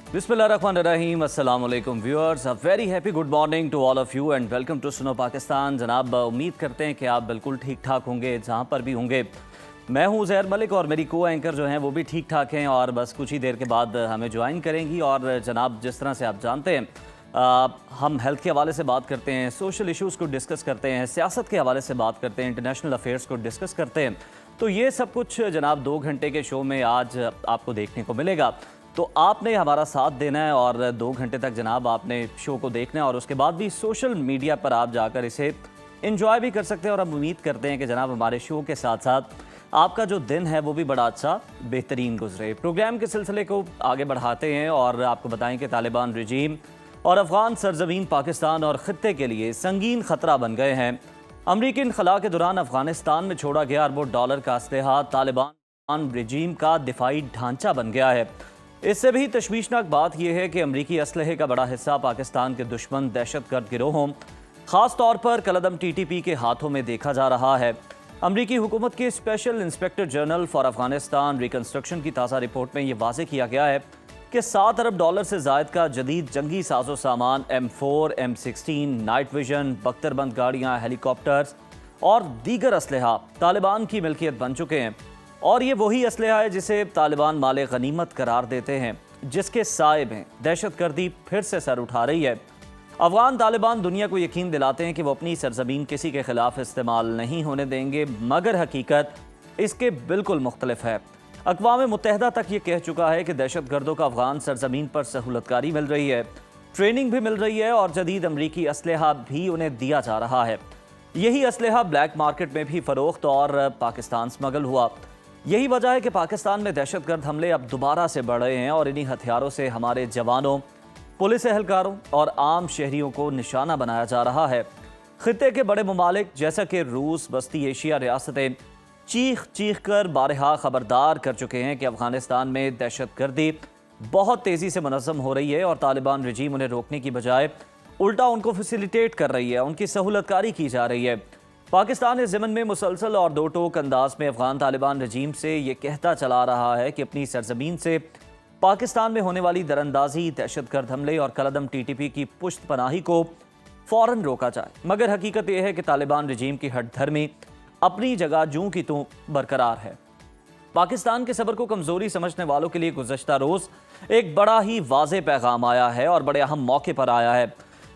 बिस्मिल्लाहिर्रहमानिर्रहीम, अस्सलाम वालेकुम viewers, a very happy good morning to all of you and welcome to Suno Pakistan. जनाब, उम्मीद करते हैं कि आप बिल्कुल ठीक ठाक होंगे जहाँ पर भी होंगे। मैं हूँ ज़हर मलिक और मेरी को एंकर जो हैं वो भी ठीक ठाक हैं और बस कुछ ही देर के बाद हमें ज्वाइन करेंगी। और जनाब, जिस तरह से आप जानते हैं हम हेल्थ के हवाले से बात करते हैं, सोशल इश्यूज़ को डिस्कस करते हैं, सियासत के हवाले से बात करते हैं, इंटरनेशनल अफेयर्स को डिस्कस करते हैं। तो ये सब कुछ जनाब 2 घंटे के शो में आज आपको देखने को मिलेगा। तो आपने हमारा साथ देना है और 2 घंटे तक जनाब आपने शो को देखना है और उसके बाद भी सोशल मीडिया पर आप जाकर इसे एंजॉय भी कर सकते हैं। और हम उम्मीद करते हैं कि जनाब हमारे शो के साथ साथ आपका जो दिन है वो भी बड़ा अच्छा बेहतरीन गुजरे। प्रोग्राम के सिलसिले को आगे बढ़ाते हैं और आपको बताएं कि तालिबान रजीम और अफगान सरजमीन पाकिस्तान और ख़ित्ते के लिए संगीन ख़तरा बन गए हैं। अमरीकी इनखला के दौरान अफगानिस्तान में छोड़ा गया अरबों डॉलर का असलहा तालिबान रजीम का दिफाई ढांचा बन गया है। इससे भी तशवीशनाक बात यह है कि अमरीकी असलहे का बड़ा हिस्सा पाकिस्तान के दुश्मन दहशतगर्द गिरोहों, ख़ास तौर पर कलदम TTP के हाथों में देखा जा रहा है। अमरीकी हुकूमत के special inspector general for Afghanistan reconstruction की ताज़ा रिपोर्ट में यह वाज़ेह किया गया है कि 7 अरब डॉलर से ज़ायद का जदीद जंगी साजो सामान, M4, M16, नाइट विजन, बख्तरबंद गाड़ियाँ, हेलीकॉप्टर्स और दीगर असलहा तालिबान की मिल्कियत बन चुके हैं। और ये वही असलहा है जिसे तालिबान माले गनीमत करार देते हैं, जिसके साए में दहशतगर्दी फिर से सर उठा रही है। अफगान तालिबान दुनिया को यकीन दिलाते हैं कि वो अपनी सरजमीन किसी के खिलाफ इस्तेमाल नहीं होने देंगे, मगर हकीकत इसके बिल्कुल मुख्तलिफ है। अक़वाम मुत्तहिदा तक ये कह चुका है कि दहशतगर्दों का अफगान सरजमीन पर सहूलतकारी मिल रही है, ट्रेनिंग भी मिल रही है और जदीद अमरीकी असलहा भी उन्हें दिया जा रहा है। यही असलहा ब्लैक मार्केट में भी फ़रोख्त और पाकिस्तान स्मगल हुआ। यही वजह है कि पाकिस्तान में दहशतगर्द हमले अब दोबारा से बढ़ रहे हैं और इन्हीं हथियारों से हमारे जवानों, पुलिस एहलकारों और आम शहरियों को निशाना बनाया जा रहा है। खित्ते के बड़े ममालिक जैसा कि रूस, बस्ती एशिया रियासतें चीख चीख कर बारहा खबरदार कर चुके हैं कि अफगानिस्तान में दहशतगर्दी बहुत तेज़ी से मुनज़्ज़म हो रही है और तालिबान रजीम उन्हें रोकने की बजाय उल्टा उनको फैसिलिटेट कर रही है, उनकी सहूलतकारी की जा रही है। पाकिस्तान इस ज़मन में मुसलसल और दो टोक अंदाज में अफगान तालिबान रजीम से ये कहता चला रहा है कि अपनी सरजमीन से पाकिस्तान में होने वाली दरअंदाजी, दहशतगर्द हमले और कलदम TTP की पुश्त पनाही को फ़ौरन रोका जाए। मगर हकीकत यह है कि तालिबान रजीम की हठधर्मी अपनी जगह जूं की तूं बरकरार है। पाकिस्तान के सब्र को कमज़ोरी समझने वालों के लिए गुज़श्ता रोज़ एक बड़ा ही वाज़ेह पैगाम आया है और बड़े अहम मौके पर आया है।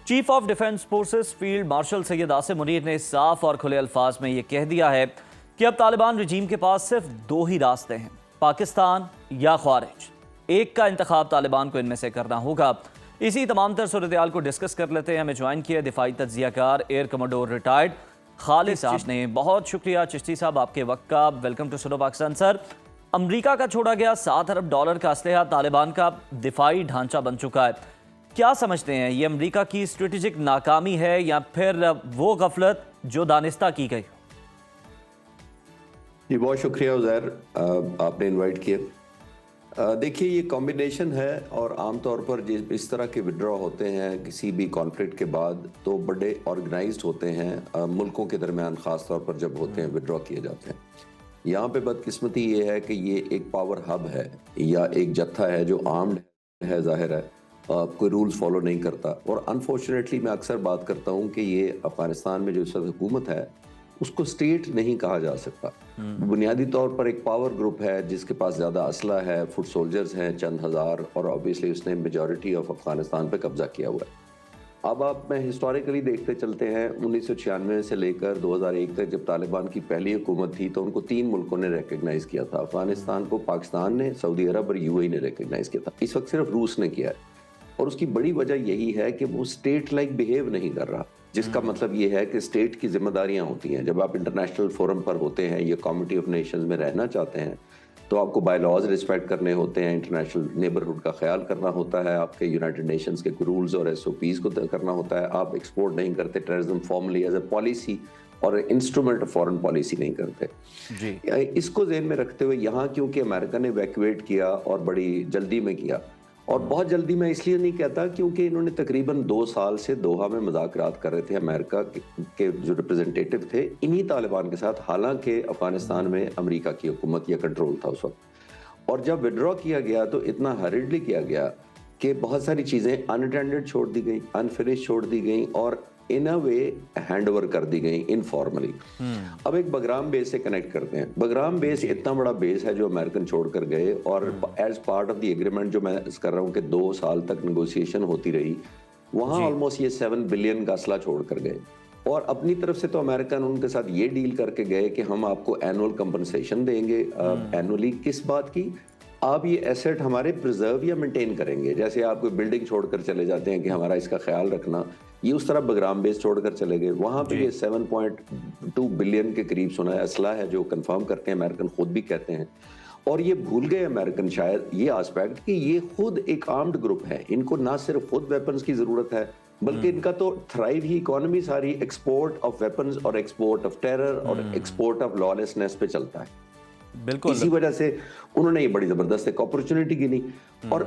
Chief of defence forces field marshal Syed Asim Munir ने साफ और खुले अल्फाज में यह कह दिया है कि अब तालिबान रजीम के पास सिर्फ 2 ही रास्ते हैं, पाकिस्तान या ख्वारिज। एक का इंतखाब तालिबान को इनमें से करना होगा। इसी तमाम तर सूरत-ए-हाल को डिस्कस कर लेते हैं। हमें ज्वाइन किया दिफाई तज्जियाकार एयर कमोडोर रिटायर्ड खालिद साहब ने। बहुत शुक्रिया चिश्ती साहब आपके वक्त का। Welcome to Suno Pakistan. Sir, अमरीका का छोड़ा गया 7 अरब डॉलर का असलहा तालिबान का दिफाई ढांचा बन चुका है। क्या समझते हैं, ये अमेरिका की स्ट्रेटेजिक नाकामी है या फिर वो गफलत जो दानिस्ता की गई? जी, बहुत शुक्रिया उज़ैर, आपने इनवाइट किया। देखिए, ये कॉम्बिनेशन है और आमतौर पर इस तरह के विड्रॉ होते हैं किसी भी कॉन्फ्लिक्ट के बाद तो बड़े ऑर्गेनाइज्ड होते हैं मुल्कों के दरमियान, ख़ास तौर पर जब होते हैं विड्रॉ किए जाते हैं। यहाँ पे बदकिस्मती ये है कि ये एक पावर हब है या एक जत्था है जो आर्म्ड है, जाहिर है कोई रूल्स फॉलो नहीं करता। और अनफॉर्चुनेटली मैं अक्सर बात करता हूँ कि ये अफगानिस्तान में जो इस वक्त हुकूमत है उसको स्टेट नहीं कहा जा सकता। बुनियादी तौर पर एक पावर ग्रुप है जिसके पास ज़्यादा असला है, फुट सोल्जर्स हैं चंद हज़ार, और ऑब्वियसली उसने मेजॉरिटी ऑफ अफगानिस्तान पे कब्जा किया हुआ है। अब आप मैं हिस्टोरिकली देखते चलते हैं, 1996 से लेकर 2001 तक जब तालिबान की पहली हुकूमत थी तो उनको 3 मुल्कों ने रिकग्नाइज़ किया था। अफगानिस्तान को पाकिस्तान ने, सऊदी अरब और UAE ने रिकग्नाइज़ किया था। इस वक्त सिर्फ रूस ने किया है और उसकी बड़ी वजह यही है कि वो स्टेट लाइक बिहेव नहीं कर रहा, जिसका मतलब ये है कि स्टेट की जिम्मेदारियां होती हैं। जब आप इंटरनेशनल फोरम पर होते हैं या कम्युनिटी ऑफ नेशंस में रहना चाहते हैं तो आपको बाय लॉज रिस्पेक्ट करने होते हैं, इंटरनेशनल नेबरहुड का ख्याल करना होता है, आपके यूनाइटेड नेशंस के रूल्स और SOPs को करना होता है। आप एक्सपोर्ट नहीं करते terrorism formally as a policy और इंस्ट्रूमेंट ऑफ फॉरेन पॉलिसी नहीं करते जी। इसको ज़हन में रखते हुए यहाँ क्योंकि अमेरिका ने इवैक्यूएट किया और बड़ी जल्दी में किया, और बहुत जल्दी मैं इसलिए नहीं कहता क्योंकि इन्होंने तकरीबन 2 साल से दोहा में मुज़ाकरात कर रहे थे अमेरिका के जो रिप्रेजेंटेटिव थे इन्हीं तालिबान के साथ, हालांकि अफगानिस्तान में अमेरिका की हुकूमत या कंट्रोल था उस वक्त। और जब विड्रॉ किया गया तो इतना हरिडली किया गया कि बहुत सारी चीज़ें अनअटेंडेड छोड़ दी गई, अनफिनिश छोड़ दी गई और इन अ वे हैंड ओवर कर दी गई इनफॉर्मली। अब एक बगराम बेस से कनेक्ट करते हैं। बगराम बेस इतना बड़ा बेस है जो अमेरिकन छोड़ कर गए और as part of the agreement जो मैं कर रहा हूँ कि 2 साल तक नेगोशिएशन होती रही, वहाँ ऑलमोस्ट ये 7 बिलियन का असला छोड़ कर गए। और अपनी तरफ से तो अमेरिकन उनके साथ ये डील करके गए कि हम आपको एनुअल कंपनसेशन देंगे। एनुअली किस बात की? आप ये एसेट हमारे प्रिजर्व या मेंटेन करेंगे। जैसे आप कोई बिल्डिंग छोड़कर चले जाते हैं कि हमारा इसका ख्याल रखना, ये उस तरह बगराम बेस छोड़कर चले गए। वहाँ पे ये 7.2 बिलियन के करीब सुना है असला है जो कंफर्म करते हैं, अमेरिकन खुद भी कहते हैं। और ये भूल गए अमेरिकन शायद ये एस्पेक्ट कि ये खुद एक आर्म्ड ग्रुप है। इनको ना सिर्फ खुद वेपन्स की जरूरत है बल्कि इनका तो थ्राइव ही इकोनॉमी सारी एक्सपोर्ट ऑफ वेपन्स और एक्सपोर्ट ऑफ टेरर और एक्सपोर्ट ऑफ लॉलेसनेस पे चलता है। बिल्कुल, इसी वजह से उन्होंने ये बड़ी जबरदस्त एक अपॉर्चुनिटी गिनी। और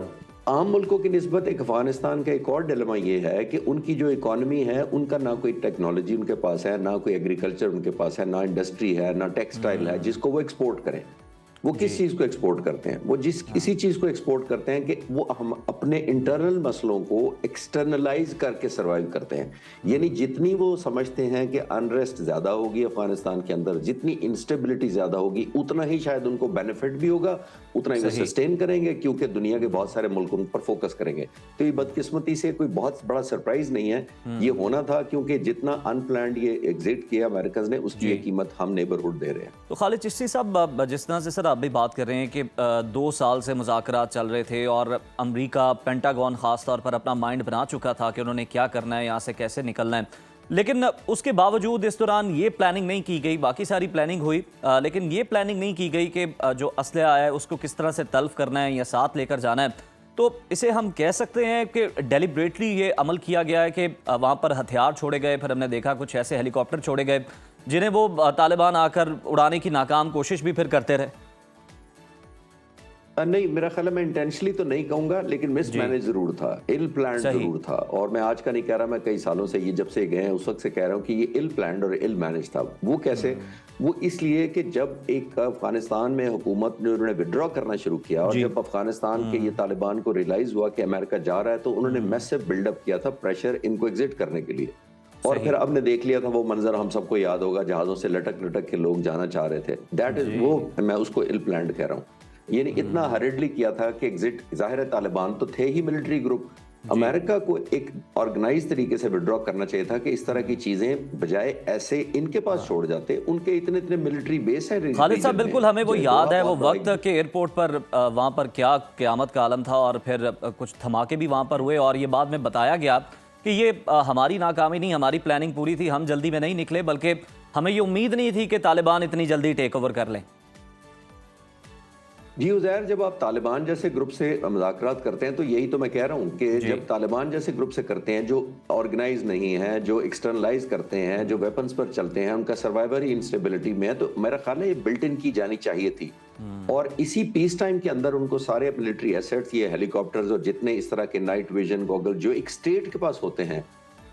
आम मुल्कों की निस्बत एक अफगानिस्तान का एक और डिलेमा ये है कि उनकी जो इकोनॉमी है उनका ना कोई टेक्नोलॉजी उनके पास है, ना कोई एग्रीकल्चर उनके पास है, ना इंडस्ट्री है, ना टेक्सटाइल है जिसको वो एक्सपोर्ट करें। वो किस चीज को एक्सपोर्ट करते हैं? वो इसी चीज को एक्सपोर्ट करते हैं कि वो हम अपने इंटरनल मसलों को एक्सटर्नलाइज करके सर्वाइव करते हैं। यानी जितनी वो समझते हैं कि अनरेस्ट ज्यादा होगी अफगानिस्तान के अंदर, जितनी इंस्टेबिलिटी ज्यादा होगी, उतना ही शायद उनको बेनिफिट भी होगा, उतना ही वो सस्टेन करेंगे क्योंकि दुनिया के बहुत सारे मुल्क उन पर फोकस करेंगे। तो ये बदकिस्मती से कोई बहुत बड़ा सरप्राइज नहीं है, ये होना था क्योंकि जितना अनप्लान्ड ये एग्जिट किया अमेरिकन ने उसकी ये कीमत हम नेबरहुड दे रहे हैं। तो खालिद चिश्ती साहब, जिस तरह से सर आप भी बात कर रहे हैं कि 2 साल से मुज़ाकरात चल रहे थे और अमेरिका पेंटागन खास तौर पर अपना माइंड बना चुका था कि उन्होंने क्या करना है, यहाँ से कैसे निकलना है, लेकिन उसके बावजूद इस दौरान ये प्लानिंग नहीं की गई। बाकी सारी प्लानिंग हुई लेकिन ये प्लानिंग नहीं की गई कि जो असलहा है उसको किस तरह से तल्फ करना है या साथ लेकर जाना है। तो इसे हम कह सकते हैं कि डेलिब्रेटली ये अमल किया गया है कि वहाँ पर हथियार छोड़े गए, फिर हमने देखा कुछ ऐसे हेलीकॉप्टर छोड़े गए जिन्हें वो तालिबान आकर उड़ाने की नाकाम कोशिश भी फिर करते रहे। नहीं, मेरा ख्याल है मैं इंटेंशनली तो नहीं कहूंगा लेकिन मिसमैनेज जरूर था, इल प्लान जरूर था। और मैं आज का नहीं कह रहा, मैं कई सालों से ये जब से गए हैं उस वक्त से कह रहा हूँ कि ये इल प्लान और इल मैनेज था। वो कैसे? वो इसलिए कि जब एक अफगानिस्तान में हुकूमत ने उन्होंने विड्रॉ करना शुरू किया और जब अफगानिस्तान के ये तालिबान को रियलाइज हुआ कि अमेरिका जा रहा है तो उन्होंने मैसिव बिल्डअप किया था प्रेशर इनको एग्जिट करने के लिए। और फिर अब ने देख लिया था वो मंजर, हम सबको याद होगा, जहाजों से लटक लटक के लोग जाना चाह रहे थे। दैट इज वो, मैं उसको इल प्लान्ड कह रहा हूँ। यानी इतना हरिडली किया था कि एग्जिट, जाहिर है तालिबान तो थे ही मिलिट्री ग्रुप, अमेरिका को एक ऑर्गेनाइज तरीके से विड्रॉ करना चाहिए था कि इस तरह की चीजें बजाय ऐसे इनके पास छोड़ जाते। उनके इतने इतने मिलिट्री बेस है। खालिद साहब, बिल्कुल हमें वो याद है वो वक्त के एयरपोर्ट पर वहाँ पर क्या क़यामत का आलम था और फिर कुछ धमाके भी वहाँ पर हुए और ये बाद में बताया गया कि ये हमारी नाकामी नहीं, हमारी प्लानिंग पूरी थी, हम जल्दी में नहीं निकले, बल्कि हमें ये उम्मीद नहीं थी कि तालिबान इतनी जल्दी टेक ओवर कर लें। जी उज़ैर, जब आप तालिबान जैसे ग्रुप से मुज़ाकरात करते हैं तो यही तो मैं कह रहा हूँ कि जब तालिबान जैसे ग्रुप से करते हैं जो ऑर्गेनाइज नहीं है, जो एक्सटर्नलाइज करते हैं, जो वेपन्स पर चलते हैं, उनका सर्वाइवर ही इंस्टेबिलिटी में है, तो मेरा ख्याल है ये बिल्ट इन की जानी चाहिए थी। और इसी पीस टाइम के अंदर उनको सारे मिलिट्री एसेट्स, ये हेलीकॉप्टर्स और जितने इस तरह के नाइट विजन गॉगल जो एक स्टेट के पास होते हैं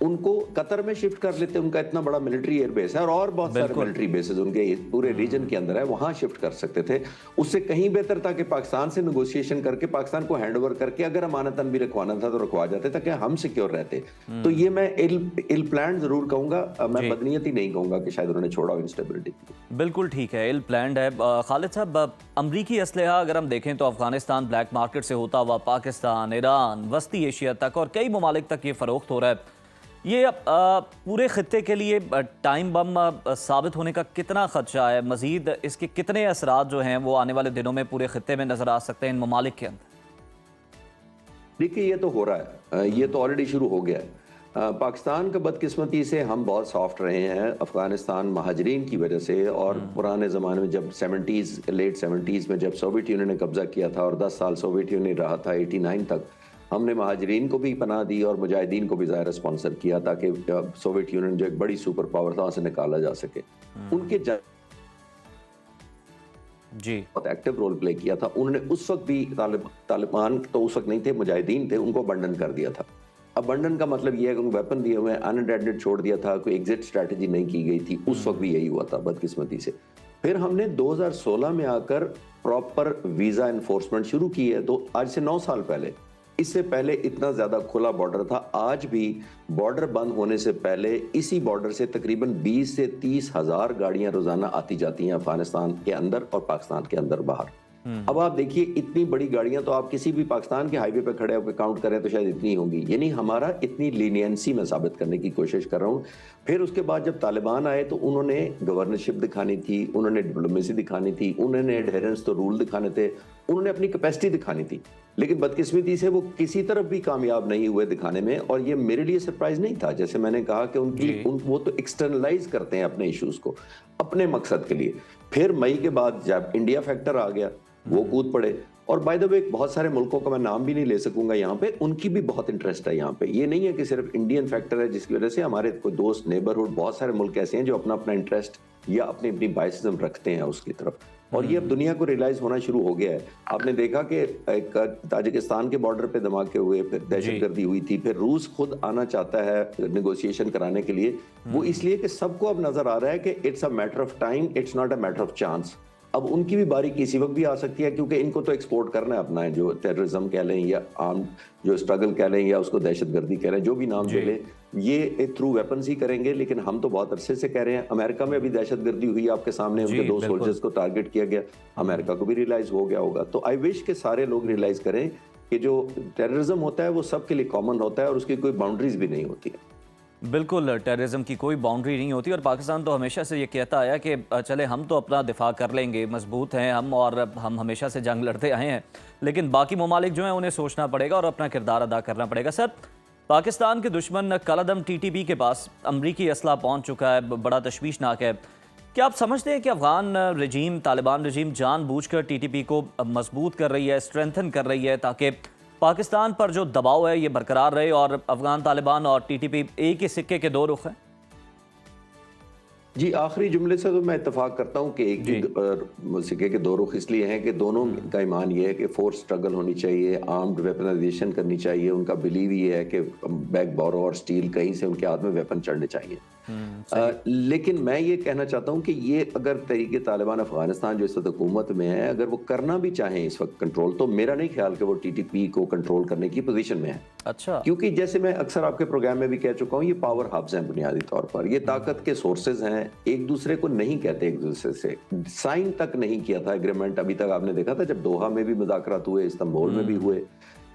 उनको कतर में शिफ्ट कर लेते। उनका इतना बड़ा मिलिट्री एयरबेस है और बहुत सारे मिलिट्री बेसेस उनके पूरे रीजन के अंदर है, वहां शिफ्ट कर सकते थे। उससे कहीं बेहतर था कि पाकिस्तान से नेगोशिएशन करके पाकिस्तान को हैंडओवर करके अगर अमानतन भी रखवाना था तो रखवा जाते ताकि हम सिक्योर रहते। तो ये मैं इल प्लान जरूर कहूंगा, मैं बदनीयती नहीं कहूंगा कि शायद उन्होंने छोड़ा इंस्टेबिलिटी। बिल्कुल ठीक है, इल प्लान्ड है। खालिद साहब, अमरीकी असलहा अगर हम देखें तो अफगानिस्तान ब्लैक मार्केट से होता हुआ पाकिस्तान, ईरान, वस्ती एशिया तक और कई ममालिक तक ये फरोख्त हो रहा है। ये पूरे खत्ते के लिए टाइम बम साबित होने का कितना खदशा है? मजीद इसके कितने असरात जो हैं वो आने वाले दिनों में पूरे खत्ते में नजर आ सकते हैं इन ममालिक के अंदर? देखिए, ये तो हो रहा है, ये तो ऑलरेडी शुरू हो गया है। पाकिस्तान का बदकिस्मती से हम बहुत सॉफ्ट रहे हैं अफगानिस्तान महाजरीन की वजह से। और पुराने ज़माने में जब लेट 70s में जब सोवियत यूनियन ने कब्जा किया था और 10 साल सोवियत यूनियन रहा था 89 तक, हमने महाजरीन को भी पनाह दी और मुजाहिदीन को भी ज़ाहिर स्पॉन्सर किया ताकि सोवियत यूनियन जो एक बड़ी सुपर पावर था वहाँ से निकाला जा सके। उनके जी बहुत एक्टिव रोल प्ले किया था उन्होंने। उस वक्त भी तालिबान तो उस वक्त नहीं थे, मुजाहिदीन थे, उनको अबंडन कर दिया था। अबंडन का मतलब यह है कि उनको वेपन दिए हुए अनअटेंडेड छोड़ दिया था, कोई एग्जिट स्ट्रैटेजी नहीं की गई थी। उस वक्त भी यही हुआ था बदकिस्मती से। फिर हमने 2016 में आकर प्रॉपर वीज़ा इन्फोर्समेंट शुरू की है, तो आज से 9 साल पहले इससे पहले इतना ज़्यादा खुला बॉर्डर था। आज भी बॉर्डर बंद होने से पहले इसी बॉर्डर से तकरीबन 20 से 30 हज़ार गाड़ियाँ रोज़ाना आती जाती हैं अफगानिस्तान के अंदर और पाकिस्तान के अंदर बाहर। अब आप देखिए इतनी बड़ी गाड़ियां तो आप किसी भी पाकिस्तान के हाईवे पे खड़े होकर काउंट करें तो शायद इतनी होंगी। यानी हमारा इतनी लीनियंसी मैं साबित करने की कोशिश कर रहा हूँ। फिर उसके बाद जब तालिबान आए तो उन्होंने गवर्नरशिप दिखानी थी, उन्होंने डिप्लोमेसी दिखानी थी, उन्होंने एडहेरेंस तो रूल दिखाने थे, उन्होंने अपनी कैपेसिटी दिखानी थी। लेकिन बदकिस्मती से वो किसी तरफ भी कामयाब नहीं हुए दिखाने में, और ये मेरे लिए सरप्राइज नहीं था। जैसे मैंने कहा कि वो तो एक्सटर्नलाइज करते हैं अपने इश्यूज को अपने मकसद के लिए। फिर मई के बाद जब इंडिया फैक्टर आ गया वो कूद पड़े। और बाय द वे बहुत सारे मुल्कों का मैं नाम भी नहीं ले सकूंगा यहाँ पे, उनकी भी बहुत इंटरेस्ट है यहाँ पे। ये नहीं है कि सिर्फ इंडियन फैक्टर है जिसकी वजह से हमारे कोई दोस्त नेबरहुड बहुत सारे मुल्क ऐसे हैं जो अपना अपना इंटरेस्ट या अपनी अपनी बायसिज्म रखते हैं उसकी तरफ। और ये अब दुनिया को रियलाइज होना शुरू हो गया है। आपने देखा कि एक ताजिकिस्तान के बॉर्डर पे धमाके हुए, फिर दहशतगर्दी हुई थी, फिर रूस खुद आना चाहता है नेगोशिएशन कराने के लिए। वो इसलिए कि सबको अब नजर आ रहा है कि it's a matter of time, it's not a matter of chance. अब उनकी भी बारी किसी वक्त भी आ सकती है, क्योंकि इनको तो एक्सपोर्ट करना है अपना है, जो टेररिज्म कह लें या आर्म जो स्ट्रगल कह लें या उसको दहशतगर्दी कह लें, जो भी नाम दे लें, ये थ्रू वेपन्स ही करेंगे। लेकिन हम तो बहुत अरसे से कह रहे हैं, अमेरिका में अभी दहशतगर्दी हुई आपके सामने, उनके 2 सोल्जर्स को टारगेट किया गया, अमेरिका को भी रियलाइज हो गया होगा। तो आई विश के सारे लोग रियलाइज करें कि जो टेररिज्म होता है वो सबके लिए कॉमन होता है और उसकी कोई बाउंड्रीज भी नहीं होती है। बिल्कुल, टेररिज्म की कोई बाउंड्री नहीं होती और पाकिस्तान तो हमेशा से ये कहता आया कि चले हम तो अपना दिफा कर लेंगे, मजबूत हैं हम और हम हमेशा से जंग लड़ते आए हैं, लेकिन बाकी ममालिक जो हैं उन्हें सोचना पड़ेगा और अपना किरदार अदा करना पड़ेगा। सर, पाकिस्तान के दुश्मन कलअदम TTP के पास अमरीकी असला पहुँच चुका है, बड़ा तशवीशनाक है। क्या आप समझते हैं कि अफगान रजीम, तालिबान रजीम जानबूझकर TTP को मजबूत कर रही है, स्ट्रेंथन कर रही है, ताकि पाकिस्तान पर जो दबाव है ये बरकरार रहे और अफगान तालिबान और TTP एक ही सिक्के के 2 रुख हैं? जी, आखिरी जुमले से तो मैं इत्तेफाक करता हूँ कि एक ही सिक्के के 2 रुख इसलिए हैं कि दोनों का ईमान ये है कि फोर्स स्ट्रगल होनी चाहिए, आर्म्ड वेपनाइजेशन करनी चाहिए। उनका बिलीव ये है कि बैग बोरो और स्टील कहीं से उनके हाथ में वेपन चढ़ने चाहिए। लेकिन मैं ये कहना चाहता हूँ कि ये अगर तरीके तालिबान अफगानिस्तान जो इस वक्त हुकूमत में है, अगर वो करना भी चाहें इस वक्त कंट्रोल, तो मेरा नहीं ख्याल कि वो TTP को कंट्रोल करने की पोजीशन में है। अच्छा। क्योंकि जैसे मैं अक्सर आपके प्रोग्राम में भी कह चुका हूँ, ये पावर हब्स हैं बुनियादी तौर पर, ये ताकत के सोर्सेज हैं, एक दूसरे को नहीं कहते, एक दूसरे से साइन तक नहीं किया था एग्रीमेंट अभी तक। आपने देखा था जब दोहा में भी मुज़ाकरात हुए, इस्तांबुल में भी हुए,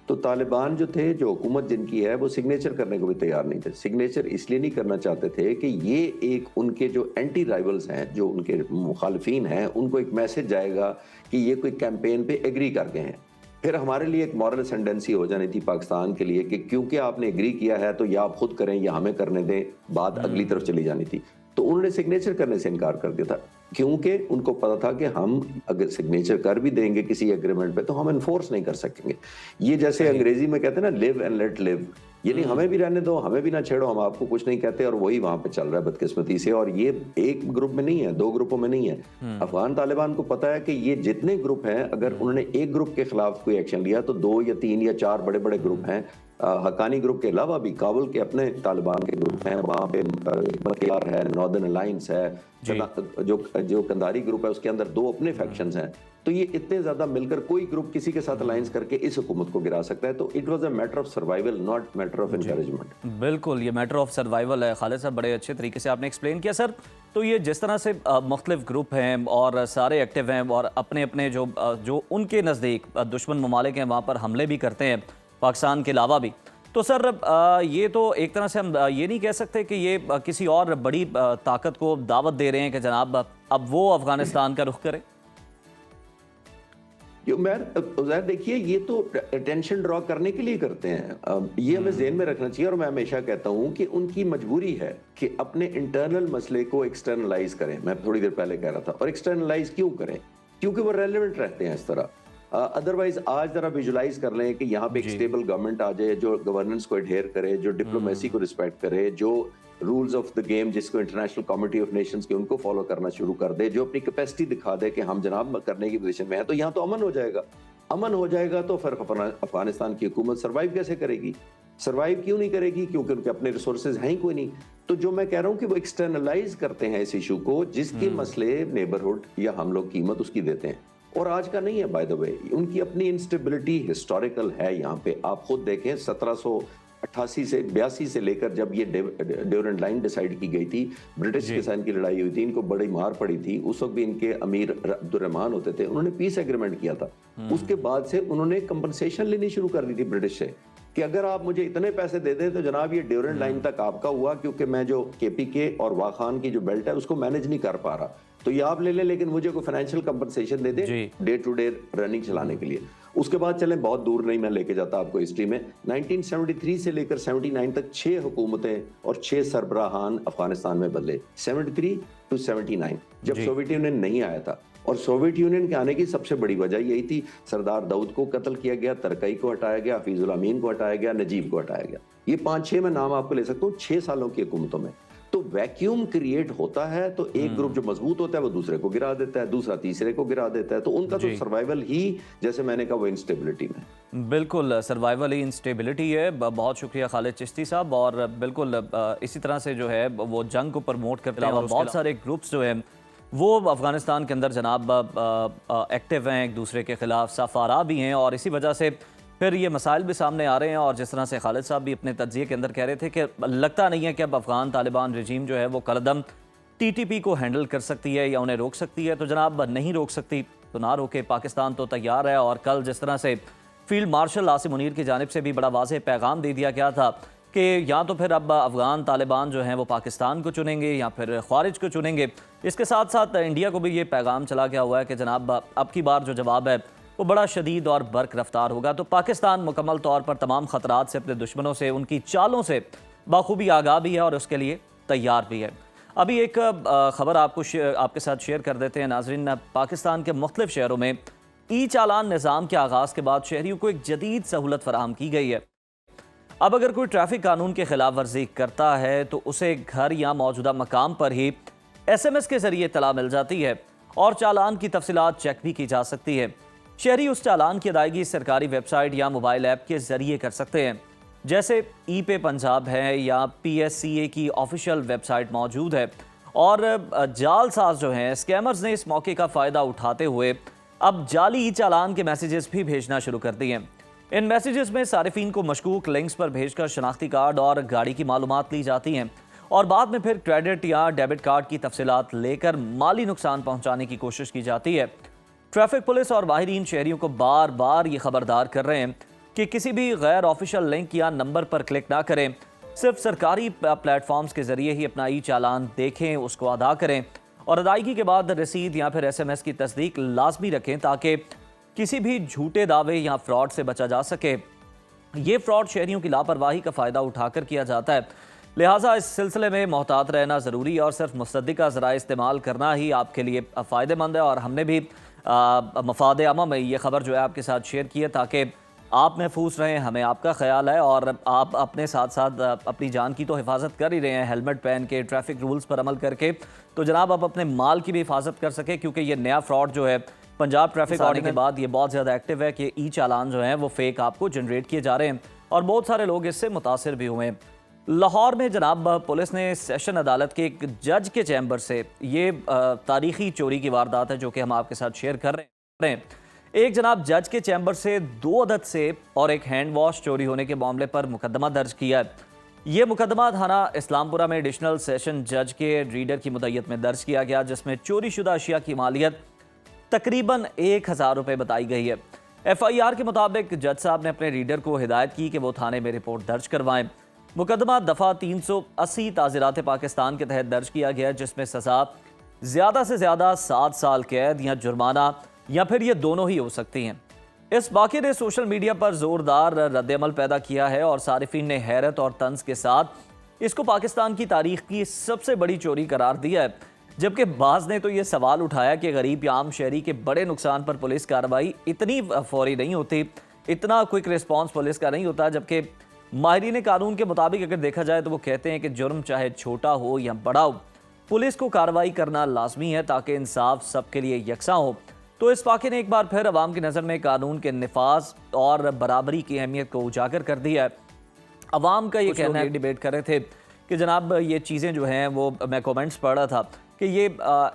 तो तालिबान जो थे, जो हुकूमत जिनकी है, वो सिग्नेचर करने को भी तैयार नहीं थे। सिग्नेचर इसलिए नहीं करना चाहते थे कि ये एक उनके जो एंटी राइवल्स हैं, जो उनके मुखालफीन हैं, उनको एक मैसेज जाएगा कि ये कोई कैंपेन पे एग्री कर गए हैं। फिर हमारे लिए एक मॉरल असेंडेंसी हो जानी थी पाकिस्तान के लिए कि क्योंकि आपने एग्री किया है तो या आप खुद करें या हमें करने दें, बात अगली तरफ चली जानी थी। तो उन्होंने सिग्नेचर करने से इनकार कर दिया था, क्योंकि उनको पता था कि हम अगर सिग्नेचर कर भी देंगे किसी एग्रीमेंट पे तो हम इन्फोर्स नहीं कर सकेंगे। ये जैसे अंग्रेजी में कहते हैं ना, लिव एंड लेट लिव, यानी हमें भी रहने दो, हमें भी ना छेड़ो, हम आपको कुछ नहीं कहते। और वही वहां पे चल रहा है बदकिस्मती से। और ये एक ग्रुप में नहीं है, 2 ग्रुपों में नहीं है। अफगान तालिबान को पता है कि ये जितने ग्रुप हैं, अगर उन्होंने एक ग्रुप के खिलाफ कोई एक्शन लिया तो 2 या 3 या 4 बड़े बड़े ग्रुप हैं। हक्कानी ग्रुप के अलावा भी काबुल के अपने तालिबान के ग्रुप हैं, वहाँ पे बकेयार है, नॉर्दर्न अलायंस है, जो कंधारी ग्रुप है उसके अंदर 2 अपने फैक्शंस हैं। तो ये इतने ज्यादा मिलकर कोई ग्रुप किसी के साथ अलायंस करके इस हुकूमत को गिरा सकता है। तो it was a matter of survival, not matter of encouragement. बिल्कुल, ये मैटर ऑफ सर्वाइवल है। खालिद साहब, बड़े अच्छे तरीके से आपने एक्सप्लेन किया। सर, तो ये जिस तरह से मुख्तलिफ ग्रुप हैं और सारे एक्टिव हैं और अपने अपने जो उनके नज़दीक दुश्मन ममालिक हैं वहाँ पर हमले भी करते हैं, पाकिस्तान के अलावा भी, तो सर ये तो एक तरह से हम ये नहीं कह सकते कि ये किसी और बड़ी ताकत को दावत दे रहे हैं कि जनाब अब वो अफगानिस्तान का रुख करें? देखिए, ये तो टेंशन ड्रॉ करने के लिए करते हैं। ये हमें ज़हन में रखना चाहिए। और मैं हमेशा कहता हूं कि उनकी मजबूरी है कि अपने इंटरनल मसले को एक्सटर्नलाइज करें। मैं थोड़ी देर पहले कह रहा था। और एक्सटर्नलाइज क्यों करें? क्योंकि वो रेलेवेंट रहते हैं इस तरह। अदरवाइज आज जरा विजुलाइज कर लें कि यहाँ पे एक स्टेबल गवर्नमेंट आ जाए जो गवर्नेंस को एडहेयर करे, जो डिप्लोमेसी को रिस्पेक्ट करे, जो रूल्स ऑफ द गेम जिसको इंटरनेशनल कमिटी ऑफ नेशंस के उनको फॉलो करना शुरू कर दे, जो अपनी कैपेसिटी दिखा दे कि हम जनाब करने की पोजीशन में है, तो यहाँ तो अमन हो जाएगा। अमन हो जाएगा तो फिर अफगानिस्तान की हुकूमत सर्वाइव कैसे करेगी? सर्वाइव क्यों नहीं करेगी? क्योंकि उनके अपने रिसोर्सेज हैं ही कोई नहीं। तो जो मैं कह रहा हूँ कि वो एक्सटर्नलाइज करते हैं इस इशू को, जिसके मसले नेबरहुड या हम लोग कीमत उसकी देते हैं। और आज का नहीं है बाय द वे। उनकी अपनी इंस्टेबिलिटी हिस्टोरिकल है यहाँ पे। आप खुद देखें 1788 से 82 से लेकर जब ये ड्यूरेंट लाइन डिसाइड की गई थी, ब्रिटिश के साथ इनकी लड़ाई हुई थी, इनको बड़ी मार पड़ी थी, उस वक्त भी इनके अमीर अब्दुर्रहमान होते थे, उन्होंने पीस एग्रीमेंट किया था। उसके बाद से उन्होंने कंपनसेशन लेनी शुरू कर दी थी ब्रिटिश से कि अगर आप मुझे इतने पैसे दे दें तो जनाब ये ड्यूरेंट लाइन तक आपका हुआ, क्योंकि मैं जो केपीके और वाखान की जो बेल्ट है उसको मैनेज नहीं कर पा रहा, तो ये आप ले लें, लेकिन मुझे कोई फाइनेंशियल कंपनसेशन दे दें डे टू डे रनिंग चलाने के लिए। उसके बाद चलें, बहुत दूर नहीं मैं लेके जाता आपको हिस्ट्री में, 1973 से लेकर 79 तक 6 हुकूमतें और 6 सरबराहान अफगानिस्तान में बदले, 73 टू 79, जब सोवियत यूनियन नहीं आया था। और सोवियत यूनियन के आने की सबसे बड़ी वजह यही थी, सरदार दाऊद को कत्ल किया गया, तरकई को हटाया गया, हफीजुल अमीन को हटाया गया, नजीब को हटाया गया। ये 5-6 मैं नाम आपको ले सकता हूँ 6 सालों की हुकूमतों में। तो वैक्यूम क्रिएट होता है, तो एक ग्रुप जो मजबूत होता है वो दूसरे को गिरा देता है, दूसरा तीसरे को गिरा देता है, तो उनका तो सर्वाइवल ही, जैसे मैंने कहा, वो इंस्टेबिलिटी में। बिल्कुल सर्वाइवल ही इंस्टेबिलिटी है। बहुत शुक्रिया खालिद चिश्ती साहब। और बिल्कुल इसी तरह से जो है वो जंग को प्रमोट करते हैं और बहुत सारे ग्रुप्स जो हैं वो अफगानिस्तान के अंदर जनाब एक्टिव हैं, एक दूसरे के खिलाफ सफारा भी हैं, और इसी वजह से फिर ये मसाइल भी सामने आ रहे हैं। और जिस तरह से खालिद साहब भी अपने तज्जिए के अंदर कह रहे थे कि लगता नहीं है कि अब अफगान तालिबान रजीम जो है वो कलदम टीटीपी को हैंडल कर सकती है या उन्हें रोक सकती है। तो जनाब नहीं रोक सकती तो ना रोके, पाकिस्तान तो तैयार है। और कल जिस तरह से फील्ड मार्शल आसिम मुनीर की जानिब से भी बड़ा वाज़ेह पैगाम दे दिया गया था कि या तो फिर अब अफगान तालिबान जो हैं वो पाकिस्तान को चुनेंगे या फिर ख्वारिज को चुनेंगे। इसके साथ साथ इंडिया को भी ये पैगाम चला गया हुआ है कि जनाब अब की बार जो जवाब है वो बड़ा शदीद और बर्क रफ्तार होगा। तो पाकिस्तान मुकम्मल तौर पर तमाम ख़तरात से, अपने दुश्मनों से, उनकी चालों से बाखूबी आगाह भी है और उसके लिए तैयार भी है। अभी एक ख़बर आपके साथ शेयर कर देते हैं नाज़रीन। पाकिस्तान के मुख्तलिफ शहरों में ई चालान निज़ाम के आगाज़ के बाद शहरियों को एक जदीद सहूलत फराहम की गई है। अब अगर कोई ट्रैफिक कानून की खिलाफ वर्जी करता है तो उसे घर या मौजूदा मकाम पर ही SMS के ज़रिए इत्तला मिल जाती है और चालान की तफसीलात चेक भी की जा सकती है। शहरी उस चालान की अदायगी सरकारी वेबसाइट या मोबाइल ऐप के ज़रिए कर सकते हैं, जैसे ई-पे पंजाब है या PSCA की ऑफिशियल वेबसाइट मौजूद है। और जालसाज जो हैं, स्कैमर्स ने इस मौके का फ़ायदा उठाते हुए अब जाली चालान के मैसेजेस भी भेजना शुरू कर दिए हैं। इन मैसेजेस में सारिफीन को मशकूक लिंक्स पर भेजकर शनाख्ती कार्ड और गाड़ी की मालूमात ली जाती हैं और बाद में फिर क्रेडिट या डेबिट कार्ड की तफसीलात लेकर माली नुकसान पहुंचाने की कोशिश की जाती है। ट्रैफिक पुलिस और माहिरीन शहरियों को बार बार ये खबरदार कर रहे हैं कि किसी भी गैर ऑफिशियल लिंक या नंबर पर क्लिक ना करें, सिर्फ सरकारी प्लेटफॉर्म्स के जरिए ही अपना ई चालान देखें, उसको अदा करें और अदायगी के बाद रसीद या फिर SMS की तस्दीक लाजमी रखें ताकि किसी भी झूठे दावे या फ्रॉड से बचा जा सके। ये फ्रॉड शहरियों की लापरवाही का फ़ायदा उठाकर किया जाता है, लिहाजा इस सिलसिले में मोहतात रहना ज़रूरी है और सिर्फ मुसद्दिका ज़राए इस्तेमाल करना ही आपके लिए फ़ायदेमंद है। और हमने भी मफाद आमा में ये खबर जो है आपके साथ शेयर की है ताकि आप महफूज रहें, हमें आपका ख्याल है और आप अपने साथ साथ अपनी जान की तो हिफाजत कर ही रहे हैं, हेलमेट पहन के, ट्रैफिक रूल्स पर अमल करके। तो जनाब आप अपने माल की भी हिफाजत कर सकें, क्योंकि ये नया फ्रॉड जो है पंजाब ट्रैफिक आने के बाद ये बहुत ज़्यादा एक्टिव है कि ई चालान जो हैं वो फेक आपको जनरेट किए जा रहे हैं और बहुत सारे लोग इससे मुतासिर भी हुए हैं। लाहौर में जनाब पुलिस ने सेशन अदालत के एक जज के चैम्बर से ये तारीखी चोरी की वारदात है जो कि हम आपके साथ शेयर कर रहे हैं। एक जनाब जज के चैम्बर से 2 अदद सेब और एक हैंड वॉश चोरी होने के मामले पर मुकदमा दर्ज किया है। ये मुकदमा थाना इस्लामपुरा में एडिशनल सेशन जज के रीडर की मुद्दत में दर्ज किया गया, जिसमें चोरी शुदा अशिया की मालियत तकरीबन 1000 रुपये बताई गई है। FIR के मुताबिक जज साहब ने अपने रीडर को हिदायत की कि वो थाने में रिपोर्ट दर्ज करवाएं। मुकदमा दफ़ा 380 ताज़ीरात पाकिस्तान के तहत दर्ज किया गया, जिसमें सज़ा ज़्यादा से ज़्यादा 7 साल कैद या जुर्माना या फिर ये दोनों ही हो सकती हैं। इस वाक़े ने सोशल मीडिया पर ज़ोरदार रद्द-ए-अमल पैदा किया है और सारिफीन ने हैरत और तंज के साथ इसको पाकिस्तान की तारीख की सबसे बड़ी चोरी करार दिया है। जबकि बाज़ ने तो ये सवाल उठाया कि गरीब या आम शहरी के बड़े नुकसान पर पुलिस कार्रवाई इतनी फौरी नहीं होती, इतना क्विक रिस्पॉन्स पुलिस का नहीं होता। जबकि माहिरीन कानून के मुताबिक अगर देखा जाए तो वो कहते हैं कि जुर्म चाहे छोटा हो या बड़ा हो, पुलिस को कार्रवाई करना लाजमी है ताकि इंसाफ सबके लिए यकसा हो। तो इस वाक़े ने एक बार फिर अवाम की नज़र में कानून के निफाज और बराबरी की अहमियत को उजागर कर दिया है। अवाम का ये कहना है, डिबेट कर रहे थे कि जनाब ये चीज़ें जो हैं वो मैं कमेंट्स पढ़ रहा था कि ये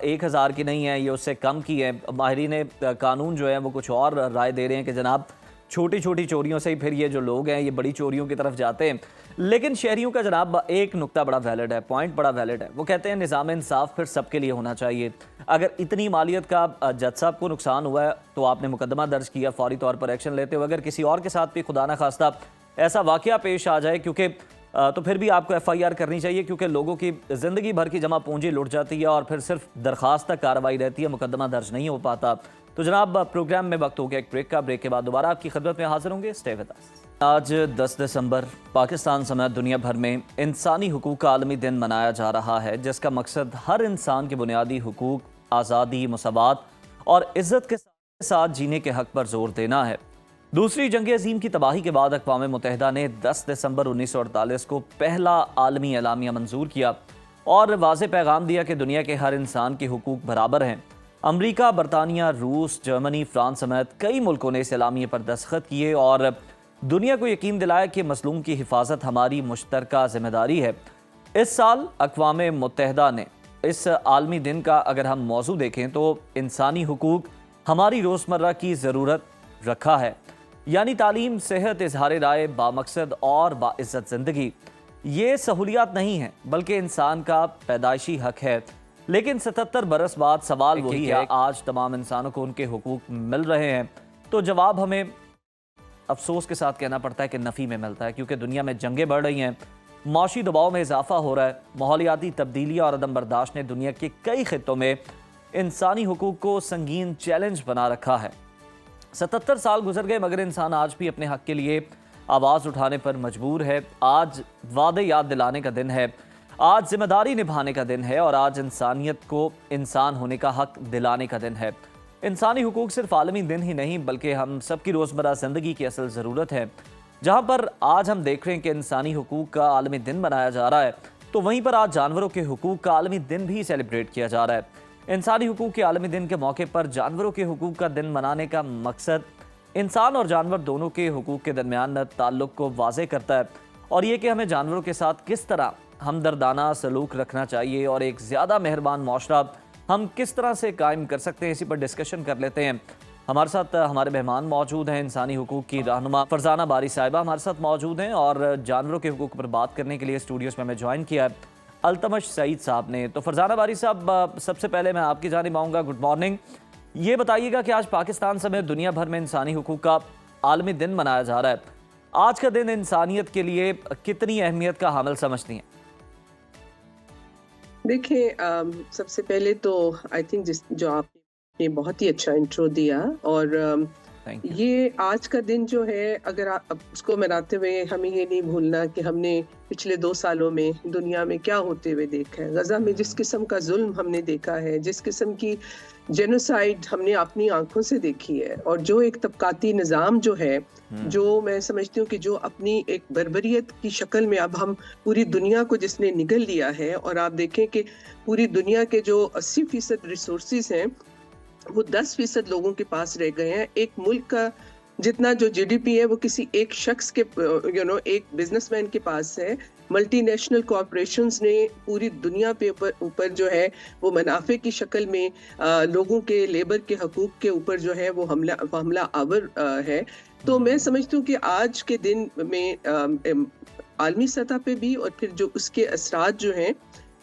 1000 की नहीं है, ये उससे कम की है। माहिरीन कानून जो है वो कुछ और राय दे रहे हैं कि जनाब छोटी छोटी चोरियों से ही फिर ये जो लोग हैं ये बड़ी चोरियों की तरफ जाते हैं। लेकिन शहरियों का जनाब एक नुक्ता बड़ा वैलिड है, पॉइंट बड़ा वैलिड है। वो कहते हैं निज़ाम इंसाफ फिर सबके लिए होना चाहिए। अगर इतनी मालियत का जज साहब को नुकसान हुआ है तो आपने मुकदमा दर्ज किया, फौरी तौर पर एक्शन लेते हो। अगर किसी और के साथ भी खुदा ना खास्ता ऐसा वाकया पेश आ जाए क्योंकि तो फिर भी आपको FIR करनी चाहिए, क्योंकि लोगों की ज़िंदगी भर की जमा पूंजी लुट जाती है और फिर सिर्फ दरख्वास्त तक कार्रवाई रहती है, मुकदमा दर्ज नहीं हो पाता। तो जनाब प्रोग्राम में वक्त हो गया एक ब्रेक का। ब्रेक के बाद दोबारा आपकी खिदमत में हाजिर होंगे। Stay with us. आज 10 दिसंबर पाकिस्तान समेत दुनिया भर में इंसानी हुकूक का आलमी दिन मनाया जा रहा है, जिसका मकसद हर इंसान के बुनियादी हुकूक, आज़ादी, मसावात और इज़्ज़त के साथ जीने के हक़ पर जोर देना है। दूसरी जंग अज़ीम की तबाही के बाद अक़वाम मुत्तहिदा ने 10 दिसंबर 1948 को पहला आलमी एलामिया मंजूर किया और वाज़े पैगाम दिया कि दुनिया के हर इंसान के हुकूक बराबर हैं। अमरीका, बरतानिया, रूस, जर्मनी, फ्रांस समेत कई मुल्कों ने इस एलामिया पर दस्तखत किए और दुनिया को यकीन दिलाया कि मज़लूम की हिफाजत हमारी मुश्तरका ज़िम्मेदारी है। इस साल अक़वाम मुत्तहिदा ने इस आलमी दिन का अगर हम मौजू देखें तो इंसानी हुकूक हमारी रोज़मर्रा की ज़रूरत रखा है, यानी तालीम, सेहत, इजहार राय, बामकसद और बाइज़्ज़त ज़िंदगी। ये सहूलियात नहीं है बल्कि इंसान का पैदाइशी हक है। लेकिन 77 बरस बाद सवाल वही है, आज तमाम इंसानों को उनके हुकूक मिल रहे हैं? तो जवाब हमें अफसोस के साथ कहना पड़ता है कि नफ़ी में मिलता है, क्योंकि दुनिया में जंगें बढ़ रही हैं, माशी दबाव में इजाफा हो रहा है, माहौलियाती तब्दीलियाँ और अदम बर्दाश्त ने दुनिया के कई खित्तों में इंसानी हुकूक को संगीन चैलेंज बना रखा है। 77 साल गुजर गए मगर इंसान आज भी अपने हक के लिए आवाज़ उठाने पर मजबूर है। आज वादे याद दिलाने का दिन है, आज जिम्मेदारी निभाने का दिन है और आज इंसानियत को इंसान होने का हक दिलाने का दिन है। इंसानी हुकूक सिर्फ आलमी दिन ही नहीं बल्कि हम सबकी रोज़मर्रा ज़िंदगी की असल ज़रूरत है। जहाँ पर आज हम देख रहे हैं कि इंसानी हुकूक का आलमी दिन मनाया जा रहा है, तो वहीं पर आज जानवरों के हुकूक का आलमी दिन भी सेलिब्रेट किया जा रहा है। इंसानी हुकूक के आलमी दिन के मौके पर जानवरों के हुकूक का दिन मनाने का मकसद इंसान और जानवर दोनों के हुकूक के दरमियान ताल्लुक़ को वाज़े करता है और ये कि हमें जानवरों के साथ किस तरह हमदर्दाना सलूक रखना चाहिए और एक ज़्यादा मेहरबान माशरा हम किस तरह से कायम कर सकते हैं। इसी पर डिस्कशन कर लेते हैं। हमारे साथ हमारे मेहमान मौजूद हैं, इंसानी हुकूक की रहनुमा फरजाना बारी साहिबा हमारे साथ मौजूद हैं और जानवरों के हुकूक पर बात करने के लिए स्टूडियोज़ में हमें ज्वाइन किया है अल्तमश सईद साहब ने। तो फरजाना बारी साहब, सबसे पहले मैं आपकी जानिब आऊँगा। Good morning. ये बताइएगा कि आज पाकिस्तान समेत दुनिया भर में इंसानी हुकूक का आलमी दिन मनाया जा रहा है। आज का दिन इंसानियत के लिए कितनी अहमियत का हामिल समझती हैं? देखिए, सबसे पहले तो आई थिंक जो आपने बहुत ही अच्छा इंट्रो दिया और ये आज का दिन जो है, अगर आप उसको मनाते हुए हमें ये नहीं भूलना कि हमने पिछले 2 सालों में दुनिया में क्या होते हुए देखा है। गजा में जिस किस्म का जुल्म हमने देखा है, जिस किस्म की जेनोसाइड हमने अपनी आंखों से देखी है और जो एक तबकाती निज़ाम जो है, जो मैं समझती हूँ कि जो अपनी एक बर्बरियत की शक्ल में अब हम पूरी दुनिया को जिसने निगल लिया है। और आप देखें कि पूरी दुनिया के जो 80% रिसोर्सेज हैं वो 10% लोगों के पास रह गए हैं। एक मुल्क का जितना जो GDP है वो किसी एक शख्स के एक बिजनेसमैन के पास है। मल्टीनेशनल कॉरपोरेशंस ने पूरी दुनिया पे ऊपर जो है वो मुनाफे की शक्ल में लोगों के लेबर के हकूक के ऊपर जो है वो हमला आवर है। तो मैं समझती हूँ कि आज के दिन में आलमी सतह पे भी और फिर जो उसके असरात जो हैं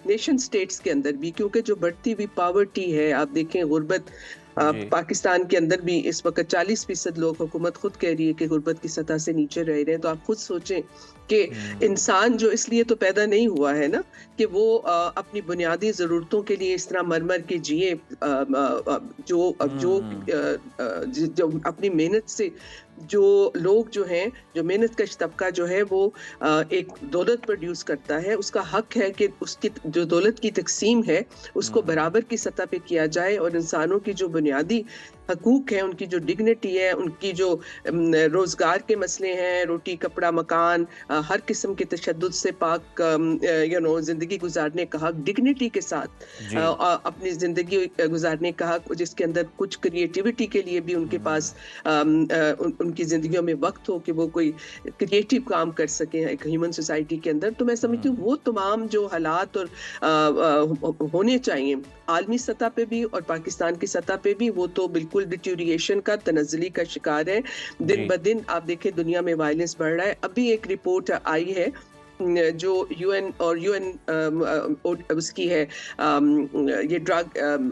नेशन स्टेट्स के अंदर भी, क्योंकि जो बढ़ती हुई पावर्टी है, आप देखें गुर्बत पाकिस्तान के अंदर भी इस वक्त 40% लोग, हुकूमत खुद कह रही है कि गुर्बत की सतह से नीचे रह रहे हैं। तो आप खुद सोचें कि इंसान जो इसलिए तो पैदा नहीं हुआ है ना कि वो अपनी बुनियादी ज़रूरतों के लिए इस तरह मर के जिए, जो अपनी मेहनत से जो लोग जो हैं, जो मेहनत कश तबका जो है वो एक दौलत प्रोड्यूस करता है, उसका हक है कि उसकी जो दौलत की तकसीम है उसको बराबर की सतह पे किया जाए और इंसानों की जो बुनियादी हकूक हैं, उनकी जो डिग्निटी है, उनकी जो रोज़गार के मसले हैं, रोटी कपड़ा मकान, हर किस्म के तशद्दुद से पाक ज़िंदगी गुजारने का हक, डिग्निटी के साथ अपनी ज़िंदगी गुजारने का हक, जिसके अंदर कुछ क्रिएटिविटी के लिए भी उनके पास उनकी ज़िंदगियों में वक्त हो कि वो कोई क्रिएटिव काम कर सकें एक ह्यूमन सोसाइटी के अंदर। तो मैं समझती हूँ वो तमाम जो हालात और होने चाहिए आलमी सतह पे भी और पाकिस्तान की सतह पे भी, वो तो बिल्कुल डिटोरिएशन का, तनज़्ज़ुली का शिकार है। दिन ब दिन आप देखें दुनिया में वायलेंस बढ़ रहा है। अभी एक रिपोर्ट आई है जो यूएन और उसकी है, ये ड्रग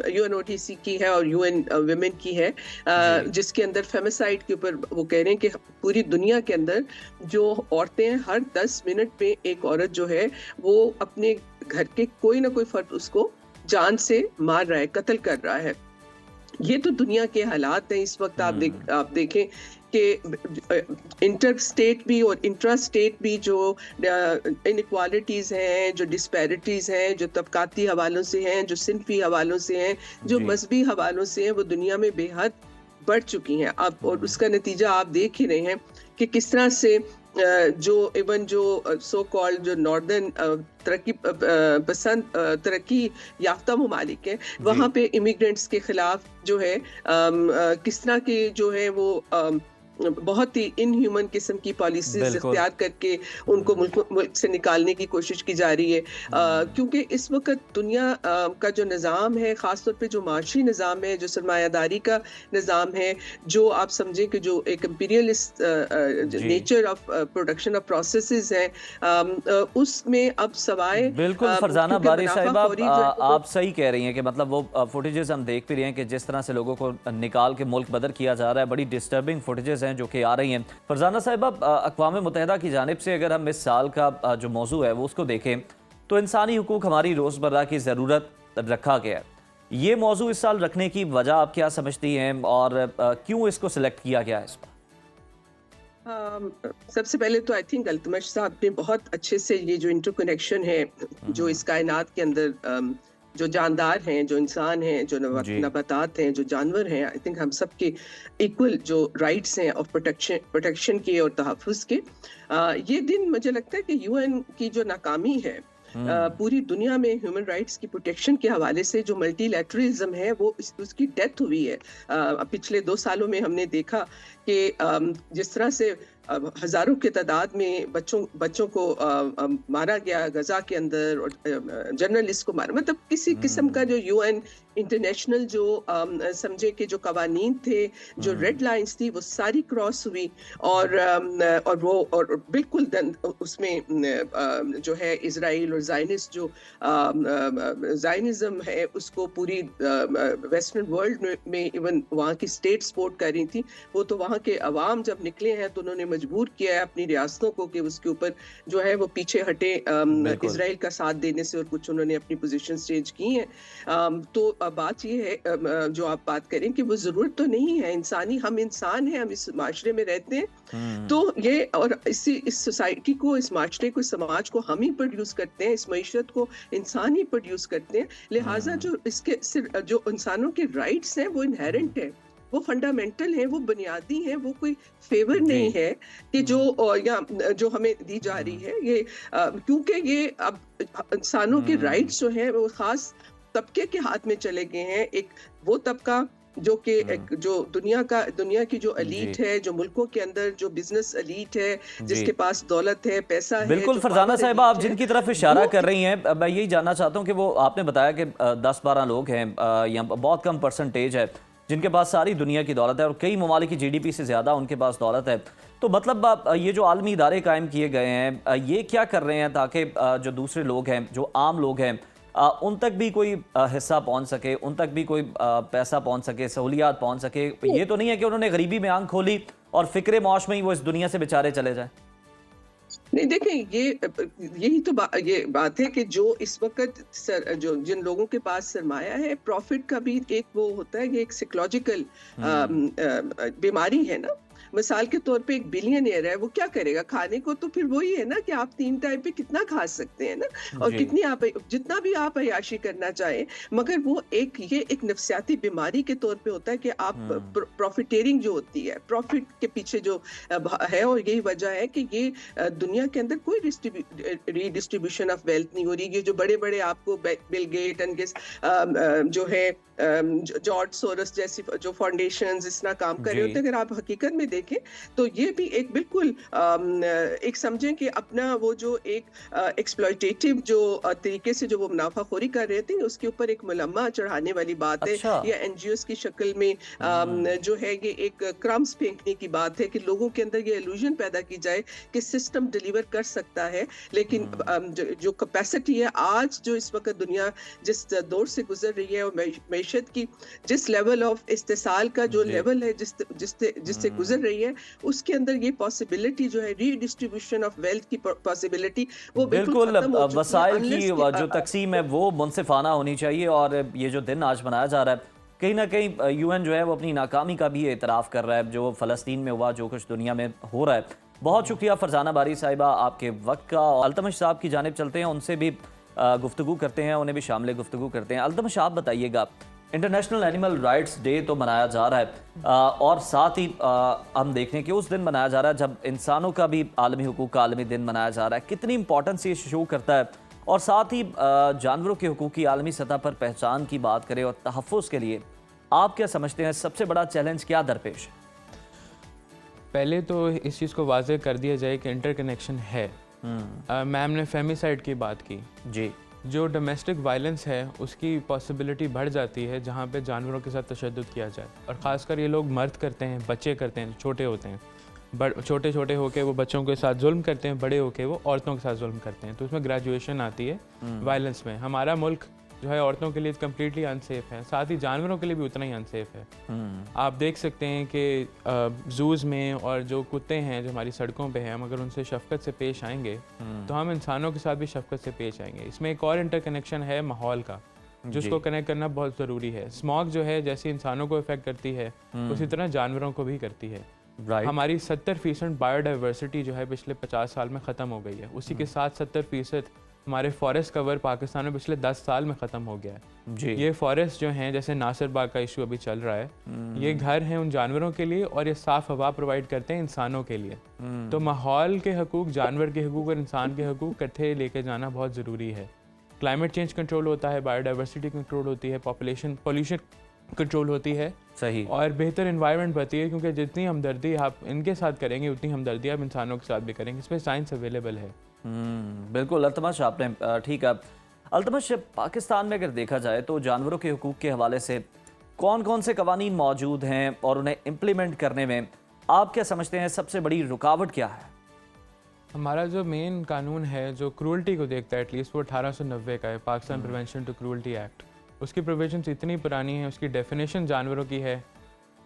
यूएनओटीसी की है और यूएन विमेन की है, जिसके अंदर फेमिसाइड के ऊपर वो कह रहे हैं कि पूरी दुनिया के अंदर जो औरतें हैं, हर 10 मिनट पे एक औरत जो है वो अपने घर के कोई ना कोई फर्द उसको जान से मार रहा है, कत्ल कर रहा है। ये तो दुनिया के हालात हैं इस वक्त। आप देखें कि इंटर स्टेट भी और इंट्रा स्टेट भी जो इनइक्वालिटीज हैं, जो डिस्पैरिटीज हैं, जो तबकाती हवालों से हैं, जो सिनफी हवालों से हैं, जो मजहबी हवालों से हैं, वो दुनिया में बेहद बढ़ चुकी हैं अब। और उसका नतीजा आप देख ही रहे हैं कि किस तरह से जो इवन जो सो कॉल्ड जो नॉर्दर्न तरक्की याफ्ता ममालिक हैं, वहाँ पे इमिग्रेंट्स के खिलाफ जो है किस तरह के जो है वो बहुत ही इनह्यूमन किस्म की पॉलिसीज इख्तियार करके उनको मुल्क से निकालने की कोशिश की जा रही है। क्योंकि इस वक्त दुनिया का जो निज़ाम है, ख़ासतौर पे जो माशी निज़ाम है, जो सरमायादारी का निज़ाम है, जो आप समझें कि जो एक imperialist nature of production of processes है, उसमें अब सवाए बिल्कुल फरजाना बारी साहिबा, आप सही कह रही हैं कि मतलब वो फुटेजेस हम देख भी रहे हैं कि जिस तरह से लोगों को निकाल के मुल्क बदर किया जा रहा है, बड़ी डिस्टर्बिंग फुटेजेस हैं जो कि आ रही हैं। फरजाना साहिबा, अक़वाम मुत्तहिदा की जानिब से अगर हम इस साल का जो मौजू है वो उसको देखें तो इंसानी हुकूक हमारी रोज़मर्रा की ज़रूरत रखा गया है। ये मौजू इस साल रखने की वजह आप क्या समझती हैं और क्यों इसको सिलेक्ट किया गया है इस पर? सबसे पहले तो आई थिंक अल्तमश साहब ने बहुत अच्छे से ये जो इंटरकनेक्शन है जो इस कायनात के अंदर जो जानदार हैं, जो इंसान हैं, जो नबातात हैं, जो जानवर हैं, आई थिंक हम सब के इक्वल जो राइट्स हैं ऑफ प्रोटेक्शन के और तहफ़्फ़ुज़ के। ये दिन मुझे लगता है कि यूएन की जो नाकामी है पूरी दुनिया में ह्यूमन राइट्स की प्रोटेक्शन के हवाले से, जो मल्टीलैटरलिज्म है वो उसकी डेथ हुई है। पिछले 2 सालों में हमने देखा कि जिस तरह से हजारों के तादाद में बच्चों को मारा गया गजा के अंदर और जर्नलिस्ट को मारा, मतलब किसी किस्म का जो यूएन इंटरनेशनल जो समझे कि जो कवानीन थे, जो रेड लाइंस थी, वो सारी क्रॉस हुई और वो और बिल्कुल उसमें जो है इजराइल और ज़ायनिस्ट जो ज़ायनिज़्म है उसको पूरी वेस्टर्न वर्ल्ड में इवन वहाँ की स्टेट सपोर्ट कर रही थी। वो तो वहाँ के अवाम जब निकले हैं तो उन्होंने मजबूर किया है अपनी रियासतों को कि उसके ऊपर जो है वो पीछे हटे इजराइल का साथ देने से, और कुछ उन्होंने अपनी पोजीशन चेंज की हैं। तो बात ये है जो आप बात करें कि वो जरूरत तो नहीं है, हम इंसान हैं, हम इस माशरे में रहते हैं, तो ये और इस सोसाइटी को, इस माशरे को, इस समाज को हम ही प्रोड्यूस करते हैं, इस मईशत को इंसान ही प्रोड्यूस करते हैं। लिहाजा जो इसके जो इंसानों के राइट्स हैं वो इनहेरेंट है, वो फंडामेंटल है, वो बुनियादी है, वो कोई फेवर नहीं है कि जो हमें दी जा रही है। ये क्योंकि ये अब इंसानों के राइट्स जो हैं वो खास तबके के हाथ में चले गए हैं। एक वो तबका जो कि जो दुनिया की जो एलीट है, जो मुल्कों के अंदर जो बिजनेस एलीट है, जिसके पास दौलत है, पैसा है। बिल्कुल फरजाना साहिबा, आप जिनकी तरफ इशारा कर रही हैं, मैं यही जानना चाहता हूं कि वो आपने बताया कि 10-12 लोग हैं, यहाँ बहुत कम परसेंटेज है जिनके पास सारी दुनिया की दौलत है और कई ममालिक की जीडीपी से ज़्यादा उनके पास दौलत है। तो मतलब ये जो आलमी इदारे कायम किए गए हैं, ये क्या कर रहे हैं ताकि जो दूसरे लोग हैं, जो आम लोग हैं, उन तक भी कोई हिस्सा पहुंच सके, उन तक भी कोई पैसा पहुंच सके, सहूलियात पहुंच सके? ये तो नहीं है कि उन्होंने गरीबी में आंख खोली और फिक्रे मौश में ही वो इस दुनिया से बेचारे चले जाएं? नहीं, देखें, यही तो ये बात है कि जो इस वक्त जो जिन लोगों के पास सरमाया है, प्रॉफिट का भी एक वो होता है, ये एक साइकोलॉजिकल बीमारी है ना। मिसाल के तौर पे एक बिलियनियर है, वो क्या करेगा खाने को? तो फिर वही है ना कि आप 3 टाइम पे कितना खा सकते हैं ना, और कितनी आप जितना भी आप अय्याशी करना चाहे, मगर वो ये एक नफ्सियाती बीमारी के तौर पे होता है कि आप प्रॉफिटेरिंग जो होती है, प्रॉफिट के पीछे जो है, और यही वजह है कि ये दुनिया के अंदर कोई रीडिस्ट्रीब्यूशन ऑफ वेल्थ नहीं हो रही। ये जो बड़े बड़े आपको बिल गेट एंड जो है जॉर्ज सोरस जैसी जो फाउंडेशंस इस तरह काम कर रहे होते हैं, अगर आप हकीकत में देखें तो ये भी एक बिल्कुल एक समझें कि अपना वो जो एक एक्सप्लॉयटेटिव जो तरीके से जो वो मुनाफाखोरी कर रहे थे उसके ऊपर एक मुलम्मा चढ़ाने वाली बात है, अच्छा। या एनजीओस की शक्ल में जो है ये एक क्रम्स फेंकने की बात है कि लोगों के अंदर ये इल्यूजन पैदा की जाए कि सिस्टम डिलीवर कर सकता है, लेकिन जो कैपेसिटी है आज जो इस वक्त दुनिया जिस दौर से गुजर रही है और मैशत की जिस लेवल ऑफ इस्तेसाल का जो लेवल है जिससे गुजर रही है, उसके अंदर ये पॉसिबिलिटी जो है रीडिस्ट्रीब्यूशन ऑफ वेल्थ की पॉसिबिलिटी वो बिल्कुल बिल्कुल खत्म हो चुकी है, वसाइल की unless जो तकसीम है वो मुनसिफाना होनी चाहिए। और ये जो दिन आज मनाया जा रहा है, कहीं ना कहीं यूएन जो है वो अपनी नाकामी का भी एतराफ़ कर रहा है, जो फ़लस्तीन में हुआ, जो कुछ दुनिया में हो रहा है। बहुत शुक्रिया फरजाना बारी साहिबा आपके वक्त का। अल्तमश साहब की जानिब चलते हैं, उनसे भी गुफ्तगू करते हैं, उन्हें भी शामिल गुफ्तगू करते हैं। अल्तमश आप बताइएगा, इंटरनेशनल एनिमल राइट्स डे तो मनाया जा रहा है और साथ ही हम देख रहे हैं कि उस दिन मनाया जा रहा है जब इंसानों का भी आलमी हुकूक का आलमी दिन मनाया जा रहा है। कितनी इंपॉर्टेंस ये शो करता है, और साथ ही जानवरों के हुकूक की आलमी सतह पर पहचान की बात करें और तहफ़्फ़ुज़ के लिए आप क्या समझते हैं सबसे बड़ा चैलेंज क्या दरपेश है? पहले तो इस चीज़ को वाज़ेह कर दिया जाए कि इंटरकनेक्शन है। मैम ने फेमिसाइड की बात की जी। जो डोमेस्टिक वायलेंस है उसकी पॉसिबिलिटी बढ़ जाती है जहाँ पे जानवरों के साथ तशद्दुद किया जाए, और ख़ासकर ये लोग मर्द करते हैं, बच्चे करते हैं, छोटे होते हैं, छोटे छोटे होके वो बच्चों के साथ जुल्म करते हैं, बड़े होके वो औरतों के साथ जुल्म करते हैं। तो उसमें ग्रेजुएशन आती है वायलेंस में। हमारा मुल्क जो है औरतों के लिए कम्प्लीटली अनसेफ है, साथ ही जानवरों के लिए भी उतना ही अनसेफ है। आप देख सकते हैं कि जूज़ में और जो कुत्ते हैं जो हमारी सड़कों पे हैं, हम अगर उनसे शफकत से पेश आएंगे तो हम इंसानों के साथ भी शफकत से पेश आएंगे। इसमें एक और इंटरकनेक्शन है माहौल का, जिसको कनेक्ट करना बहुत ज़रूरी है। स्मॉग जो है जैसे इंसानों को इफेक्ट करती है उसी तरह जानवरों को भी करती है। हमारी 70% बायोडाइवर्सिटी जो है पिछले 50 साल में ख़त्म हो गई है। उसी के साथ 70% हमारे फॉरेस्ट कवर पाकिस्तान में पिछले 10 साल में ख़त्म हो गया है जी। ये फॉरेस्ट जो हैं, जैसे नासिर बाग का इशू अभी चल रहा है, ये घर हैं उन जानवरों के लिए और ये साफ़ हवा प्रोवाइड करते हैं इंसानों के लिए। तो माहौल के हकूक़, जानवर के हकूक़ और इंसान के हकूक़ इकट्ठे लेके जाना बहुत ज़रूरी है। क्लाइमेट चेंज कंट्रोल होता है, बायोडाइवर्सिटी कंट्रोल होती है, पोल्यूशन कंट्रोल होती है, सही, और बेहतर इन्वायरमेंट बनती है, क्योंकि जितनी हमदर्दी आप इनके साथ करेंगे उतनी हमदर्दी आप इंसानों के साथ भी करेंगे। इसमें साइंस अवेलेबल है। बिल्कुल अल्तमश, आपने ठीक है। अल्तमश, पाकिस्तान में अगर देखा जाए तो जानवरों के हुकूक के हवाले से कौन कौन से कवानीन मौजूद हैं और उन्हें इम्प्लीमेंट करने में आप क्या समझते हैं सबसे बड़ी रुकावट क्या है? हमारा जो मेन कानून है जो क्रूअल्टी को देखता है, एटलीस्ट वो 1890 का है, Pakistan prevention to cruelty act. उसकी प्रोविजंस इतनी पुरानी है, उसकी डेफिनेशन जानवरों की है,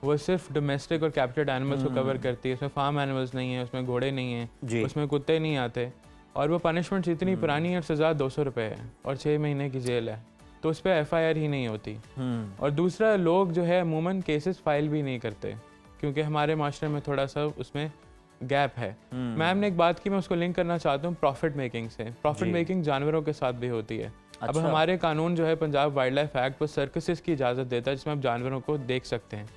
वो सिर्फ डोमेस्टिक और कैप्चर्ड एनिमल्स को कवर करती है। उसमें फार्म एनिमल्स नहीं है, उसमें घोड़े नहीं हैं, उसमें कुत्ते नहीं आते, और वो पनिशमेंट्स इतनी पुरानी है, सज़ा 200 रुपये है और 6 महीने की जेल है। तो उस पर FIR ही नहीं होती। और दूसरा, लोग जो है अमूमन केसेस फाइल भी नहीं करते, क्योंकि हमारे माशरे में थोड़ा सा उसमें गैप है। मैम ने एक बात की, मैं उसको लिंक करना चाहता हूँ प्रॉफिट मेकिंग से। प्रॉफिट मेकिंग जानवरों के साथ भी होती है। अब हमारे कानून जो है पंजाब वाइल्ड लाइफ एक्ट, वो सर्कसेस की इजाज़त देता है जिसमें आप जानवरों को देख सकते हैं।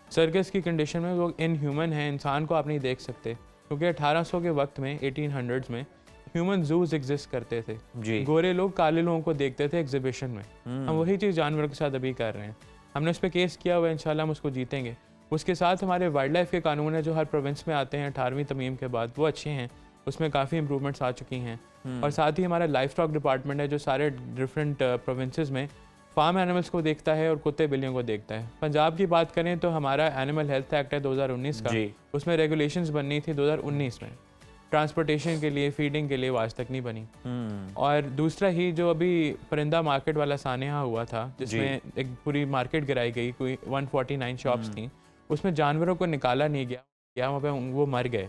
सर्कस की कंडीशन में वो इनह्यूमन है, इंसान को आप नहीं देख सकते, क्योंकि 1800 के वक्त में 1800s में ह्यूमन जूज एग्जिस्ट करते थे। गोरे लोग काले लोगों को देखते थे एग्जीबिशन में। हम वही चीज़ जानवरों के साथ अभी कर रहे हैं। हमने उस पर केस किया हुआ है, इंशाल्लाह हम उसको जीतेंगे। उसके साथ हमारे वाइल्ड लाइफ के कानून है जो हर प्रोविंस में आते हैं 18वीं तरमीम के बाद, वो अच्छे हैं, उसमें काफ़ी इंप्रूवमेंट्स आ चुकी हैं। और साथ ही हमारा लाइफ स्टॉक डिपार्टमेंट है जो सारे डिफरेंट प्रोविंसेस में फार्म एनिमल्स को देखता है और कुत्ते बिल्लियों को देखता है। पंजाब की बात करें तो हमारा एनिमल हेल्थ एक्ट है 2019 का, उसमें रेगुलेशंस बननी थी 2019 में, ट्रांसपोर्टेशन के लिए, फीडिंग के लिए, वो आज तक नहीं बनी। और दूसरा ही जो अभी परिंदा मार्केट वाला सानिया हुआ था, जिसमें एक पूरी मार्केट गिराई गई, कोई 149 शॉप्स थी, उसमें जानवरों को निकाला नहीं गया, वहाँ पे वो मर गए।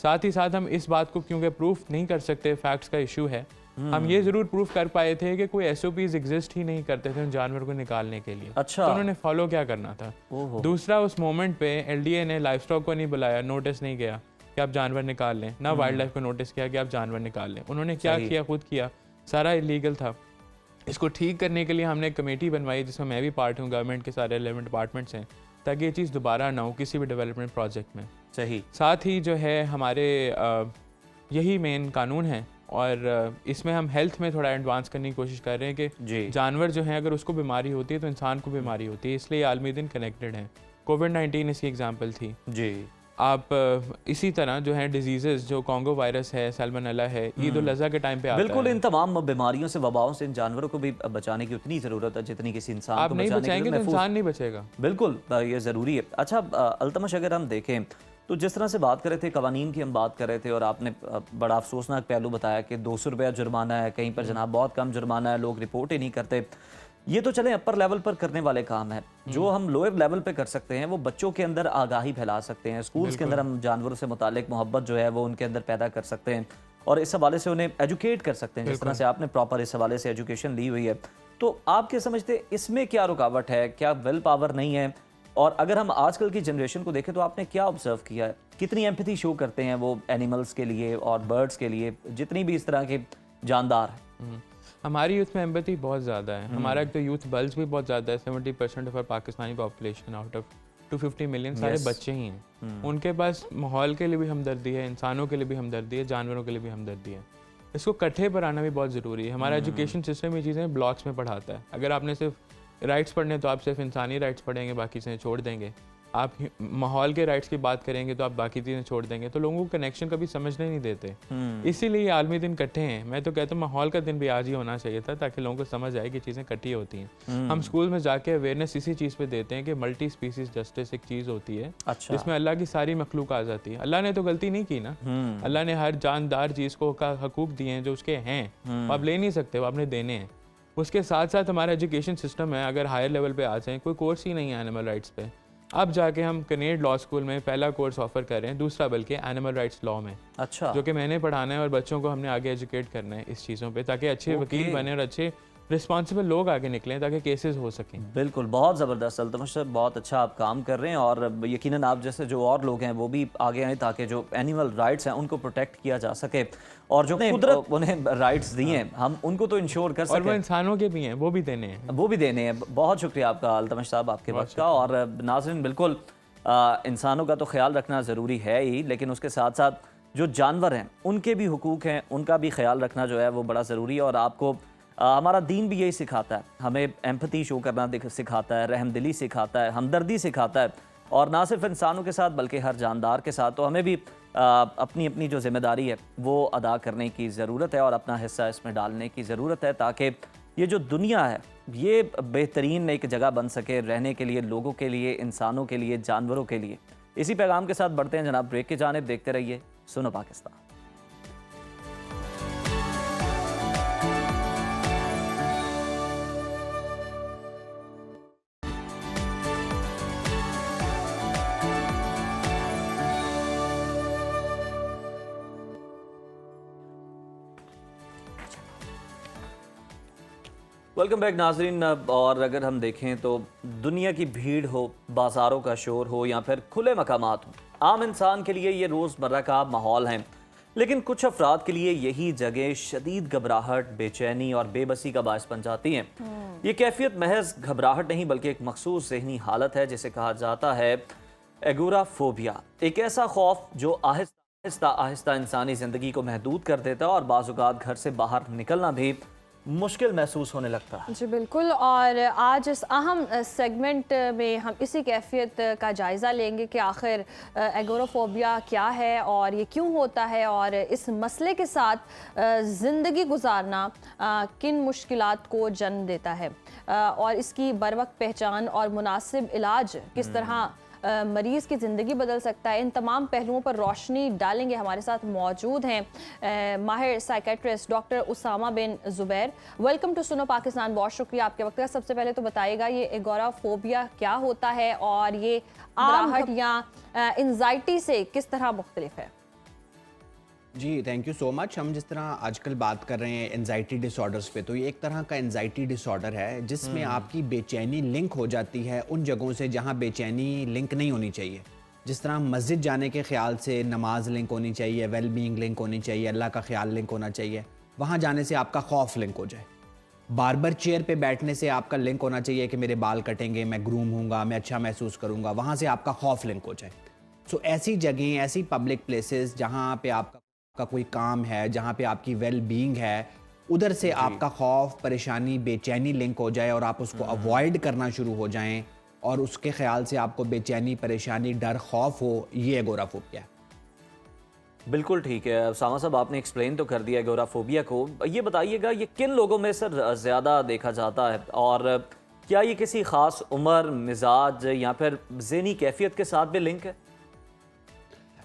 साथ ही साथ हम इस बात को, क्योंकि प्रूफ नहीं कर सकते, फैक्ट्स का इशू है, हम ये जरूर प्रूफ कर पाए थे कि कोई SOPs एग्जिस्ट ही नहीं करते थे उन जानवर को निकालने के लिए। अच्छा। तो उन्होंने फॉलो क्या करना था। दूसरा, उस मोमेंट पे LDA ने लाइफ स्टॉक को नहीं बुलाया, नोटिस नहीं किया कि आप जानवर निकाल लें, ना वाइल्ड लाइफ को नोटिस किया कि आप जानवर निकाल लें। उन्होंने क्या किया, खुद किया, सारा इलीगल था। इसको ठीक करने के लिए हमने एक कमेटी बनवाई जिसमें मैं भी पार्ट हूँ, गवर्नमेंट के सारे रिलेवेंट डिपार्टमेंट्स हैं, ताकि ये चीज़ दोबारा ना हो किसी भी डेवलपमेंट प्रोजेक्ट में। सही। साथ ही जो है हमारे यही मेन कानून है, और इसमें हम हेल्थ में थोड़ा एडवांस करने की कोशिश कर रहे हैं कि जानवर जो है अगर उसको बीमारी होती है तो इंसान को बीमारी होती है, इसलिए आलमी दिन कनेक्टेड है। कोविड-19 इसकी एग्जांपल थी जी। आप इसी तरह जो है डिजीज़ेस, जो कॉन्गो वायरस है, सैल्मोनेला है, ईद उल अज़हा के टाइम पे आता बिल्कुल है। इन तमाम बीमारियों से, वबाओं से इन जानवरों को भी बचाने की उतनी ज़रूरत है जितनी किसी इंसान आप को नहीं बचाने की बचाएंगे तो महफूज। इंसान नहीं बचेगा। बिल्कुल ये ज़रूरी है। अच्छा अल्तमश, अगर हम देखें तो जिस तरह से बात कर रहे थे, कवानीन की हम बात कर रहे थे, और आपने बड़ा अफसोसनाक पहलू बताया कि 200 रुपया जुर्माना है, कहीं पर जनाब बहुत कम जुर्माना है, लोग रिपोर्ट ही नहीं करते। ये तो चले अपर लेवल पर करने वाले काम है। जो हम लोअर लेवल पे कर सकते हैं वो बच्चों के अंदर आगाही फैला सकते हैं। स्कूल्स के अंदर हम जानवरों से मुतालिक मोहब्बत जो है वो उनके अंदर पैदा कर सकते हैं और इस हवाले से उन्हें एजुकेट कर सकते हैं, जिस तरह से आपने प्रॉपर इस हवाले से एजुकेशन ली हुई है। तो आप क्या समझते इसमें क्या रुकावट है, क्या विल पावर नहीं है? और अगर हम आजकल की जनरेशन को देखें तो आपने क्या ऑब्जर्व किया है, कितनी एम्पैथी शो करते हैं वो एनिमल्स के लिए और बर्ड्स के लिए, जितनी भी इस तरह के जानदार हैं? हमारी यूथ में एम्पैथी बहुत ज़्यादा है। हमारा एक तो यूथ बल्स भी बहुत ज़्यादा है। 70% of Pakistani population out of 250 million सारे बच्चे ही हैं। उनके पास माहौल के लिए भी हमदर्दी है, इंसानों के लिए भी हमदर्दी है, जानवरों के लिए भी हमदर्दी है। इसको कट्ठे पर आना भी बहुत ज़रूरी है। हमारा एजुकेशन सिस्टम ये चीज़ें ब्लॉक्स में पढ़ाता है। अगर आपने सिर्फ राइट्स पढ़ने तो आप सिर्फ इंसानी राइट्स पढ़ेंगे, बाकी चीज़ें छोड़ देंगे। आप माहौल के राइट्स की बात करेंगे तो आप बाकी चीज़ें छोड़ देंगे। तो लोगों को कनेक्शन कभी समझने नहीं देते। इसीलिए आलमी दिन इकट्ठे हैं। मैं तो कहता हूँ माहौल का दिन भी आज ही होना चाहिए था, ताकि लोगों को समझ आए कि चीज़ें इकट्ठी होती हैं। हम स्कूल में जाके अवेयरनेस इसी चीज़ पे देते हैं कि मल्टी स्पीसीज जस्टिस एक चीज़ होती है, अच्छा। जिसमें अल्लाह की सारी मखलूक आ जाती है। अल्लाह ने तो गलती नहीं की ना। अल्लाह ने हर जानदार चीज़ को का हकूक दिए हैं जो उसके हैं, वो आप ले नहीं सकते, वो आपने देने हैं। उसके साथ साथ हमारा एजुकेशन सिस्टम है, अगर हायर लेवल पे आ जाए, कोई कोर्स ही नहीं है एनिमल राइट्स पे। अब जाके हम कनेड लॉ स्कूल में पहला कोर्स ऑफर कर रहे हैं, दूसरा बल्कि एनिमल राइट्स लॉ में, अच्छा, जो कि मैंने पढ़ाना है और बच्चों को हमने आगे एजुकेट करना है इस चीज़ों पे, ताकि अच्छे वकील बने और अच्छे रिस्पॉन्सिबल लोग आगे निकलें, ताकि केसेस हो सकें। बिल्कुल, बहुत ज़बरदस्त अल्तमश साहब, बहुत अच्छा आप काम कर रहे हैं और यकीनन आप जैसे जो और लोग हैं वो भी आगे आएँ ताकि जो एनिमल राइट्स हैं उनको प्रोटेक्ट किया जा सके और जो कुदरत उन्हें राइट्स दिए हैं हम उनको तो इंश्योर कर और वो सकें। इंसानों के भी हैं, वो भी देने हैं। वो भी देने हैं। बहुत शुक्रिया आपका अल्तमश साहब, आपके वक्त का। और नाज़रीन, बिल्कुल इंसानों का तो ख्याल रखना ज़रूरी है ही, लेकिन उसके साथ साथ जो जानवर हैं उनके भी हुकूक हैं, उनका भी ख्याल रखना जो है वो बड़ा ज़रूरी है। और आपको हमारा दीन भी यही सिखाता है, हमें एम्पैथी शो करना सिखाता है, रहमदिली सिखाता है, हमदर्दी सिखाता है, और ना सिर्फ इंसानों के साथ बल्कि हर जानदार के साथ। तो हमें भी अपनी अपनी जो जिम्मेदारी है वो अदा करने की ज़रूरत है और अपना हिस्सा इसमें डालने की ज़रूरत है, ताकि ये जो दुनिया है ये बेहतरीन एक जगह बन सके रहने के लिए, लोगों के लिए, इंसानों के लिए, जानवरों के लिए। इसी पैगाम के साथ बढ़ते हैं जनाब ब्रेक की जानिब। देखते रहिए सुनो पाकिस्तान। वेलकम बैक नाजरीन। और अगर हम देखें तो दुनिया की भीड़ हो, बाज़ारों का शोर हो या फिर खुले मकामात हो, आम इंसान के लिए ये रोज़मर्रा का माहौल है। लेकिन कुछ अफराद के लिए यही जगह शदीद घबराहट, बेचैनी और बेबसी का बायस बन जाती हैं। ये कैफियत महज घबराहट नहीं बल्कि एक मखसूस ज़हनी हालत है जिसे कहा जाता है एगोराफोबिया। एक ऐसा खौफ जो आहिस्ता आहिस्ता इंसानी ज़िंदगी को महदूद कर देता है और बाज़ औक़ात घर से बाहर निकलना भी मुश्किल महसूस होने लगता है। जी बिल्कुल। और आज इस अहम सेगमेंट में हम इसी कैफियत का जायज़ा लेंगे कि आखिर एगोराफोबिया क्या है और ये क्यों होता है, और इस मसले के साथ ज़िंदगी गुजारना किन मुश्किलात को जन्म देता है, और इसकी बरवक्त पहचान और मुनासिब इलाज किस तरह मरीज़ की ज़िंदगी बदल सकता है। इन तमाम पहलुओं पर रोशनी डालेंगे। हमारे साथ मौजूद हैं माहिर psychiatrist doctor Usama bin Zubair. Welcome to Suno Pakistan. बहुत शुक्रिया आपके वक्त का। सबसे पहले तो बताइएगा ये एगोराफोबिया क्या होता है और ये घबराहट या एंजाइटी से किस तरह मुख्तलिफ है? जी थैंक यू सो मच। हम जिस तरह आजकल बात कर रहे हैं एनजाइटी डिसऑर्डर्स पे, तो ये एक तरह का एनजाइटी डिसऑर्डर है जिसमें आपकी बेचैनी लिंक हो जाती है उन जगहों से जहाँ बेचैनी लिंक नहीं होनी चाहिए। जिस तरह मस्जिद जाने के ख्याल से नमाज लिंक होनी चाहिए, वेल बीइंग लिंक होनी चाहिए, अल्लाह का ख्याल लिंक होना चाहिए, वहाँ जाने से आपका खौफ लिंक हो जाए। बार चेयर पे बैठने से आपका लिंक होना चाहिए कि मेरे बाल कटेंगे, मैं ग्रूम हूँगा, मैं अच्छा महसूस करूँगा, वहाँ से आपका खौफ लिंक हो जाए। सो ऐसी जगह, ऐसी पब्लिक प्लेसेस जहाँ पे आपका कोई काम है, जहाँ पे आपकी वेल बीइंग है, उधर से आपका खौफ, परेशानी, बेचैनी लिंक हो जाए और आप उसको अवॉइड करना शुरू हो जाएं और उसके ख्याल से आपको बेचैनी, परेशानी, डर, खौफ हो, ये एगोराफोबिया है। बिल्कुल ठीक है सामा साहब, आपने एक्सप्लेन तो कर दिया एगोराफोबिया को। ये बताइएगा ये किन लोगों में सर ज़्यादा देखा जाता है, और क्या ये किसी ख़ास उम्र, मिजाज या फिर ज़हनी कैफियत के साथ भी लिंक है?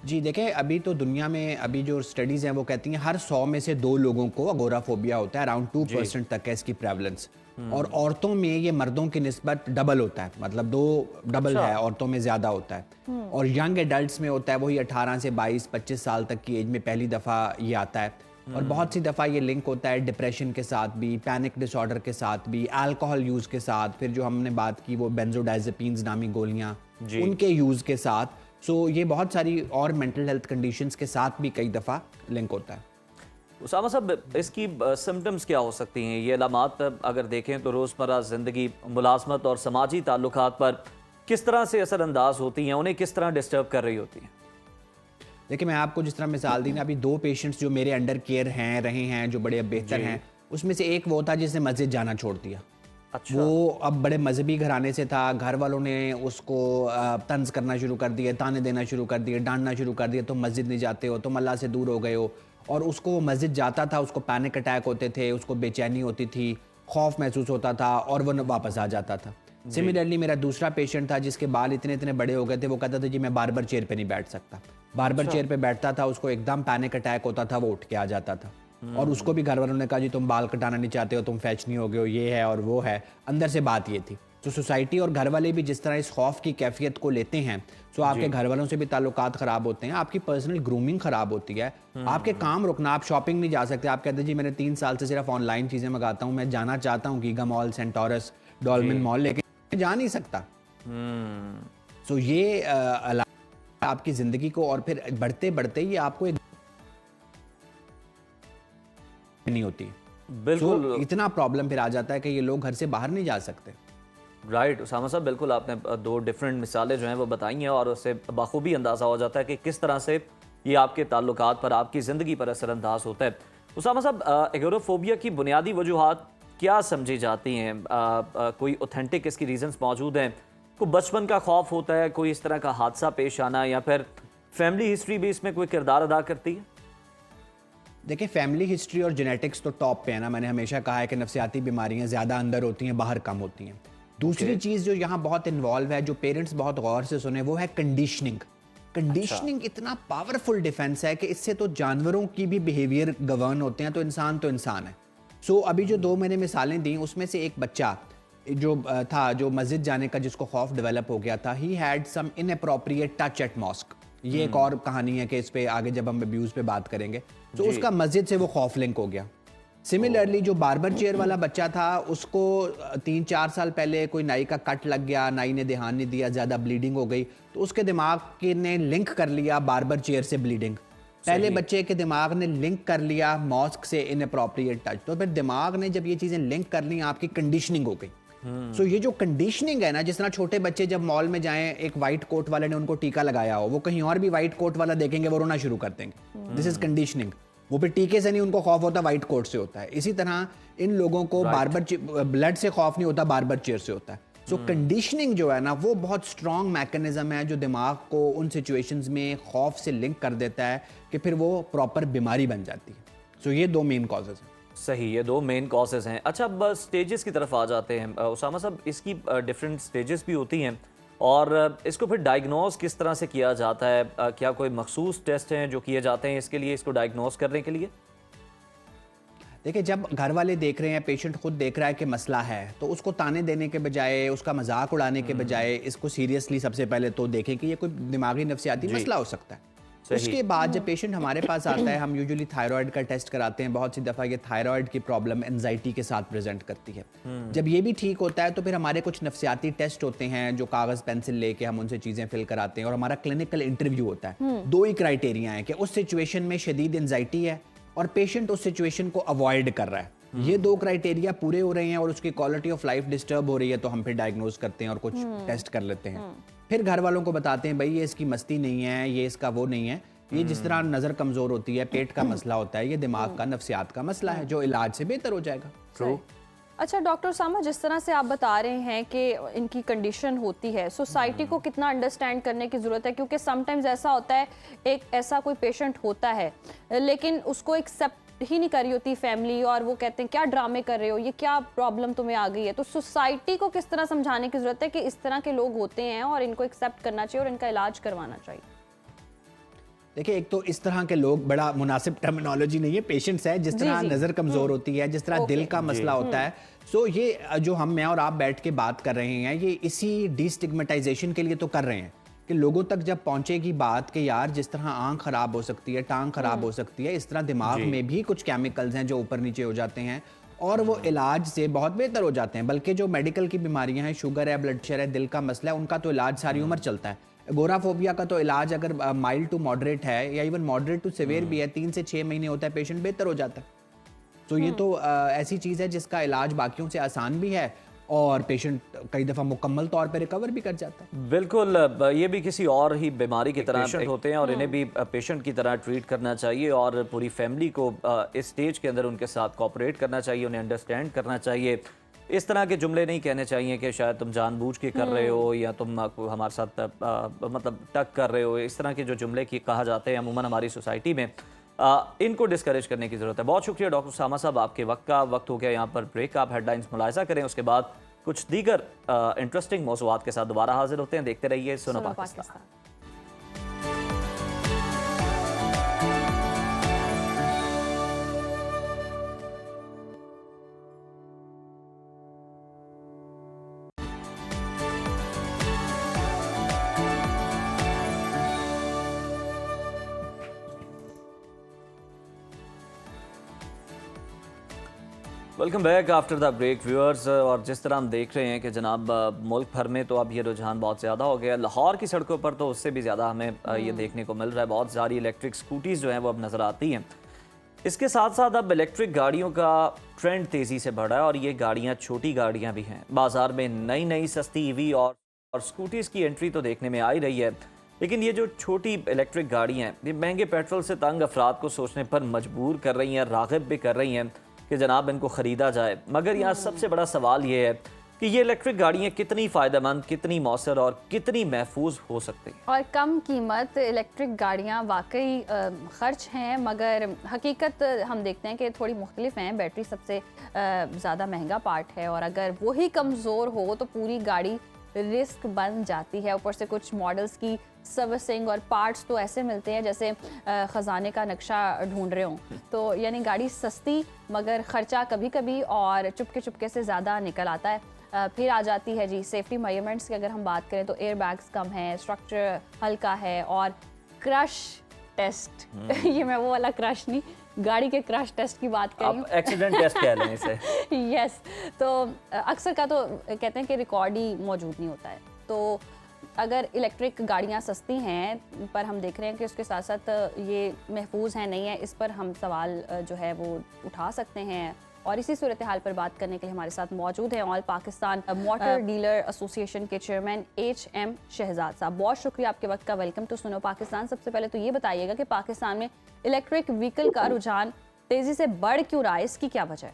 जी देखें, अभी तो दुनिया में अभी जो स्टडीज़ हैं वो कहती हैं हर 100 में से 2 लोगों को अगोराफोबिया होता है, अराउंड 2% तक है इसकी प्रेवलेंस। और औरतों में ये मर्दों की निस्बत डबल होता है, मतलब 2 डबल है, औरतों में ज़्यादा होता है। और यंग एडल्ट्स में होता है वही 18 से 22-25 साल तक की एज में पहली दफ़ा ये आता है। और बहुत सी दफ़ा ये लिंक होता है डिप्रेशन के साथ भी, पैनिक डिसऑर्डर के साथ भी, अल्कोहल यूज़ के साथ, फिर जो हमने बात की वो बेंजोडाइज़ेपिन्स नामी गोलियाँ, उनके यूज़ के साथ। सो ये बहुत सारी और मेंटल हेल्थ कंडीशंस के साथ भी कई दफ़ा लिंक होता है। उसामा साहब, इसकी सिम्टम्स क्या हो सकती हैं? ये अलामात अगर देखें तो रोज़मर्रा ज़िंदगी, मुलाजमत और समाजी ताल्लुकात पर किस तरह से असरअंदाज होती हैं, उन्हें किस तरह डिस्टर्ब कर रही होती हैं? देखिए, मैं आपको जिस तरह मिसाल दी ना, अभी 2 पेशेंट्स जो मेरे अंडर केयर हैं, रहे हैं, जो बड़े अब बेहतर हैं, उसमें से एक वो था जिसने मस्जिद जाना छोड़ दिया। अच्छा। वो अब बड़े मजहबी घराने से था, घर वालों ने उसको तंज करना शुरू कर दिए, ताने देना शुरू कर दिए, डांटना शुरू कर दिया, तुम मस्जिद नहीं जाते हो, तुम अल्लाह से दूर हो गए हो। और उसको वो मस्जिद जाता था, उसको पैनिक अटैक होते थे, उसको बेचैनी होती थी, खौफ महसूस होता था और वो वापस आ जाता था। सिमिलरली मेरा दूसरा पेशेंट था जिसके बाल इतने इतने बड़े हो गए थे, वो कहता था जी मैं बार बार चेयर पे नहीं बैठ सकता। बार बार चेयर पे बैठता था, उसको एकदम पैनिक अटैक होता था, वो उठ के आ जाता था। और उसको भी घर वालों ने कहा जी तुम बाल कटाना नहीं चाहते हो, तुम फैशनी हो गए हो, ये है और वो है। अंदर से बात ये थी। तो सोसाइटी और घर वाले भी जिस तरह इस खौफ की कैफियत को लेते हैं, तो आपके घर वालों से भी ताल्लुकात ख़राब होते हैं, आपकी पर्सनल ग्रूमिंग ख़राब होती है, आपके काम रुकना, आप शॉपिंग नहीं जा सकते। आप कहते हैं जी मैंने 3 साल से सिर्फ ऑनलाइन चीज़ें मंगाता हूँ, मैं जाना चाहता हूँ गीगा मॉल, सेंटोरस, डॉल्मेन मॉल, लेकिन जा नहीं सकता। सो ये आपकी ज़िंदगी को, और फिर बढ़ते बढ़ते ये आपको एक नहीं होती। बिल्कुल। इतना प्रॉब्लम फिर आ जाता है कि ये लोग घर से बाहर नहीं जा सकते। राइट उसामा साहब, बिल्कुल आपने 2 डिफरेंट मिसालें जो हैं वो बताई हैं, और उससे बखूबी अंदाज़ा हो जाता है कि किस तरह से ये आपके ताल्लुकात पर, आपकी ज़िंदगी पर असरअंदाज होता है। उसामा साहब, एगोराफोबिया की बुनियादी वजूहात क्या समझी जाती हैं? कोई ऑथेंटिक इसकी रीजंस मौजूद हैं? कोई बचपन का खौफ होता है, कोई इस तरह का हादसा पेश आना, या फिर फैमिली हिस्ट्री भी इसमें कोई किरदार अदा करती है? देखिए, फैमिली हिस्ट्री और जेनेटिक्स तो टॉप पे है ना। मैंने हमेशा कहा है कि नफसियाती बीमारियां ज़्यादा अंदर होती हैं, बाहर कम होती हैं। दूसरी चीज़ जो यहाँ बहुत इन्वॉल्व है, जो पेरेंट्स बहुत गौर से सुने, वो है कंडीशनिंग। कंडीशनिंग इतना पावरफुल डिफेंस है कि इससे तो जानवरों की भी बिहेवियर गवर्न होते हैं, तो इंसान है। सो अभी जो 2 मैंने मिसालें दी, उसमें से एक बच्चा जो था, जो मस्जिद जाने का जिसको खौफ डेवलप हो गया था, he had some inappropriate touch at mosque. ये एक और कहानी है कि इस पे आगे जब हम अब्यूज़ पे बात करेंगे, तो उसका मस्जिद से वो खौफ लिंक हो गया। सिमिलरली जो बार्बर चेयर वाला बच्चा था, उसको 3-4 साल पहले कोई नाई का कट लग गया, नाई ने ध्यान नहीं दिया, ज़्यादा ब्लीडिंग हो गई, तो उसके दिमाग ने लिंक कर लिया बार्बर चेयर से ब्लीडिंग। पहले बच्चे के दिमाग ने लिंक कर लिया मॉस्क से इनअप्रोप्रिएट टच। तो फिर दिमाग ने जब ये चीज़ें लिंक कर ली, आपकी कंडीशनिंग हो गई। सो ये जो कंडीशनिंग है ना, जिस तरह छोटे बच्चे जब मॉल में जाएं, एक वाइट कोट वाले ने उनको टीका लगाया हो, वो कहीं और भी वाइट कोट वाला देखेंगे, वो रोना शुरू कर देंगे। This is conditioning. वो फिर टीके से नहीं उनको खौफ होता, वाइट कोट से होता है। इसी तरह इन लोगों को बार्बर ब्लड से खौफ नहीं होता, बार्बर चेयर से होता है। सो कंडीशनिंग जो है ना, वो बहुत स्ट्रॉन्ग मैकेनिज्म है जो दिमाग को उन सिचुएशंस में खौफ से लिंक कर देता है कि फिर वो प्रॉपर बीमारी बन जाती है। सो ये 2 मेन कॉजेज हैं। सही, ये 2 मेन कॉजेज हैं। अच्छा, अब स्टेजेस की तरफ आ जाते हैं उसामा साहब। इसकी डिफरेंट स्टेजेस भी होती हैं, और इसको फिर डायग्नोज किस तरह से किया जाता है? क्या कोई मखसूस टेस्ट हैं जो किए जाते हैं इसके लिए, इसको डायग्नोज करने के लिए? देखिए, जब घर वाले देख रहे हैं, पेशेंट खुद देख रहा है कि मसला है, तो उसको ताने देने के बजाय, उसका मजाक उड़ाने के बजाय, इसको सीरियसली सबसे पहले तो देखें कि ये कोई दिमागी नफसियाती मसला हो सकता है। उसके बाद जब पेशेंट हमारे पास आता है, हम यूजुअली थायराइड का टेस्ट कराते हैं। बहुत सी दफ़ा ये थायराइड की प्रॉब्लम एंजाइटी के साथ प्रेजेंट करती है। जब ये भी ठीक होता है, तो फिर हमारे कुछ नफसियाती टेस्ट होते हैं, जो कागज़ पेंसिल लेके हम उनसे चीज़ें फिल कराते हैं, और हमारा क्लिनिकल इंटरव्यू होता है। 2 ही क्राइटेरिया हैं कि उस सिचुएशन में शदीद एंजाइटी है और पेशेंट उस सिचुएशन को अवॉइड कर रहा है। ये 2 क्राइटेरिया पूरे हो रहे हैं और उसकी क्वालिटी ऑफ लाइफ डिस्टर्ब हो रही है, तो हम फिर डायग्नोज करते हैं और कुछ टेस्ट कर लेते हैं। फिर घर वालों को बताते हैं, भाई ये इसकी मस्ती नहीं है, ये इसका वो नहीं है, ये जिस तरह नज़र कमज़ोर होती है, पेट का मसला होता है, ये दिमाग का, नफ्सियात का मसला है, जो इलाज से बेहतर हो जाएगा। ट्रू। अच्छा डॉक्टर उसामा, जिस तरह से आप बता रहे हैं कि इनकी कंडीशन होती है, सोसाइटी को कितना अंडरस्टैंड करने की ज़रूरत है? क्योंकि समटाइम्स ऐसा होता है, एक ऐसा कोई पेशेंट होता है लेकिन उसको एक्सेप्ट ही नहीं कर रही होती फैमिली, और वो कहते हैं क्या ड्रामे कर रहे हो, ये क्या प्रॉब्लम तुम्हें आ गई है। तो सोसाइटी को किस तरह समझाने की ज़रूरत है कि इस तरह के लोग होते हैं और इनको एक्सेप्ट करना चाहिए और इनका इलाज करवाना चाहिए? देखिए, एक तो इस तरह के लोग, बड़ा मुनासिब टर्मिनोलॉजी नहीं है, पेशेंट्स है, जिस तरह नज़र कमज़ोर होती है, जिस तरह दिल का मसला होता है, सो ये जो मैं और आप बैठ के बात कर रहे हैं, ये इसी डिस्टिग्मेटाइजेशन के लिए तो कर रहे हैं कि लोगों तक जब पहुंचेगी बात कि यार जिस तरह आंख खराब हो सकती है, टांग खराब हो सकती है, इस तरह दिमाग में भी कुछ केमिकल्स हैं जो ऊपर नीचे हो जाते हैं और वो इलाज से बहुत बेहतर हो जाते हैं। बल्कि जो मेडिकल की बीमारियां हैं, शुगर है, ब्लड प्रेशर है, दिल का मसला है, उनका तो इलाज सारी उम्र चलता है। एगोराफोबिया का तो इलाज अगर माइल्ड टू मॉडरेट है या इवन मॉडरेट टू सिवियर भी है, 3 से 6 महीने होता है, पेशेंट बेहतर हो जाता है। तो ये तो ऐसी चीज़ है जिसका इलाज बाकियों से आसान भी है और पेशेंट कई दफ़ा मुकम्मल तौर पे रिकवर भी कर जाता है। बिल्कुल, ये भी किसी और ही बीमारी की तरह पेशेंट होते हैं और इन्हें भी पेशेंट की तरह ट्रीट करना चाहिए और पूरी फैमिली को इस स्टेज के अंदर उनके साथ कोऑपरेट करना चाहिए, उन्हें अंडरस्टैंड करना चाहिए। इस तरह के जुमले नहीं कहने चाहिए कि शायद तुम जानबूझ के कर रहे हो या तुम हमारे साथ मतलब टक कर रहे हो। इस तरह के जो जुमले की कहा जाते हैं अमूमन हमारी सोसाइटी में, इनको डिस्करेज करने की ज़रूरत है। बहुत शुक्रिया डॉक्टर उसामा साहब, आपके वक्त हो गया यहाँ पर ब्रेक। आप हेडलाइंस मुलाहिजा करें, उसके बाद कुछ दीगर इंटरेस्टिंग मौज़ूआत के साथ दोबारा हाजिर होते हैं। देखते रहिए Suno Pakistan. Welcome back after the break viewers. और जिस तरह हम देख रहे हैं कि जनाब मुल्क भर में तो अब ये रुझान बहुत ज़्यादा हो गया। लाहौर की सड़कों पर तो उससे भी ज़्यादा हमें ये देखने को मिल रहा है। बहुत सारी इलेक्ट्रिक स्कूटीज़ जो हैं वो अब नज़र आती हैं। इसके साथ साथ अब इलेक्ट्रिक गाड़ियों का ट्रेंड तेज़ी से बढ़ा है और ये गाड़ियाँ छोटी गाड़ियाँ भी हैं। बाज़ार में नई नई सस्ती ईवी और स्कूटीज़ की एंट्री तो देखने में आ ही रही है, लेकिन ये जो छोटी इलेक्ट्रिक गाड़ियाँ हैं ये महंगे पेट्रोल से तंग अफराद को सोचने पर मजबूर कर रही हैं, राग़िब भी कर रही हैं कि जनाब इनको ख़रीदा जाए। मगर यहाँ सबसे बड़ा सवाल ये है कि ये इलेक्ट्रिक गाड़ियाँ कितनी फ़ायदेमंद, कितनी मौसर और कितनी महफूज हो सकती हैं। और कम कीमत इलेक्ट्रिक गाड़ियाँ वाकई ख़र्च हैं, मगर हकीकत हम देखते हैं कि थोड़ी मुख्तलिफ हैं। बैटरी सबसे ज़्यादा महंगा पार्ट है और अगर वही कमज़ोर हो तो पूरी गाड़ी रिस्क बन जाती है। ऊपर से कुछ मॉडल्स की सर्विसिंग और पार्ट्स तो ऐसे मिलते हैं जैसे ख़जाने का नक्शा ढूंढ रहे हों। तो यानी गाड़ी सस्ती मगर ख़र्चा कभी कभी और चुपके चुपके से ज़्यादा निकल आता है। फिर आ जाती है जी सेफ्टी मेजरमेंट्स की अगर हम बात करें तो एयर बैग्स कम है, स्ट्रक्चर हल्का है और क्रश टेस्ट ये मैं वो वाला क्रश नहीं, गाड़ी के क्रश टेस्ट की बात करें, एक्सीडेंट टेस्ट कह लें इसे। यस, तो अक्सर का तो कहते हैं कि रिकॉर्ड ही मौजूद नहीं होता है। तो अगर इलेक्ट्रिक गाड़ियाँ सस्ती हैं पर हम देख रहे हैं कि उसके साथ साथ ये महफूज हैं नहीं है, इस पर हम सवाल जो है वो उठा सकते हैं। और इसी सूरत हाल पर बात करने के लिए हमारे साथ मौजूद हैं all Pakistan motor dealer association के चेयरमैन HM शहजाद साहब। बहुत शुक्रिया आपके वक्त का। Welcome to Suno Pakistan. सबसे पहले तो ये बताइएगा कि पाकिस्तान में इलेक्ट्रिक व्हीकल का रुझान तेजी से बढ़ क्यों रहा है, इसकी क्या वजह है?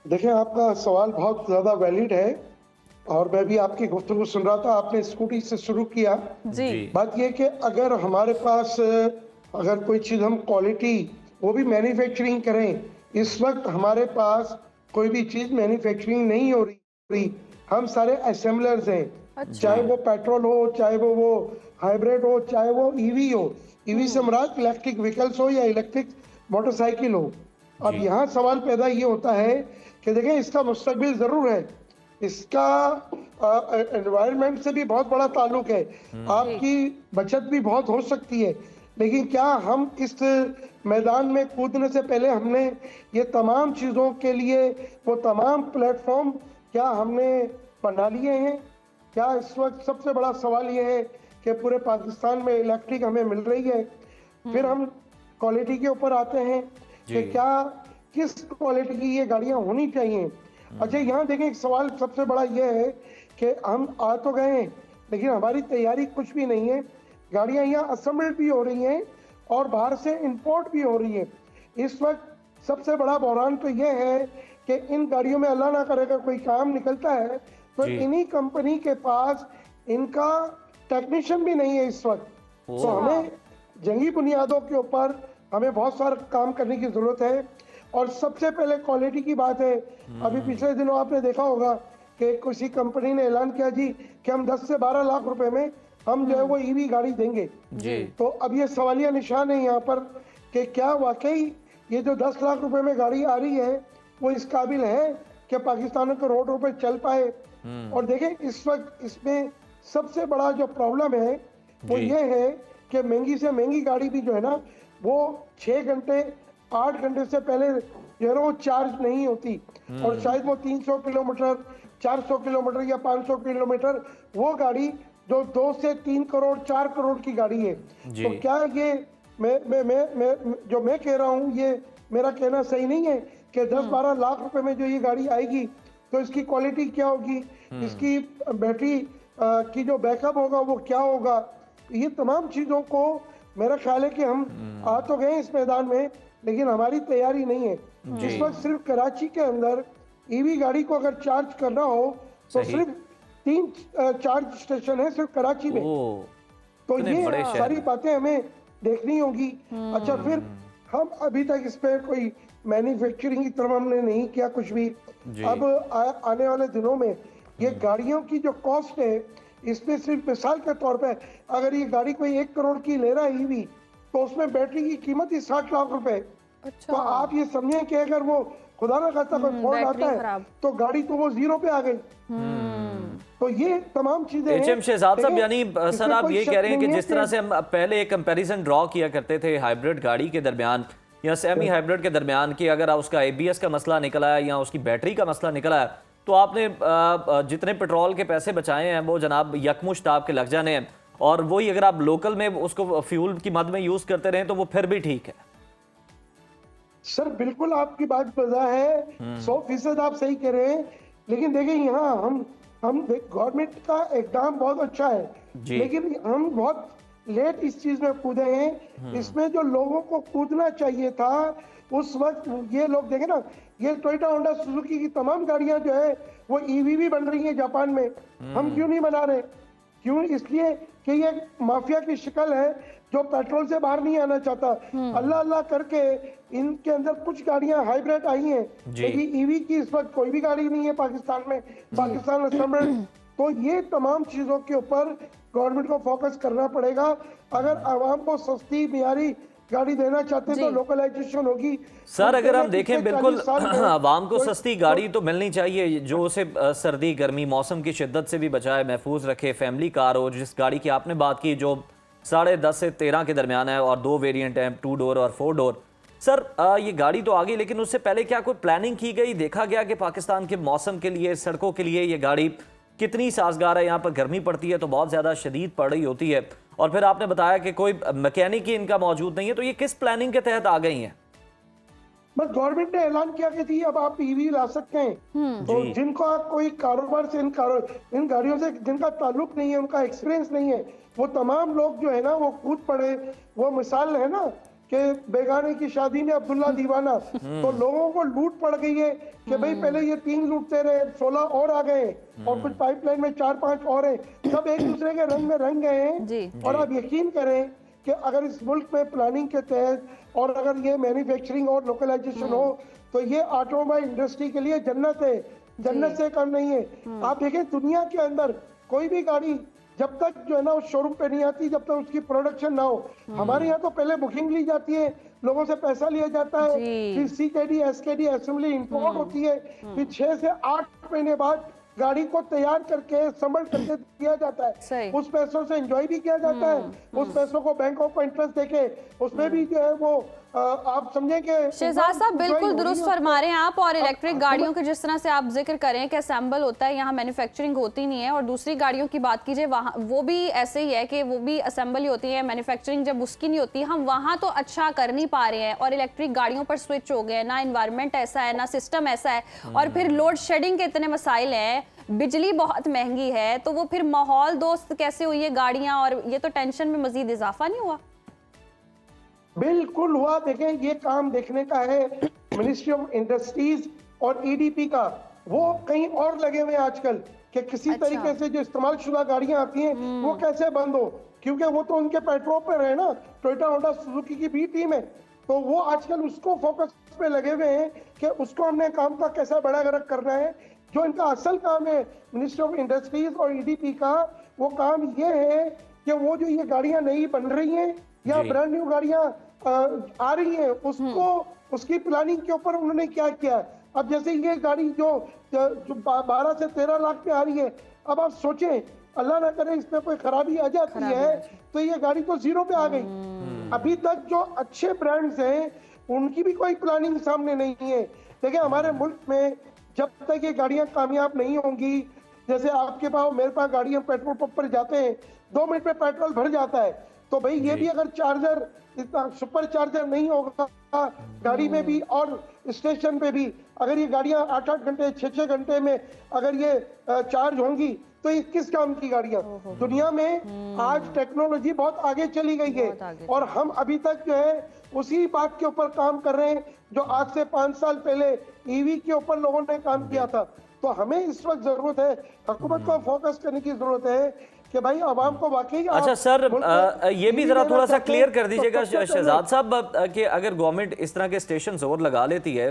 देखिए, आपका सवाल बहुत ज्यादा वैलिड है और मैं भी आपकी गुफ्तगू सुन रहा था। आपने स्कूटी से शुरू किया जी। बात ये कि अगर हमारे पास अगर कोई चीज हम क्वालिटी वो भी मैन्युफैक्चरिंग करें, इस वक्त हमारे पास कोई भी चीज मैन्युफैक्चरिंग नहीं हो रही, हम सारे असेंबलर्स हैं। अच्छा। चाहे वो पेट्रोल हो, चाहे वो हाइब्रिड हो, चाहे वो ईवी हो, ईवी से मुराद इलेक्ट्रिक व्हीकल्स हो या इलेक्ट्रिक मोटरसाइकिल हो। अब यहाँ सवाल पैदा ये होता है कि देखें इसका मुस्तकबिल जरूर है, इसका एनवायरनमेंट से भी बहुत बड़ा ताल्लुक है, आपकी बचत भी बहुत हो सकती है। लेकिन क्या हम इस मैदान में कूदने से पहले हमने ये तमाम चीज़ों के लिए वो तमाम प्लेटफॉर्म क्या हमने बना लिए हैं? क्या इस वक्त सबसे बड़ा सवाल ये है कि पूरे पाकिस्तान में इलेक्ट्रिक हमें मिल रही है? फिर हम क्वालिटी के ऊपर आते हैं कि क्या किस क्वालिटी की ये गाड़ियाँ होनी चाहिए। अच्छा, यहाँ देखें एक सवाल सबसे बड़ा ये है कि हम आ तो गए हैं लेकिन हमारी तैयारी कुछ भी नहीं है। गाड़ियाँ यहाँ असेंबल्ड भी हो रही हैं और बाहर से इंपोर्ट भी हो रही है। इस वक्त सबसे बड़ा बहरान तो ये है कि इन गाड़ियों में अल्लाह ना करे कोई काम निकलता है तो इन्हीं कंपनी के पास इनका टेक्नीशियन भी नहीं है इस वक्त। तो हमें जंगी बुनियादों के ऊपर हमें बहुत सारा काम करने की जरूरत है। और सबसे पहले क्वालिटी की बात है। अभी पिछले दिनों आपने देखा होगा कि किसी कंपनी ने ऐलान किया जी कि हम 10 से 12 लाख रुपए में हम जो है वो ईवी गाड़ी देंगे जी। तो अब ये सवालिया निशान है यहाँ पर कि क्या वाकई ये जो 10 लाख रुपए में गाड़ी आ रही है वो इस काबिल है कि पाकिस्तान के रोडों पे चल पाए। और देखें इस वक्त इसमें सबसे बड़ा जो प्रॉब्लम है वो ये है कि महंगी से महंगी गाड़ी भी जो है ना वो 6 घंटे 8 घंटे से पहले जो है ना वो चार्ज नहीं होती। और शायद वो 300 किलोमीटर 400 किलोमीटर या 500 किलोमीटर वो गाड़ी जो 2 से 3 करोड़ 4 करोड़ की गाड़ी है। तो क्या ये मैं कह रहा हूँ ये मेरा कहना सही नहीं है कि 10-12 लाख रुपए में जो ये गाड़ी आएगी तो इसकी क्वालिटी क्या होगी, इसकी बैटरी की जो बैकअप होगा वो क्या होगा। ये तमाम चीज़ों को मेरा ख्याल है कि हम आ तो गए इस मैदान में लेकिन हमारी तैयारी नहीं है। इस वक्त सिर्फ कराची के अंदर ईवी गाड़ी को अगर चार्ज करना हो तो सिर्फ 3 चार्ज स्टेशन है सिर्फ कराची में। तो ये सारी बातें हमें देखनी होगी। अच्छा फिर हम अभी तक इस पे कोई मैन्युफैक्चरिंग की तरफ हमने नहीं किया कुछ भी। अब आने वाले दिनों में ये गाड़ियों की जो कॉस्ट है इसमें सिर्फ मिसाल के तौर पे अगर ये गाड़ी कोई 1 करोड़ की ले रहा है ईवी तो उसमें बैटरी की कीमत ही 60 लाख रुपए। तो आप ये समझें कि अगर वो खुदा ना खास्ता कोई फोन आता है तो गाड़ी तो वो 0 पे आ गई। तो ये तमाम चीजें एचएम शहजाद साहब, यानी सर आप ये कह रहे हैं कि जिस तरह से हम पहले एक कंपैरिजन ड्रॉ किया करते थे हाइब्रिड गाड़ी के दरमियान या सेमी हाइब्रिड के दरमियान कि अगर उसका एबीएस का मसला निकला है या उसकी बैटरी का मसला निकला है तो आपने जितने पेट्रोल के पैसे बचाए हैं वो जनाब यकमुश्त आपके लग जाने हैं और वही अगर आप लोकल में उसको फ्यूल की मद में यूज करते रहें तो वो फिर भी ठीक है। सर बिल्कुल आपकी बात वजह है, 100% आप सही कह रहे हैं। लेकिन देखिए यहाँ हम गवर्नमेंट का इकदाम बहुत अच्छा है लेकिन हम बहुत लेट इस चीज में कूदे हैं। इसमें जो लोगों को कूदना चाहिए था उस वक्त ये लोग देखें ना, ये टोयोटा होंडा सुजुकी की तमाम गाड़ियां जो है वो ईवी भी बन रही है जापान में। हम क्यों नहीं बना रहे? क्यों? इसलिए कि ये माफिया की शिकल है जो पेट्रोल से बाहर नहीं आना चाहता। अल्लाह अल्लाह करके इनके अंदर कुछ गाड़ियां हाइब्रिड आई हैं लेकिन ईवी की इस वक्त कोई भी गाड़ी नहीं है पाकिस्तान में, पाकिस्तान असेंबल्ड। तो ये तमाम चीजों के ऊपर गवर्नमेंट को फोकस करना पड़ेगा। अगर आवाम को सस्ती मियारी गाड़ी देना चाहते हैं तो लोकलाइजेशन होगी। सर अगर हम देखें बिल्कुल आवाम को सस्ती गाड़ी तो मिलनी चाहिए जो उसे सर्दी गर्मी मौसम की शिद्दत से भी बचाए, महफूज रखे। फैमिली कार हो, जिस गाड़ी की आपने बात की जो 10.5 से 13 के दरमियान है और 2 वेरिएंट हैं, 2 डोर और 4 डोर। सर ये गाड़ी तो आ गई लेकिन उससे पहले क्या कोई प्लानिंग की गई, देखा गया कि पाकिस्तान के मौसम के लिए सड़कों के लिए ये गाड़ी कितनी साजगार है? यहाँ पर गर्मी पड़ती है तो बहुत ज़्यादा शदीद पड़ रही होती है और फिर आपने बताया कि कोई मैकेनिक ही इनका मौजूद नहीं है, तो ये किस प्लानिंग के तहत आ गई हैं? बस गवर्नमेंट ने ऐलान किया कि थी अब आप ईवी ला सकते हैं। तो जिनका कोई कारोबार से इन गाड़ियों से जिनका ताल्लुक नहीं है, उनका एक्सपीरियंस नहीं है, वो तमाम लोग जो है ना वो कूद पड़े। वो मिसाल है ना कि बेगाने की शादी में अब्दुल्ला दीवाना। तो लोगों को लूट पड़ गई है कि भाई पहले ये 3 लूटते रहे, 16 और आ गए और कुछ पाइपलाइन में 4-5 और हैं, सब एक दूसरे के रंग में रंग गए हैं। और आप यकीन करें कि अगर इस मुल्क में प्लानिंग के तहत और अगर ये मैन्युफैक्चरिंग और लोकलाइजेशन हो तो ये ऑटोमोबाइल इंडस्ट्री के लिए जन्नत है, जन्नत से कम नहीं है। आप देखें दुनिया के अंदर कोई भी गाड़ी जब तक जो है ना उस शोरूम पे नहीं आती, जब तक उसकी प्रोडक्शन ना हो। हमारे यहाँ तो पहले बुकिंग ली जाती है, लोगों से पैसा लिया जाता है, फिर CKD SKD असेंबली इंपोर्ट होती है, फिर 6 से 8 महीने बाद गाड़ी को तैयार करके संभल करके दिया जाता है। उस पैसों से एंजॉय भी किया जाता है, उस पैसों को बैंकों को इंटरेस्ट देके उसमें भी जो है वो आप समझें कि शहजाद साहब बिल्कुल दुरुस्त फरमा रहे हैं आप। और इलेक्ट्रिक गाड़ियों के जिस तरह से आप जिक्र करें कि असेंबल होता है, यहाँ मैन्युफैक्चरिंग होती नहीं है। और दूसरी गाड़ियों की बात कीजिए वहाँ वो भी ऐसे ही है कि वो भी असेंबल ही होती है, मैन्युफैक्चरिंग जब उसकी नहीं होती। हम वहाँ तो अच्छा कर नहीं पा रहे हैं और इलेक्ट्रिक गाड़ियों पर स्विच हो गए। ना इन्वायरमेंट ऐसा है, ना सिस्टम ऐसा है, और फिर लोड शेडिंग के इतने मसाइल हैं, बिजली बहुत महंगी है। तो वो फिर माहौल दोस्त कैसे हुई है गाड़ियाँ, और ये तो टेंशन में मजीद इजाफा नहीं हुआ? बिल्कुल हुआ। देखें ये काम देखने का है मिनिस्ट्री ऑफ इंडस्ट्रीज और ईडीपी का वो कहीं और लगे हुए हैं आजकल कि किसी तरीके से जो इस्तेमाल शुदा गाड़ियां आती हैं वो कैसे बंद हो, क्योंकि वो तो उनके पेट्रोल पर है ना, टोयोटा होंडा सुजुकी की भी टीम है, तो वो आजकल उसको फोकस पे लगे हुए हैं कि उसको हमने काम का कैसा बड़ा गर्क करना है। जो इनका असल काम है मिनिस्ट्री ऑफ इंडस्ट्रीज और ईडीपी का, वो काम ये है कि वो जो ये गाड़ियां नई बन रही हैं या ब्रांड न्यू गाड़ियां आ रही हैं उसको उसकी प्लानिंग के ऊपर उन्होंने क्या किया। अब जैसे ये गाड़ी जो 12 से 13 लाख पे आ रही है, अब आप सोचें अल्लाह ना करे इसमें कोई खराबी आ जाती है तो ये गाड़ी तो जीरो पे आ गई। अभी तक जो अच्छे ब्रांड्स हैं उनकी भी कोई प्लानिंग सामने नहीं है। देखिए हमारे मुल्क में जब तक ये गाड़ियां कामयाब नहीं होंगी, जैसे आपके पास मेरे पास गाड़ी, हम पेट्रोल पंप पर जाते हैं 2 मिनट में पेट्रोल भर जाता है, तो भाई ये भी अगर चार्जर इतना सुपर चार्जर नहीं होगा गाड़ी में भी और स्टेशन पे भी, अगर ये गाड़ियां 8-8 घंटे 6-6 घंटे में अगर ये चार्ज होंगी तो ये किस काम की गाड़ियां। दुनिया में आज टेक्नोलॉजी बहुत आगे चली गई है और हम अभी तक जो है उसी बात के ऊपर काम कर रहे हैं जो आज से 5 साल पहले ईवी के ऊपर लोगों ने काम किया था। तो हमें इस वक्त जरूरत है, हुकूमत को फोकस करने की जरूरत है कि भाई आवाम को वाकई। अच्छा सर, ये भी जरा थोड़ा सा क्लियर कर दीजिएगा शहजाद साहब कि अगर गवर्नमेंट इस तरह के स्टेशन और लगा लेती है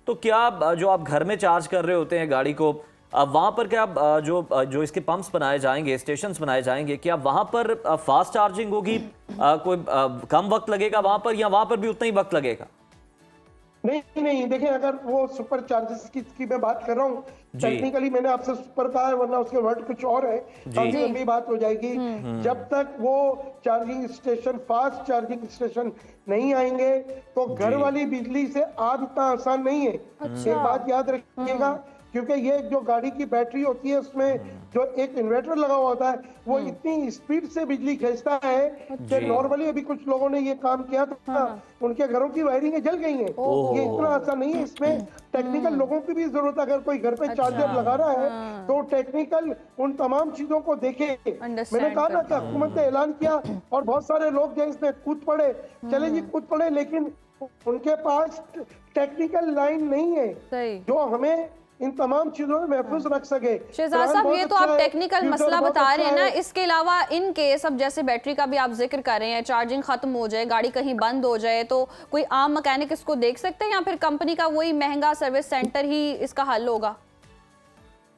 तो क्या जो आप घर में चार्ज कर रहे होते हैं गाड़ी को, वहाँ पर क्या जो इसके पंप्स बनाए जाएंगे, स्टेशंस बनाए जाएंगे, क्या वहाँ पर फास्ट चार्जिंग होगी, कोई कम वक्त लगेगा वहाँ पर, या वहाँ पर भी उतना ही वक्त लगेगा? नहीं, देखिए अगर वो सुपर चार्जेस की मैं बात कर रहा हूँ, टेक्निकली मैंने आपसे सुपर कहा है वरना उसके वर्ड कुछ और है, काफी लंबी बात हो जाएगी। जब तक वो charging station, fast charging station नहीं आएंगे तो घर वाली बिजली से आग इतना आसान नहीं है। एक बात याद रखिएगा, क्योंकि ये जो गाड़ी की बैटरी होती है उसमें जो एक इन्वर्टर लगा हुआ होता है वो इतनी स्पीड से बिजली खींचता है कि नॉर्मली अभी कुछ लोगों ने ये काम किया था, उनके घरों की वायरिंग जल गई है। ये इतना आसान नहीं है, इसमें टेक्निकल लोगों की भी जरूरत है। अगर कोई घर पे चार्जर लगा रहा है तो टेक्निकल उन तमाम चीजों को देखे। मैंने कहा ना कि हुकूमत ने ऐलान किया और बहुत सारे लोग जो इसमें कूद पड़े, चले जी कूद पड़े, लेकिन उनके पास टेक्निकल लाइन नहीं है जो हमें इन तमाम चीजों में महफूज रख सके। शहजाद साहब, ये तो आप टेक्निकल मसला बता रहे हैं ना, इसके अलावा इन केस अब जैसे बैटरी का भी आप जिक्र कर रहे हैं, चार्जिंग खत्म हो जाए, गाड़ी कहीं बंद हो जाए, तो कोई आम मैकेनिक इसको देख सकते हैं या फिर कंपनी का वही महंगा सर्विस सेंटर ही इसका हल होगा?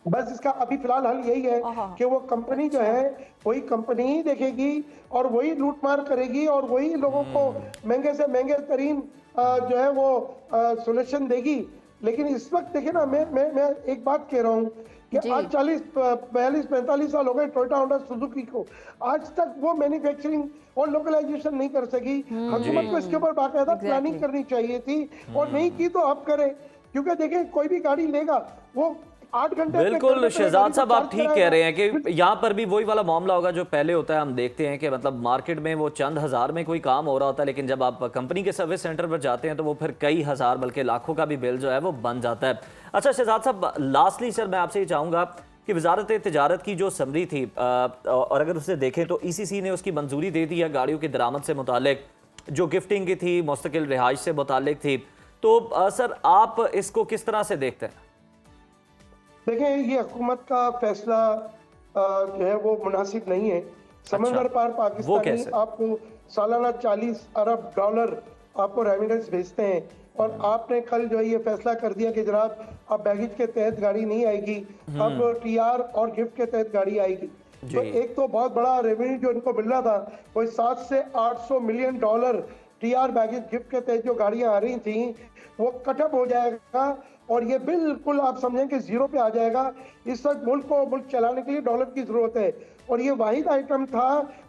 बस इसका अभी फिलहाल हल यही है कि वो कंपनी जो है वही कंपनी ही देखेगी और वही लूटमार करेगी और वही लोगों को महंगे से महंगे तरीन जो है वो सोल्यूशन देगी। लेकिन इस वक्त देखिए ना, मैं एक बात कह रहा हूँ कि आज 40-45 साल हो गए टोयोटा होंडा सुजुकी को, आज तक वो मैन्युफैक्चरिंग और लोकलाइजेशन नहीं कर सकी। हुकूमत को इसके ऊपर बाकायदा प्लानिंग करनी चाहिए थी और नहीं की तो अब करे, क्योंकि देखिए कोई भी गाड़ी लेगा वो 8 घंटे। बिल्कुल शहजाद साहब, आप ठीक कह रहे हैं कि यहाँ पर भी वही वाला मामला होगा जो पहले होता है। हम देखते हैं कि मतलब मार्केट में वो चंद हज़ार में कोई काम हो रहा होता है, लेकिन जब आप कंपनी के सर्विस सेंटर पर जाते हैं तो वो फिर कई हज़ार बल्कि लाखों का भी बिल जो है वो बन जाता है। अच्छा शहजाद साहब, लास्टली सर मैं आपसे ये चाहूँगा कि वजारत तिजारत की जो समरी थी और अगर उसे देखें तो ECC ने उसकी मंजूरी दे दी है गाड़ियों की दरामद से मुतालिक, जो गिफ्टिंग की थी, मुस्तकिल रिहाइश से मुतालिक थी। तो सर आप इसको किस तरह से देखते हैं? देखें, ये हुकूमत का फैसला जो है वो मुनासिब नहीं है। समंदर पार पाकिस्तानी आपको सालाना 40 अरब डॉलर आपको रेमिटेंस भेजते हैं और आपने कल जो है ये फैसला कर दिया कि जनाब अब बैगेज के तहत गाड़ी नहीं आएगी, अब TR और गिफ्ट के तहत गाड़ी आएगी। तो एक तो बहुत बड़ा रेवेन्यू जो इनको मिल रहा था कोई 700 से 800 million dollar TR baggage gift के तहत जो गाड़ियां आ रही थी वो कटअप हो जाएगा और ये बिल्कुल आप समझें कि जीरो पे आ जाएगा। इस वक्त मुल्क चलाने के लिए डॉलर की जरूरत है और ये वाहिद आइटम था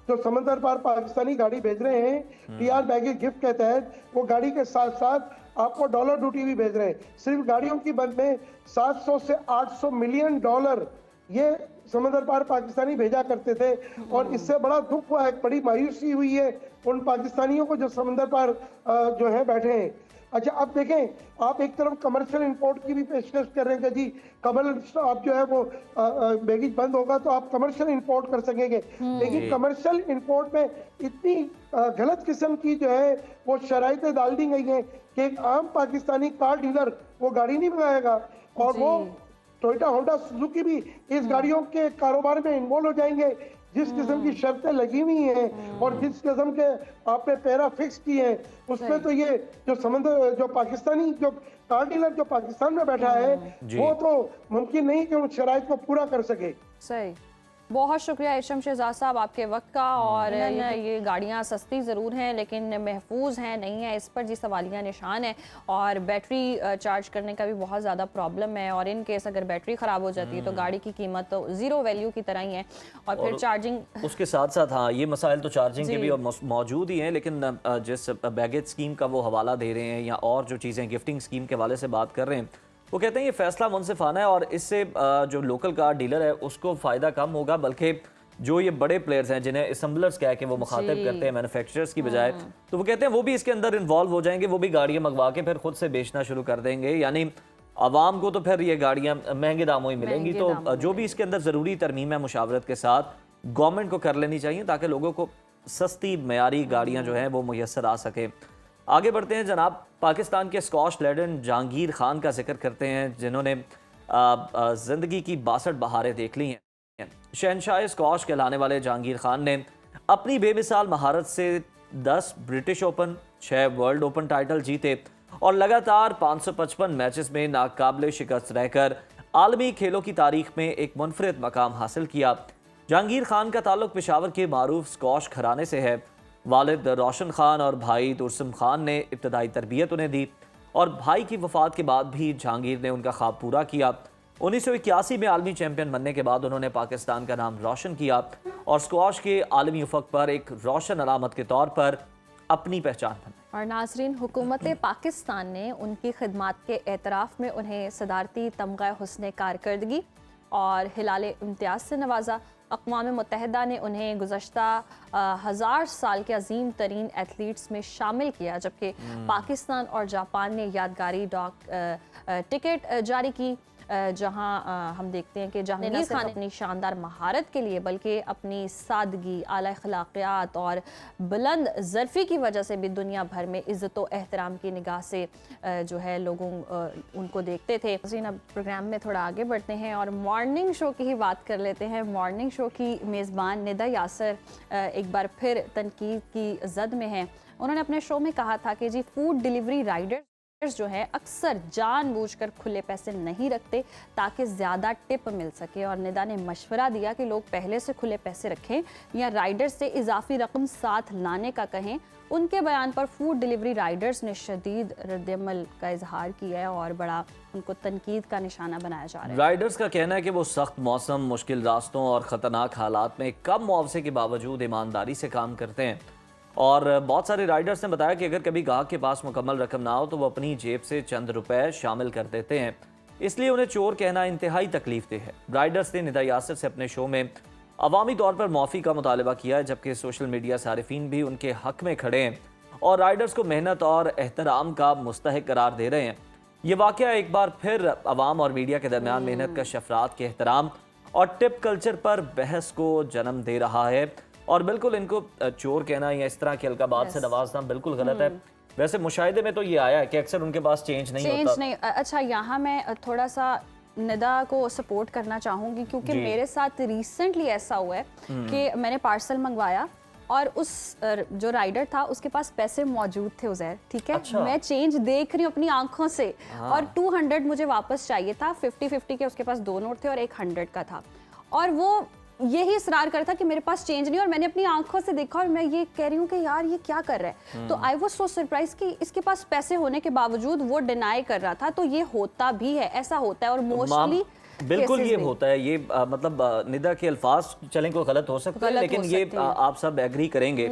जो समंदर पार पाकिस्तानी गाड़ी भेज रहे हैं TR बैगेज गिफ्ट के तहत, वो गाड़ी के साथ साथ आपको डॉलर ड्यूटी भी भेज रहे हैं। सिर्फ गाड़ियों की बंद में 700 से 800 मिलियन डॉलर ये समंदर पार पाकिस्तानी भेजा करते थे और इससे बड़ा दुख हुआ है, बड़ी मायूसी हुई है उन पाकिस्तानियों को जो समंदर पार जो है बैठे हैं। अच्छा अब देखें, आप एक तरफ कमर्शियल इंपोर्ट की भी पेशकश कर रहे हैं कि जी कमर्शियल आप जो है वो बैगेज बंद होगा तो आप कमर्शियल इंपोर्ट कर सकेंगे, लेकिन कमर्शियल इंपोर्ट में इतनी गलत किस्म की जो है वो शराइतें डाल दी गई हैं कि एक आम पाकिस्तानी कार डीलर वो गाड़ी नहीं मंगाएगा, और वो टोयोटा होंडा सुजुकी भी इस गाड़ियों के कारोबार में इन्वॉल्व हो जाएंगे। जिस किस्म की शर्तें लगी हुई हैं और जिस किस्म के आपने पैरा फिक्स किए हैं उसमें तो ये जो पाकिस्तानी जो कार डीलर जो पाकिस्तान में बैठा है वो तो मुमकिन नहीं कि उन शराइत को पूरा कर सके। सही, बहुत शुक्रिया इशम शहजाद साहब आपके वक्त का। और ये गाड़ियाँ सस्ती ज़रूर हैं लेकिन महफूज हैं नहीं है, इस पर जी सवालिया निशान है। और बैटरी चार्ज करने का भी बहुत ज़्यादा प्रॉब्लम है, और इन केस अगर बैटरी ख़राब हो जाती है तो गाड़ी की कीमत तो ज़ीरो वैल्यू की तरह ही है। और फिर चार्जिंग उसके साथ साथ हाँ ये मसाइल तो चार्जिंग के भी मौजूद ही हैं, लेकिन जिस बैगेज स्कीम का वो हवाला दे रहे हैं या और जो चीज़ें गिफ्टिंग स्कीम के हवाले से बात कर रहे हैं, वो कहते हैं ये फैसला मुनसिफाना है और इससे जो लोकल कार डीलर है उसको फ़ायदा कम होगा, बल्कि जो ये बड़े प्लेयर्स हैं जिन्हें असम्बलर्स कह के वो मुखातिब करते हैं मैन्युफैक्चरर्स की बजाय, तो वो कहते हैं वो भी इसके अंदर इन्वॉल्व हो जाएंगे, वो भी गाड़ियाँ मंगवा के फिर खुद से बेचना शुरू कर देंगे, यानी आवाम को तो फिर ये गाड़ियाँ महंगे दामों ही मिलेंगी। तो जो भी इसके अंदर ज़रूरी तरमीम है मुशावरत के साथ गवर्नमेंट को कर लेनी चाहिए ताकि लोगों को सस्ती मयारी गाड़ियाँ जो हैं वो मुयसर आ सके। आगे बढ़ते हैं जनाब, पाकिस्तान के स्कॉश लेजेंड जहांगीर खान का जिक्र करते हैं जिन्होंने ज़िंदगी की 62 बहारें देख ली हैं। शहनशाह स्कॉश कहलाने वाले जहांगीर खान ने अपनी बेमिसाल महारत से 10 British open, 6 world open title जीते और लगातार 555 मैचेस में नाकाबिले शिकस्त रहकर आलमी खेलों की तारीख में एक मुनफरिद मकाम हासिल किया। जहांगीर खान का ताल्लुक पेशावर के मारूफ स्कॉश घराने से है। वालिद रोशन खान और भाई तुरसम खान ने इब्तदाई तरबियत उन्हें दी और भाई की वफ़ात के बाद भी जहांगीर ने उनका ख्वाब पूरा किया। 1981 में आलमी चैंपियन बनने के बाद उन्होंने पाकिस्तान का नाम रोशन किया और स्क्वाश के आलमी उफ़क़ पर एक रोशन अलामत के तौर पर अपनी पहचान बनाई। और नाज़रीन, हुकूमत पाकिस्तान ने उनकी खिदमात के एतराफ़ में उन्हें सदारती तमगा हुस्न कारकर्दगी और हिलाल इम्तियाज़ से नवाजा। अक़वाम मुत्तहिदा ने उन्हें गुज़श्ता 1000 साल के अजीम तरीन एथलीट्स में शामिल किया, जबकि पाकिस्तान और जापान ने यादगारी टिकट जारी की, जहां हम देखते हैं कि जहांगीर खान अपनी शानदार महारत के लिए बल्कि अपनी सादगी, आला अखलाकियात और बुलंद ज़र्फ़ी की वजह से भी दुनिया भर में इज़्ज़त व एहतराम की निगाह से जो है लोगों उनको देखते थे। अब प्रोग्राम में थोड़ा आगे बढ़ते हैं और मॉर्निंग शो की ही बात कर लेते हैं। मॉर्निंग शो की मेज़बान निदा यासर एक बार फिर तनकीद की जद में हैं। उन्होंने अपने शो में कहा था कि जी फूड डिलीवरी राइडर जो है अक्सर जानबूझकर खुले पैसे नहीं रखते ताकि ज़्यादा टिप मिल सके, और निदा ने मशवरा दिया कि लोग पहले से खुले पैसे रखें या राइडर से इजाफी रकम साथ लाने का कहें। उनके बयान पर फूड डिलीवरी राइडर्स ने शदीद रद्दअमल का इजहार किया है और बड़ा उनको तनकीद का निशाना बनाया जा रहा है। राइडर्स का कहना है कि वो सख्त मौसम, मुश्किल रास्तों और ख़तरनाक हालात में कम मुआवजे के बावजूद ईमानदारी से काम करते हैं। और बहुत सारे राइडर्स ने बताया कि अगर कभी गाहक के पास मुकम्मल रकम ना हो तो वो अपनी जेब से चंद रुपए शामिल कर देते हैं, इसलिए उन्हें चोर कहना इंतहाई तकलीफ दे है। राइडर्स ने निदा यासर से अपने शो में अवामी तौर पर माफ़ी का मुतालबा किया है, जबकि सोशल मीडिया सारिफीन भी उनके हक में खड़े हैं और राइडर्स को मेहनत और एहतराम का मुस्तहिक करार दे रहे हैं। ये वाक़या एक बार फिर अवाम और मीडिया के दरमियान मेहनत कश अफराद के एहतराम और टिप कल्चर पर बहस को जन्म दे रहा है, और बिल्कुल इनको चोर कहना या इस तरह के अलकाबात से नवाजना बिल्कुल गलत है। वैसे मुशाहिदे में तो ये आया है कि अक्सर उनके पास चेंज नहीं होता। अच्छा, यहाँ मैं थोड़ा सा निदा को सपोर्ट करना चाहूँगी क्योंकि मेरे साथ रिसेंटली ऐसा हुआ है कि मैंने पार्सल मंगवाया और उस जो राइडर था उसके पास पैसे मौजूद थे उज़ैर, ठीक है। अच्छा। मैं चेंज देख रही हूँ अपनी आंखों से और 200 मुझे वापस चाहिए था। 50-50 के उसके पास 2 नोट थे और एक 100 का था, और वो यही इसरार कर था कि मेरे पास चेंज नहीं, और मैंने अपनी आंखों से देखा और मैं ये कह रही हूँ कि यार ये क्या कर रहा है। तो आई वाज सो सरप्राइज कि इसके पास पैसे होने के बावजूद वो डिनाई कर रहा था। तो ये होता भी है, ऐसा होता है और मोस्टली बिल्कुल ये होता है। ये मतलब निदा के अल्फाज चलें को गलत हो सकते हैं, लेकिन ये आप सब एग्री करेंगे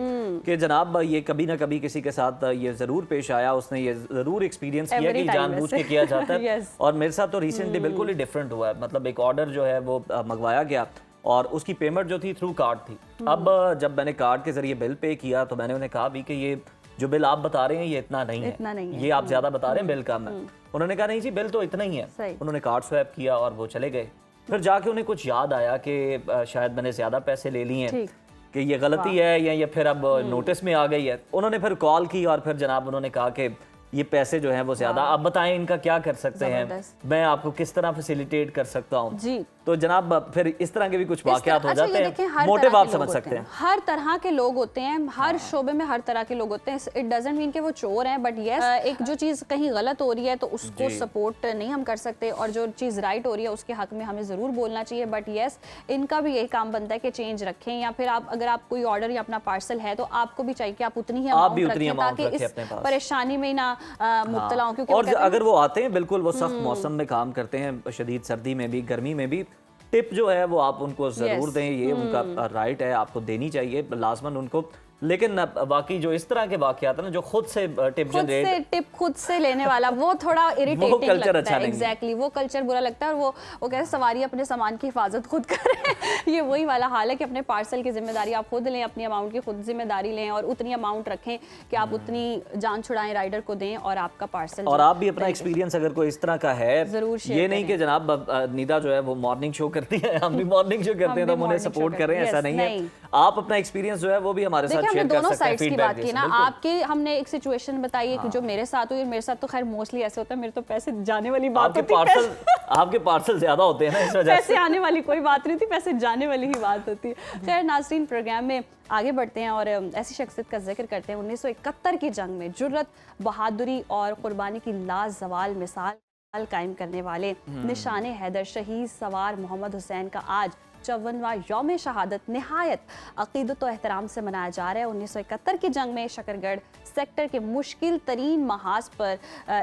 कि जनाब ये कभी ना कभी किसी के साथ ये जरूर पेश आया, उसने ये जरूर एक्सपीरियंस किया कि जानबूझ के किया जाता है। और मेरे साथ तो रिसेंटली बिल्कुल ही डिफरेंट हुआ है। मतलब एक ऑर्डर जो है वो मंगवाया गया और उसकी पेमेंट जो थी थ्रू कार्ड थी। अब जब मैंने कार्ड के जरिए बिल पे किया तो मैंने उन्हें कहा भी कि ये जो बिल आप बता रहे हैं ये इतना नहीं इतना नहीं है। ये आप ज्यादा बता रहे हैं बिल कम है। उन्होंने कहा नहीं जी बिल तो इतना ही है। सही। उन्होंने कार्ड स्वैप किया और वो चले गए। फिर जाके उन्हें कुछ याद आया कि शायद मैंने ज्यादा पैसे ले लिए हैं, ठीक। कि ये गलती है या ये फिर अब नोटिस में आ गई है। उन्होंने फिर कॉल की और फिर जनाब उन्होंने कहा कि ये पैसे जो हैं वो ज्यादा, आप बताएं इनका क्या कर सकते हैं, जबरदस्त। मैं आपको किस तरह फैसिलिटेट कर सकता हूँ। जी। तो जनाब फिर इस तरह के भी कुछ वाकयात हो अच्छा, जाते ये देखें, हैं, हर मोटिव तरह आप के समझ लोग सकते होते हैं। हर तरह के लोग होते हैं, हर शोबे में हर तरह के लोग होते हैं। इट डजंट मीन कि वो चोर हैं, बट यस एक जो चीज़ कहीं गलत हो रही है तो उसको सपोर्ट नहीं हम कर सकते, और जो चीज़ राइट हो रही है उसके हक में हमें ज़रूर बोलना चाहिए। बट यस इनका भी यही काम बनता है कि चेंज रखें, या फिर आप अगर आप कोई ऑर्डर या अपना पार्सल है तो आपको भी चाहिए कि आप उतनी ही आप भी अमाउंट उतनी रखें amount ताकि रखें इस अपने पास। परेशानी में ना मुब्तला हों। क्योंकि और वो कहते हैं अगर वो आते हैं बिल्कुल वो सख्त मौसम में काम करते हैं, शदीद सर्दी में भी गर्मी में भी, टिप जो है वो आप उनको जरूर Yes. दें, ये उनका राइट है, आपको देनी चाहिए लाजमन उनको। लेकिन बाकी जो इस तरह के वाकयात हैं ना, जो खुद से टिप खुद से जनरेट, टिप खुद से लेने वाला वो थोड़ा इरिटेटिंग कल्चर लगता अच्छा है। नहीं है। एग्जैक्टली वो कल्चर बुरा लगता है। और वो कहते हैं सवारी अपने सामान की हिफाजत खुद करे। ये वही वाला हाल है कि अपने पार्सल की जिम्मेदारी आप खुद लें, अपनी अमाउंट की खुद जिम्मेदारी लें और उतनी अमाउंट रखें कि आप उतनी जान छुड़ाएं राइडर को दें और आपका पार्सल। और आप भी अपना एक्सपीरियंस अगर कोई इस तरह का है, जरूर शेयर ये नहीं कि जनाब निदा जो है वो मॉर्निंग शो करती है, हम भी मॉर्निंग शो करते हैं तो हम उन्हें morning show सपोर्ट करते करें, हैं। ऐसा Yes, नहीं है। आप अपना एक्सपीरियंस जो है वो भी हमारे साथ देखिए हमने शेयर कर दोनों सकते हैं, साइड्स की फीडबैक बात दे की सकते ना। हैं। आपके हमने एक सिचुएशन बताई है कि जो मेरे साथ हुई, मेरे साथ तो खैर मोस्टली ऐसे होता है, मेरे तो पैसे जाने वाली बात आपके होती है। पार्सल आपके पार्सल ज्यादा होते हैं ना, इस वजह से। पैसे आने वाली कोई बात नहीं थी, पैसे जाने वाली ही बात होती है। खैर नाज़रीन, प्रोग्राम में आगे बढ़ते हैं और ऐसी शख्सियत का जिक्र करते हैं 1971 की जंग में जुर्रत, बहादुरी और कुर्बानी की लाजवाल मिसाल कायम करने वाले निशाने हैदर शहीद सवार मोहम्मद हुसैन का आज 54वां यौम शहादत निहायत अकीदत और एहतराम से मनाया जा रहा है। 1971 की जंग में शकरगढ़ सेक्टर के मुश्किल तरीन महाज पर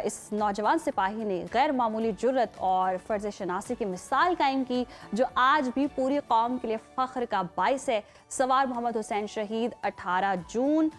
इस नौजवान सिपाही ने गैर मामूली जुर्रत और फ़र्ज़ शनासी की मिसाल कायम की, जो आज भी पूरी कौम के लिए फ़ख्र का बाइस है। सवार मोहम्मद हुसैन शहीद 18 जून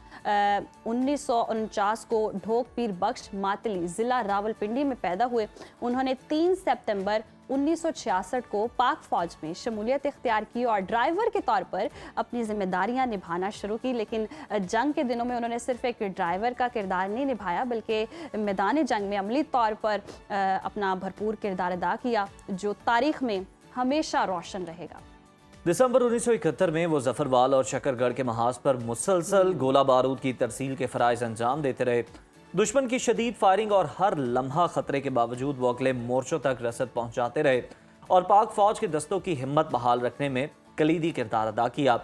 1949 को ढोक पीर बख्श मातली ज़िला रावलपिंडी में पैदा हुए। उन्होंने 3 सितंबर 1966 को पाक फौज में शमूलियत इख्तियार की और ड्राइवर के तौर पर अपनी जिम्मेदारियां निभाना शुरू की। लेकिन जंग के दिनों में उन्होंने सिर्फ एक ड्राइवर का किरदार नहीं निभाया, बल्कि मैदान जंग में अमली तौर पर अपना भरपूर किरदार अदा किया, जो तारीख में हमेशा रोशन रहेगा। दिसंबर 1971 में वो जफरवाल और शकरगढ़ के महाज पर मुसलसल गोला बारूद की तरसील के फ़राइज़ अंजाम देते रहे। दुश्मन की शदीद फायरिंग और हर लम्हा खतरे के बावजूद वो अगले मोर्चों तक रसद पहुंचाते रहे और पाक फौज के दस्तों की हिम्मत बहाल रखने में कलीदी किरदार अदा किया।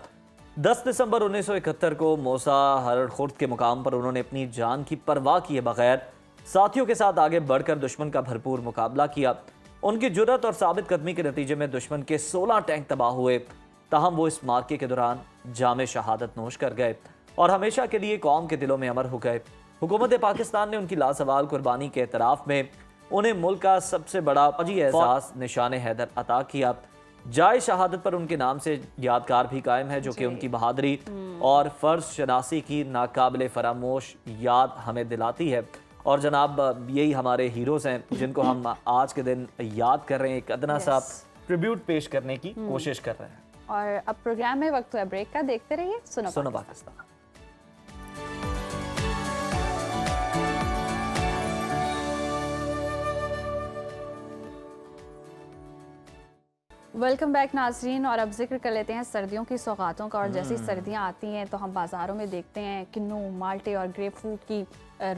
10 दिसंबर 1971 को मोसा हरड़ खुर्द के मुकाम पर उन्होंने अपनी जान की परवाह किए बगैर साथियों के साथ आगे बढ़कर दुश्मन का भरपूर मुकाबला किया। उनकी जुर्रत और साबित कदमी के नतीजे में दुश्मन के 16 टैंक तबाह हुए। ताहम वो इस मार्के के दौरान जामे शहादत नोश कर गए और हमेशा के लिए कौम के दिलों में अमर हो गए। हुकूमत पाकिस्तान ने उनकी लासवाल कुर्बानी के एतराफ़ में उन्हें मुल्क का सबसे बड़ा फौजी एहसास निशान हैदर अता किया। जाए शहादत पर उनके नाम से यादगार भी कायम है, जो कि उनकी बहादुरी और फ़र्ज शनासी की नाकाबिले फरामोश याद हमें दिलाती है। और जनाब यही हमारे हीरोज़ हैं जिनको हम आज के दिन याद कर रहे हैं, एक अदना सा ट्रिब्यूट पेश करने की कोशिश कर रहे हैं। और अब प्रोग्राम में वक्त है ब्रेक का, देखते रहिए सुनो पाकिस्तान। वेलकम बैक नाजरीन। और अब जिक्र कर लेते हैं सर्दियों की सौगातों का। और जैसी सर्दियां आती हैं तो हम बाज़ारों में देखते हैं किन्नू, माल्टे और ग्रेप फ्रूट की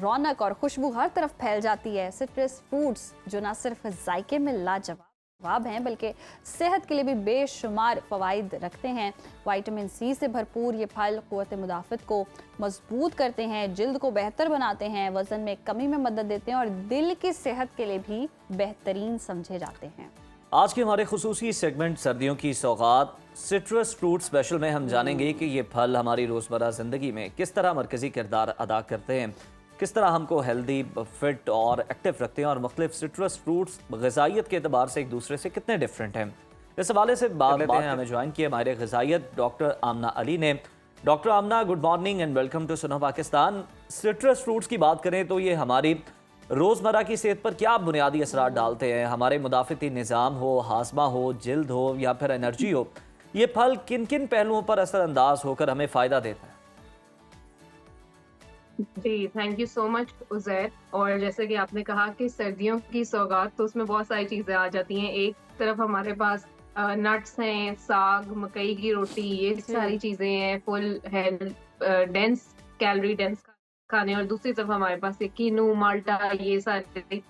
रौनक और खुशबू हर तरफ फैल जाती है। सिट्रस फ्रूट्स जो ना सिर्फ जायके में लाजवाब हैं, बल्कि सेहत के लिए भी बेशुमार फ़वाइद रखते हैं। विटामिन सी से भरपूर ये फल क़ुव्वत मुदाफ़त को मजबूत करते हैं, जिल्द को बेहतर बनाते हैं, वज़न में कमी में मदद देते हैं और दिल की सेहत के लिए भी बेहतरीन समझे जाते हैं। आज के हमारे खुसूसी सेगमेंट सर्दियों की सौगात सिट्रस फ्रूट स्पेशल में हम जानेंगे कि ये फल हमारी रोज़मर्रा ज़िंदगी में किस तरह मरकज़ी किरदार अदा करते हैं, किस तरह हमको हेल्दी, फिट और एक्टिव रखते हैं और मुख्तलिफ सिट्रस फ्रूट्स ग़िज़ाइयत के अतबार से एक दूसरे से कितने डिफरेंट हैं। इस हवाले से बात लेते हैं। हमें ज्वाइन किया माहिर ग़िज़ाइयत डॉक्टर आमना अली ने। Doctor Amna, good morning and welcome to Suno Pakistan. Citrus fruits की बात करें तो ये हमारी रोज़मर्रा की सेहत पर क्या बुनियादी असरात डालते हैं? हमारे मुदाफ़ती निज़ाम हो, हाजमा हो, जिल्द हो या फिर एनर्जी हो, ये फल किन किन पहलुओं पर असरअंदाज होकर हमें फ़ायदा देता है? जी, thank you so much Uzair. और जैसे कि आपने कहा कि सर्दियों की सौगात, तो उसमें बहुत सारी चीज़ें आ जाती हैं। एक तरफ हमारे पास नट्स हैं, साग, मकई की रोटी, ये सारी जी। चीज़ें हैं, full health dense, calorie dense खाने। और दूसरी तरफ हमारे पास ये कीनू, माल्टा, ये सारे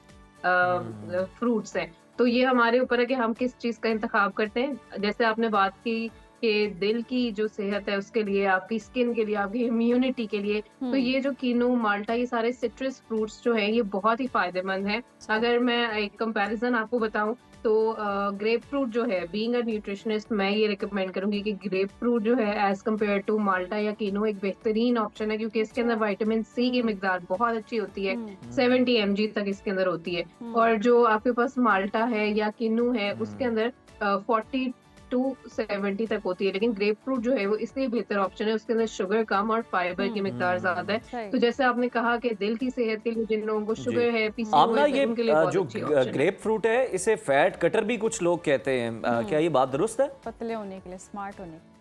फ्रूट्स हैं। तो ये हमारे ऊपर है कि हम किस चीज़ का इंतखाब करते हैं। जैसे आपने बात की कि दिल की जो सेहत है उसके लिए, आपकी स्किन के लिए, आपकी इम्यूनिटी के लिए, तो ये जो कीनू, माल्टा, ये सारे सिट्रस फ्रूट्स जो हैं, ये बहुत ही फ़ायदेमंद हैं। अगर मैं एक कंपैरिज़न आपको बताऊँ, तो ग्रेप फ्रूट जो है, बीइंग अ न्यूट्रिशनिस्ट, मैं ये रिकमेंड करूँगी कि ग्रेप फ्रूट जो है एज़ कम्पेयर टू माल्टा या कीनू एक बेहतरीन ऑप्शन है, क्योंकि इसके अंदर विटामिन सी की मिकदार बहुत अच्छी होती है। 70 mg तक इसके अंदर होती है। और जो आपके पास माल्टा है या किन्नू है, उसके अंदर 40 टू 70 तक होती है। लेकिन ग्रेप फ्रूट जो है वो इसलिए बेहतर ऑप्शन है, उसके अंदर शुगर कम और फाइबर की मिकदार ज्यादा है। सही। तो जैसे आपने कहा कि दिल की सेहत के लिए, जिन लोगों को जी। शुगर है, आमना, पीसीओएस है, ये उनके लिए बहुत जो अच्छी ऑप्शन है। ग्रेप फ्रूट है, इसे फैट कटर भी कुछ लोग कहते हैं, क्या ये बात दुरुस्त है? पतले होने के लिए, स्मार्ट होने के लिए।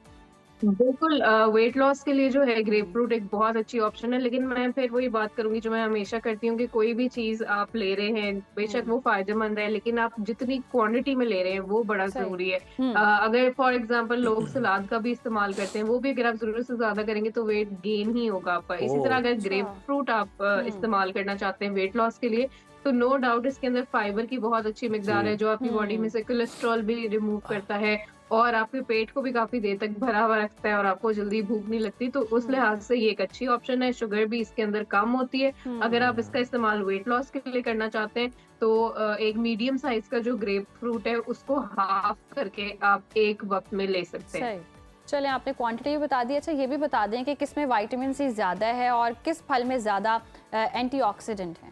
बिल्कुल, वेट लॉस के लिए जो है ग्रेप फ्रूट एक बहुत अच्छी ऑप्शन है। लेकिन मैं फिर वही बात करूंगी जो मैं हमेशा करती हूँ कि कोई भी चीज आप ले रहे हैं, बेशक वो फायदेमंद है, लेकिन आप जितनी क्वांटिटी में ले रहे हैं वो बड़ा सही। जरूरी है। अगर फॉर एग्जांपल लोग सलाद का भी इस्तेमाल करते हैं, वो भी अगर आप जरूरत से ज्यादा करेंगे तो वेट गेन ही होगा आपका। इसी ओह तरह अगर अच्छा। ग्रेप फ्रूट आप इस्तेमाल करना चाहते हैं वेट लॉस के लिए, तो नो डाउट इसके अंदर फाइबर की बहुत अच्छी मिकदार है, जो आपकी बॉडी में से कोलेस्ट्रॉल भी रिमूव करता है और आपके पेट को भी काफी देर तक भरा हुआ रखता है और आपको जल्दी भूख नहीं लगती। तो उस लिहाज से ये एक अच्छी ऑप्शन है। शुगर भी इसके अंदर कम होती है। अगर आप इसका इस्तेमाल वेट लॉस के लिए करना चाहते हैं, तो एक मीडियम साइज का जो ग्रेप फ्रूट है उसको हाफ करके आप एक वक्त में ले सकते हैं। सही। चलें, आपने क्वांटिटी भी बता दी। अच्छा, ये भी बता दें कि किस में विटामिन सी ज़्यादा है और किस फल में ज़्यादा एंटीऑक्सीडेंट है।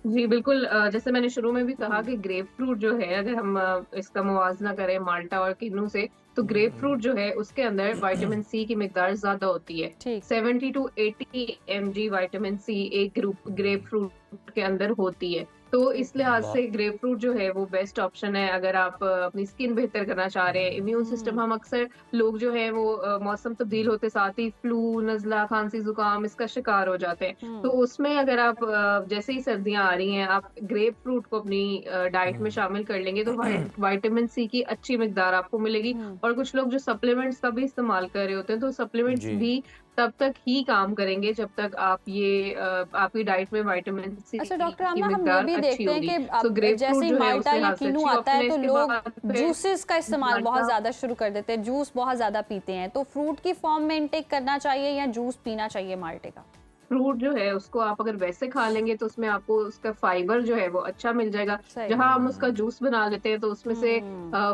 जी, बिल्कुल, जैसे मैंने शुरू में भी कहा कि ग्रेप फ्रूट जो है, अगर हम इसका मुवाज़ना करें माल्टा और किन्नू से, तो ग्रेप फ्रूट जो है उसके अंदर विटामिन सी की मिकदार ज़्यादा होती है। ठीक। 70 टू 80 mg विटामिन सी एक ग्रेप फ्रूट के अंदर होती है। तो इस लिहाज से ग्रेप फ्रूट जो है वो बेस्ट ऑप्शन है अगर आप अपनी स्किन बेहतर करना चाह रहे हैं। इम्यून सिस्टम, हम अक्सर लोग जो है वो मौसम तब्दील होते साथ ही फ्लू, नज़ला, खांसी, जुकाम इसका शिकार हो जाते हैं। तो उसमें अगर आप जैसे ही सर्दियां आ रही हैं, आप ग्रेप फ्रूट को अपनी डाइट में शामिल कर लेंगे, तो विटामिन सी की अच्छी मिकदार आपको मिलेगी। और कुछ लोग जो सप्लीमेंट्स का भी इस्तेमाल कर रहे होते हैं, तो सप्लीमेंट्स जी। भी तब तक ही काम करेंगे जब तक आप ये आपकी डाइट में विटामिन सी अच्छा डॉक्टर की आमना, हम ये मिकदार भी अच्छी देखते हैं होगी। कि तो अब ग्रेप जैसे फ्रूट ही जो है उस माल्टा या लिहाज से कीनू अच्छी आता ऑप्शन है है। तो इसके लोग बाद फिर जूसेस का इस्तेमाल बहुत माल्टा, ज़्यादा शुरू कर देते हैं, जूस बहुत ज़्यादा पीते हैं। तो फ्रूट की फॉर्म में इंटेक करना चाहिए या जूस पीना चाहिए माल्टे का? फ्रूट जो है उसको आप अगर वैसे खा लेंगे तो उसमें आपको उसका फाइबर जो है वो अच्छा मिल जाएगा। सही। जहां हम उसका जूस बना लेते हैं तो उसमें से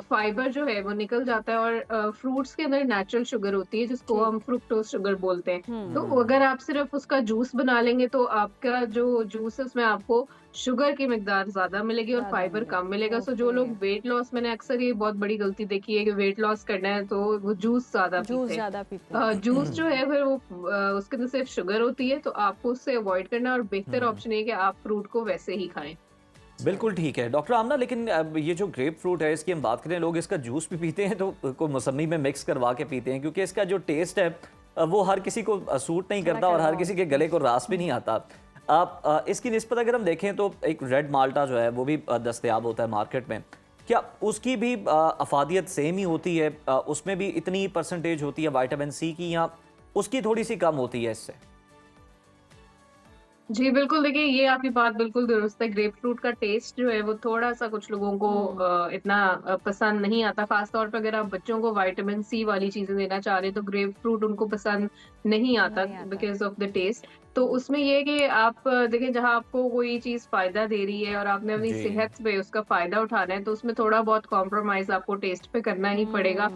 फाइबर जो है वो निकल जाता है और फ्रूट्स के अंदर नेचुरल शुगर होती है जिसको हम फ्रुक्टोज शुगर बोलते हैं। तो अगर आप सिर्फ उसका जूस बना लेंगे तो आपका जो जूस है उसमें आपको शुगर की मिकदार ज्यादा मिलेगी और ज़्यादा फाइबर कम मिलेगा। सो जो ओके। लोग वेट लॉस, मैंने अक्सर ये बहुत बड़ी गलती देखी है कि वेट लॉस करना है तो वो जूस ज्यादा जूस पीते हैं। ज़्यादा पीते हैं। जूस जो है फिर वो उसके अंदर सिर्फ शुगर होती है, तो आपको उससे अवॉइड करना और बेहतर ऑप्शन है कि आप फ्रूट को वैसे ही खाएं। बिल्कुल ठीक है डॉक्टर आमना, लेकिन अब ये जो ग्रेप फ्रूट है इसकी हम बात करें, लोग इसका जूस भी पीते हैं तो को मौसमी में मिक्स करवा के पीते हैं, क्योंकि इसका जो टेस्ट है वो हर किसी को सूट नहीं करता और हर किसी के गले को रास भी नहीं आता। आप इसकी निस्बत अगर हम देखें तो एक रेड माल्टा जो है वो भी दस्तयाब होता है मार्केट में, क्या उसकी भी अफादियत सेम ही होती है? उसमें भी इतनी परसेंटेज होती है विटामिन सी की या उसकी थोड़ी सी कम होती है इससे? जी, बिल्कुल, देखिए ये आपकी बात बिल्कुल दुरुस्त है। ग्रेप फ्रूट का टेस्ट जो है वो थोड़ा-सा कुछ लोगों को इतना पसंद नहीं आता। ख़ास तौर पे अगर आप बच्चों को विटामिन सी वाली चीज़ें देना चाह रहे हैं तो ग्रेप फ्रूट उनको पसंद नहीं आता बिकॉज़ ऑफ द टेस्ट। तो उसमें ये है कि आप देखिए, जहाँ आपको कोई चीज़ फ़ायदा दे रही है और आपने अपनी जी। सेहत पे उसका फ़ायदा उठाना है, तो उसमें थोड़ा बहुत कॉम्प्रोमाइज़ आपको टेस्ट पे करना ही पड़ेगा।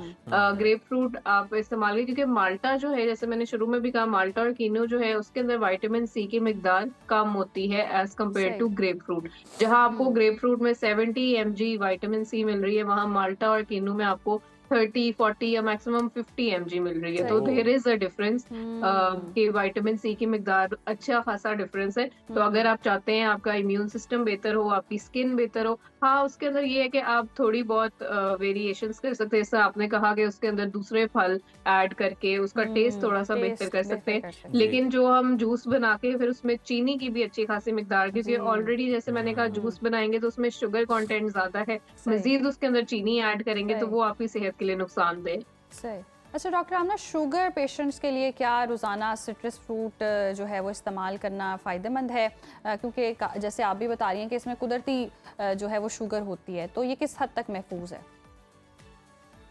ग्रेप फ्रूट आप इस्तेमाल करिए, क्योंकि माल्टा जो है, जैसे मैंने शुरू में भी कहा, माल्टा और कीनू जो है उसके अंदर विटामिन सी की मिकदार कम होती है as compare to grape fruit. जहाँ आपको ग्रेप फ्रूट में 70 mg विटामिन सी मिल रही है, वहाँ माल्टा और कीनू में आपको 30, 40 या मैक्सिमम 50 mg मिल रही है। तो देयर इज अ डिफरेंस कि विटामिन सी की मिकदार अच्छा खासा डिफरेंस है। तो अगर आप चाहते हैं आपका इम्यून सिस्टम बेहतर हो, आपकी स्किन बेहतर हो, हाँ, उसके अंदर ये है कि आप थोड़ी बहुत वेरिएशंस कर सकते हैं। जैसे आपने कहा कि उसके अंदर दूसरे फल ऐड करके उसका टेस्ट थोड़ा-सा बेहतर कर सकते हैं। जी। लेकिन जो हम जूस बना के फिर उसमें चीनी की भी अच्छी खासी मिकदार, क्योंकि ऑलरेडी जैसे मैंने कहा जूस बनाएँगे तो उसमें शुगर कंटेंट ज़्यादा है। सही। मज़ीद उसके अंदर चीनी ऐड करेंगे तो सही। वो आपकी सेहत के लिए नुकसानदेह है। सही। अच्छा डॉक्टर, हम ना शुगर पेशेंट्स के लिए क्या रोज़ाना सिट्रस फ्रूट जो है वो इस्तेमाल करना फ़ायदेमंद है? क्योंकि जैसे आप भी बता रही हैं कि इसमें कुदरती जो है वो शुगर होती है, तो ये किस हद तक महफूज है?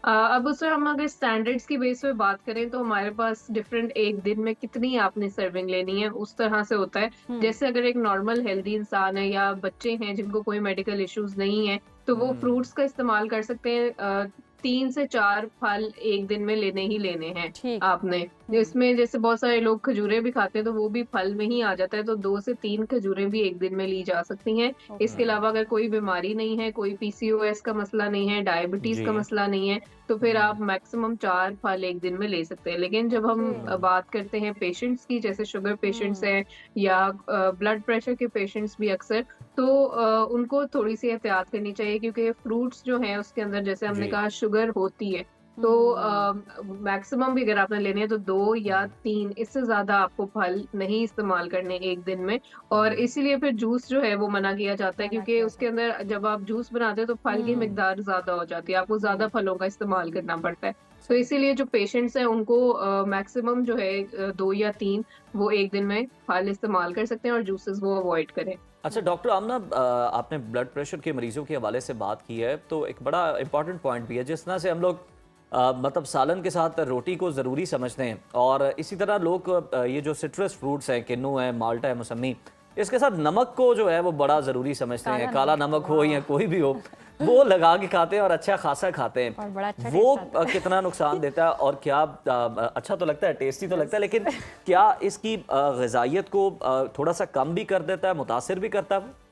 अब उसमें हम अगर स्टैंडर्ड्स की बेस पे बात करें तो हमारे पास डिफरेंट एक दिन में कितनी आपने सर्विंग लेनी है उस तरह से होता है। जैसे अगर एक नॉर्मल हेल्दी इंसान है या बच्चे हैं जिनको कोई मेडिकल इश्यूज नहीं है तो वो फ्रूट्स का इस्तेमाल कर सकते हैं। 3 से 4 फल एक दिन में लेने ही लेने हैं ठीक। आपने। इसमें जैसे बहुत सारे लोग खजूरें भी खाते हैं तो वो भी फल में ही आ जाता है, तो 2 से 3 खजूरें भी एक दिन में ली जा सकती हैं। इसके अलावा अगर कोई बीमारी नहीं है, कोई पीसीओएस का मसला नहीं है, डायबिटीज का जी। मसला नहीं है, तो फिर आप मैक्सिमम 4 फल एक दिन में ले सकते हैं। लेकिन जब हम बात करते हैं पेशेंट्स की, जैसे शुगर पेशेंट्स हैं या ब्लड प्रेशर के पेशेंट्स भी अक्सर, तो उनको थोड़ी सी एहतियात करनी चाहिए, क्योंकि फ्रूट्स जो हैं उसके अंदर जैसे हमने जी। कहा शुगर होती है। तो मैक्सिमम भी अगर आपने लेने हैं तो 2 या 3, इससे ज़्यादा आपको फल नहीं इस्तेमाल करने एक दिन में। और इसीलिए फिर जूस जो है वो मना किया जाता है, मना क्योंकि किया उसके अंदर जब आप जूस बनाते हैं तो फल की मिकदार ज़्यादा हो जाती है, आपको ज़्यादा फलों का इस्तेमाल करना पड़ता है। तो इसीलिए जो पेशेंट्स हैं उनको मैक्सिमम जो है 2 या 3 वो एक दिन में फल इस्तेमाल कर सकते हैं और जूसेस वो अवॉइड करें। अच्छा डॉक्टर आमना, आपने ब्लड प्रेशर के मरीजों के हवाले से बात की है, तो एक बड़ा इंपॉर्टेंट पॉइंट भी है। जिस तरह से हम लोग मतलब सालन के साथ रोटी को ज़रूरी समझते हैं, और इसी तरह लोग ये जो सिट्रस फ्रूट्स हैं, किन्नू है, माल्टा है, मौसमी, इसके साथ नमक को जो है वो बड़ा ज़रूरी समझते हैं। काला नमक हो या कोई भी हो, वो लगा के खाते हैं और अच्छा खासा खाते हैं। और बड़ा अच्छा वो टेस्ट आता कितना नुकसान देता है और क्या अच्छा तो लगता है, टेस्टी तो लगता है, लेकिन क्या इसकी ग़िज़ाइयत को थोड़ा सा कम भी कर देता है, मुतासिर भी करता है?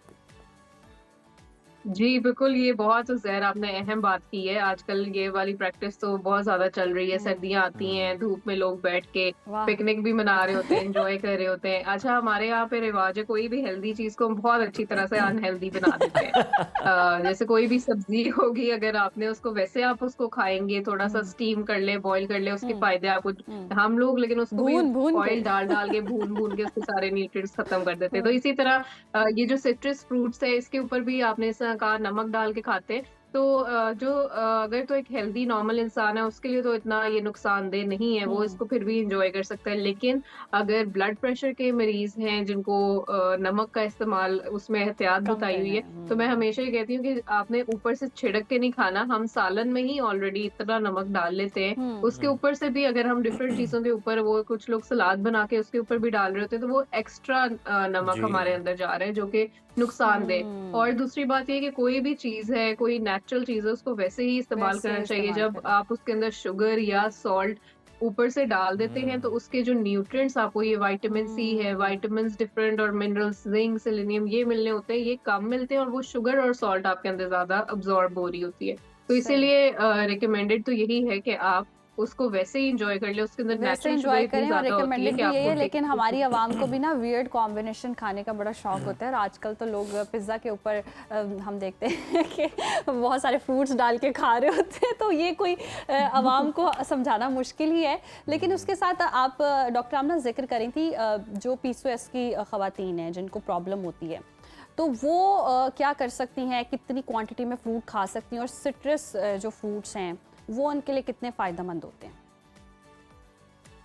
जी, बिल्कुल, ये बहुत ज़हर आपने अहम बात की है। आजकल ये वाली प्रैक्टिस तो बहुत ज़्यादा चल रही है। सर्दियाँ आती हैं, धूप में लोग बैठ के वाह। पिकनिक भी मना रहे होते हैं, एन्जॉय कर रहे होते हैं। अच्छा, हमारे यहाँ पे रिवाज है, कोई भी हेल्दी चीज़ को हम बहुत अच्छी तरह से अनहेल्दी बना देते हैं। जैसे कोई भी सब्ज़ी होगी, अगर आपने उसको वैसे आप उसको खाएँगे, थोड़ा-सा स्टीम कर ले, बॉयल कर ले, उसके फ़ायदे आपको, हम लोग लेकिन उसको भी भून-भून के। ऑयल डाल-डाल के, भून-भून के उसके सारे न्यूट्रिएंट्स खत्म कर देते हैं। तो इसी तरह ये जो सिट्रस फ्रूट्स है, इसके ऊपर भी आपने जैसा कहा नमक डाल के खाते हैं, तो अगर तो एक हेल्दी नॉर्मल इंसान है उसके लिए तो इतना ये नुकसानदेह नहीं है, वो इसको फिर भी एंजॉय कर सकता है। लेकिन अगर ब्लड प्रेशर के मरीज हैं जिनको नमक का इस्तेमाल उसमें एहतियात कम बताई हुई करना है, है। तो मैं हमेशा ये कहती हूँ कि आपने ऊपर से छिड़क के नहीं खाना। हम सालन में ही ऑलरेडी इतना नमक डाल लेते हैं, उसके ऊपर से भी अगर हम डिफरेंट चीजों के ऊपर, वो कुछ लोग सलाद बना के उसके ऊपर भी डाल रहे होते हैं, तो वो एक्स्ट्रा नमक जी। हमारे अंदर जा रहा है, जो कि नुकसानदेह। और दूसरी बात ये है कि कोई भी चीज़ है, कोई नेचुरल चीज़ है, उसको वैसे ही इस्तेमाल वैसे करना चाहिए। इस्तेमाल जब करें। आप उसके अंदर शुगर या सॉल्ट ऊपर से डाल देते हैं तो उसके जो न्यूट्रिएंट्स आपको, ये विटामिन सी है, विटामिन्स डिफरेंट और मिनरल्स, जिंक, सेलेनियम, ये मिलने होते हैं, ये कम मिलते हैं और वो शुगर और सॉल्ट आपके अंदर ज़्यादा अब्जॉर्ब हो रही होती है। तो सही। इसीलिए रिकमेंडेड तो यही है कि आप उसको वैसे ही एंजॉय कर ले, उसके अंदर वैसे नेचुरल शुगर एंजॉय इतनी करें, और ज़्यादा होती है रिकमेंडेड कि भी यही है। आपको लेकिन हमारी आवाम को भी ना वियर्ड कॉम्बिनेशन खाने का बड़ा शौक होता है, और आजकल तो लोग पिज़्ज़ा के ऊपर हम देखते हैं कि बहुत सारे फ्रूट्स डाल के खा रहे होते हैं, तो ये कोई आवाम को समझाना मुश्किल ही है। लेकिन उसके साथ आप डॉक्टर आमना जिक्र करें थी जो पीसीओएस की ख़वातीन हैं जिनको प्रॉब्लम होती है, तो वो क्या कर सकती हैं, कितनी क्वांटिटी में फ्रूट खा सकती हैं, और सिट्रस जो फ्रूट्स हैं वो उनके लिए कितने फ़ायदेमंद होते हैं?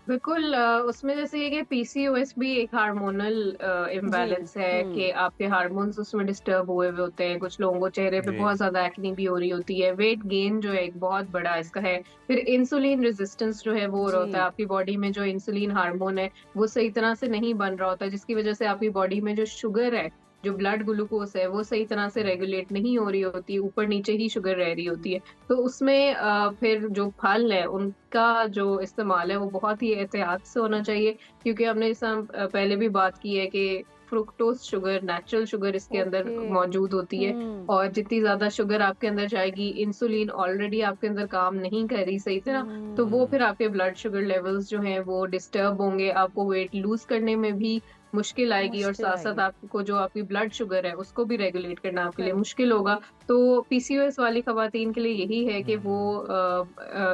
बिल्कुल, उसमें जैसे ये कि पीसीओएस भी एक हार्मोनल इम्बैलेंस है कि आपके हार्मोन्स उसमें डिस्टर्ब हुए हुए होते हैं। कुछ लोगों को चेहरे पे जी। बहुत ज़्यादा एक्ने भी हो रही होती है। वेट गेन जो है एक बहुत बड़ा इसका है। फिर इंसुलिन रेजिस्टेंस जो है वो हो रहा होता है। आपकी बॉडी में जो इंसुलिन हार्मोन है वो सही तरह से नहीं बन रहा होता है, जिसकी वजह से आपकी बॉडी में जो शुगर है, जो ब्लड ग्लूकोज है, वो सही तरह से रेगुलेट नहीं हो रही होती, ऊपर नीचे ही शुगर रह रही होती है। तो उसमें फिर जो फल है उनका जो इस्तेमाल है वो बहुत ही एहतियात से होना चाहिए, क्योंकि हमने जैसा पहले भी बात की है कि फ्रुक्टोज शुगर, नेचुरल शुगर इसके अंदर ओके। मौजूद होती है। और जितनी ज्यादा शुगर आपके अंदर जाएगी, इंसुलिन ऑलरेडी आपके अंदर काम नहीं कर रही सही तरह, तो वो फिर आपके ब्लड शुगर लेवल्स जो हैं वो डिस्टर्ब होंगे। आपको वेट लूज करने में भी मुश्किल आएगी, और साथ साथ आपको जो आपकी ब्लड शुगर है उसको भी रेगुलेट करना आपके लिए मुश्किल होगा। तो पीसीओएस वाली खवातीन के लिए यही है कि वो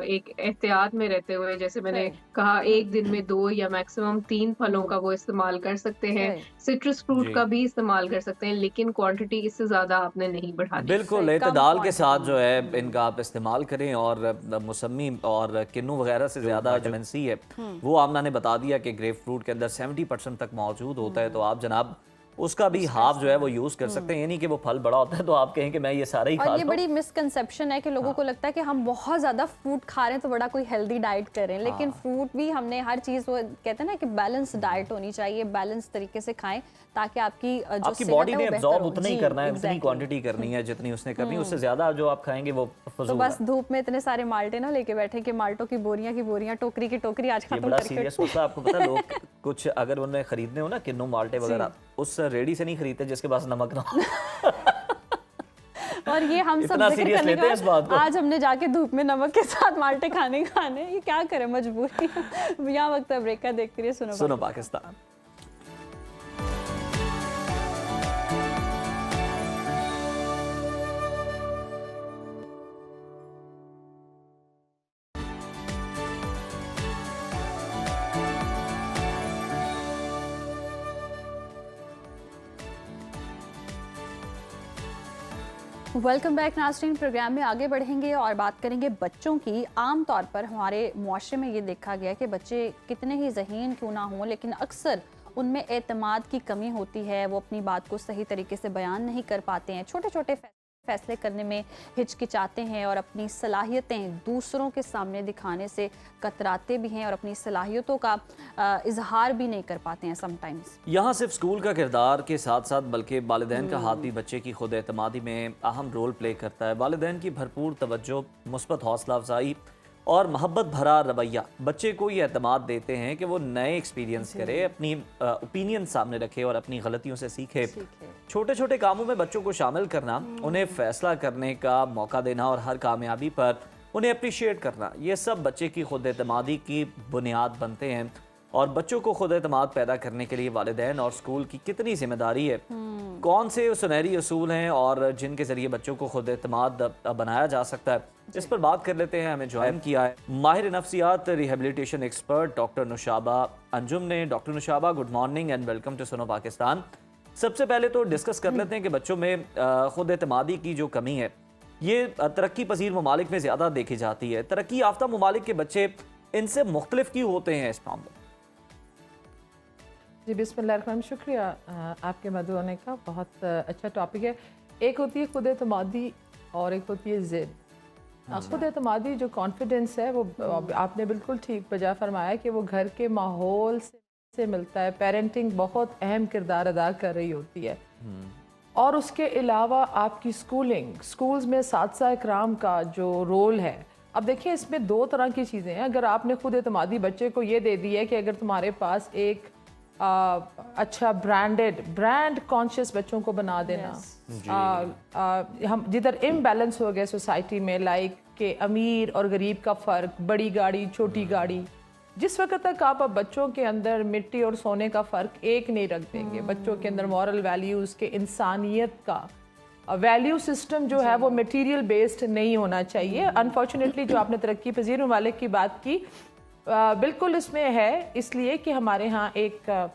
एक एहतियात में रहते हुए, जैसे मैंने कहा, एक दिन में 2 या मैक्सिमम 3 फलों का वो इस्तेमाल कर सकते हैं। सिट्रस फ्रूट का भी इस्तेमाल कर सकते हैं, लेकिन क्वांटिटी इससे ज्यादा आपने नहीं बढ़ानी। बिल्कुल एतदाल के साथ जो है इनका आप इस्तेमाल करें। और मौसमी और किन्नू वगैरह से ज़्यादा विटामिन सी है वो आमना ने बता दिया कि ग्रेप फ्रूट के अंदर 70% तक मौजूद होता है। तो आप जनाब उसका भी हाफ जो है वो यूज़ कर सकते हैं। ये नहीं कि वो फल बड़ा होता है तो आप कहें कि मैं ये सारा ही खाता हूं। और ये बड़ी मिसकंसेप्शन है कि लोगों को लगता है कि हम बहुत ज़्यादा फ्रूट खा रहे हैं तो बड़ा कोई हेल्दी डाइट कर रहे हैं, लेकिन फ्रूट भी हमने हर चीज़, वो कहते हैं ना कि बैलेंस डाइट होनी चाहिए, बैलेंस तरीके से खाएं ताकि आपकी बॉडी ने एब्जॉर्ब उतना ही करना है, उतनी क्वांटिटी करनी है जितनी उसने करनी है, उससे ज़्यादा जो आप खाएंगे वो फजूल तो बस धूप में इतने सारे माल्टे ना लेके बैठे कि माल्टों की बोरियां टोकरी की टोकरी आज खत्म बड़ा सीरियस होता है। आपको पता है लोग कुछ अगर उन्हें खरीदने हो ना किन्नू माल्टे वगैरह, उस रेडी से नहीं खरीदते जिसके पास नमक ना हो। और ये हम सब जिक्र करने के बाद आज हमने जाके धूप में नमक के साथ माल्टे खाने, ये क्या करें, मजबूरी। यहाँ वक्त है ब्रेक का, देखते रहिए सुनो पाकिस्तान। वेलकम बैक नाज़रीन। प्रोग्राम में आगे बढ़ेंगे और बात करेंगे बच्चों की। आम तौर पर हमारे मुआशरे में ये देखा गया कि बच्चे कितने ही ज़हीन क्यों ना हों, लेकिन अक्सर उनमें एतमाद की कमी होती है, वो अपनी बात को सही तरीके से बयान नहीं कर पाते हैं, छोटे छोटे फैसले करने में हिचकिचाते हैं और अपनी सलाहियतें दूसरों के सामने दिखाने से कतराते भी हैं और अपनी सलाहियतों का इजहार भी नहीं कर पाते हैं समटाइम्स। यहाँ सिर्फ स्कूल का किरदार के साथ साथ बल्कि वालिदैन का हाथ भी बच्चे की खुद एतमादी में अहम रोल प्ले करता है। वालिदैन की भरपूर तवज्जो, मुस्बत हौसला अफजाई और मोहब्बत भरा रवैया बच्चे को ये एतमाद देते हैं कि वो नए एक्सपीरियंस करे, अपनी ओपिनियन सामने रखे और अपनी गलतियों से सीखे। छोटे छोटे कामों में बच्चों को शामिल करना, उन्हें फैसला करने का मौका देना और हर कामयाबी पर उन्हें अप्रिशिएट करना, ये सब बच्चे की खुद एतमादी की बुनियाद बनते हैं। और बच्चों को खुद एतमाद पैदा करने के लिए वालिदैन और स्कूल की कितनी जिम्मेदारी है, कौन से सुनहरी असूल हैं और जिनके ज़रिए बच्चों को खुद एतमाद बनाया जा सकता है, इस पर बात कर लेते हैं। हमें ज्वाइन किया है माहिर नफ्सियात rehabilitation expert doctor Nushaba Anjum ने। Doctor Nushaba, good morning and welcome to Suno Pakistan. सबसे पहले तो डिस्कस कर लेते हैं कि बच्चों में खुद एतमादी की जो कमी है ये तरक्की पजीर ममालिक में ज़्यादा देखी जाती है। तरक्की याफ्ता ममालिक के बच्चे इनसे मुख्तलिफ क्यों होते हैं इस मामले? जी बिस्मिल्लाह, शुक्रिया आपके मदद होने का। बहुत अच्छा टॉपिक है। एक होती है खुद एतमादी और एक होती है ज़िद। खुद एतमादी जो कॉन्फिडेंस है वो आपने बिल्कुल ठीक बजा फरमाया कि वो घर के माहौल से मिलता है। पेरेंटिंग बहुत अहम किरदार अदा कर रही होती है और उसके अलावा आपकी स्कूल्स में साथी इकराम का जो रोल है। अब देखिए इसमें दो तरह की चीज़ें हैं। अगर आपने खुद एतमादी बच्चे को ये दे दी है कि अगर तुम्हारे पास एक अच्छा ब्रांड कॉन्शियस बच्चों को बना देना, हम जिधर इम्बैलेंस हो गए सोसाइटी में, लाइक के अमीर और गरीब का फ़र्क, बड़ी गाड़ी छोटी गाड़ी, जिस वक्त तक आप अब बच्चों के अंदर मिट्टी और सोने का फ़र्क एक नहीं रख देंगे, बच्चों के अंदर मॉरल वैल्यूज़ के, इंसानियत का वैल्यू सिस्टम जो है वो मटीरियल बेस्ड नहीं होना चाहिए। अनफॉर्चुनेटली जो आपने तरक्की पजीर ममालिक की बात की, बिल्कुल इसमें है, इसलिए कि हमारे यहाँ एक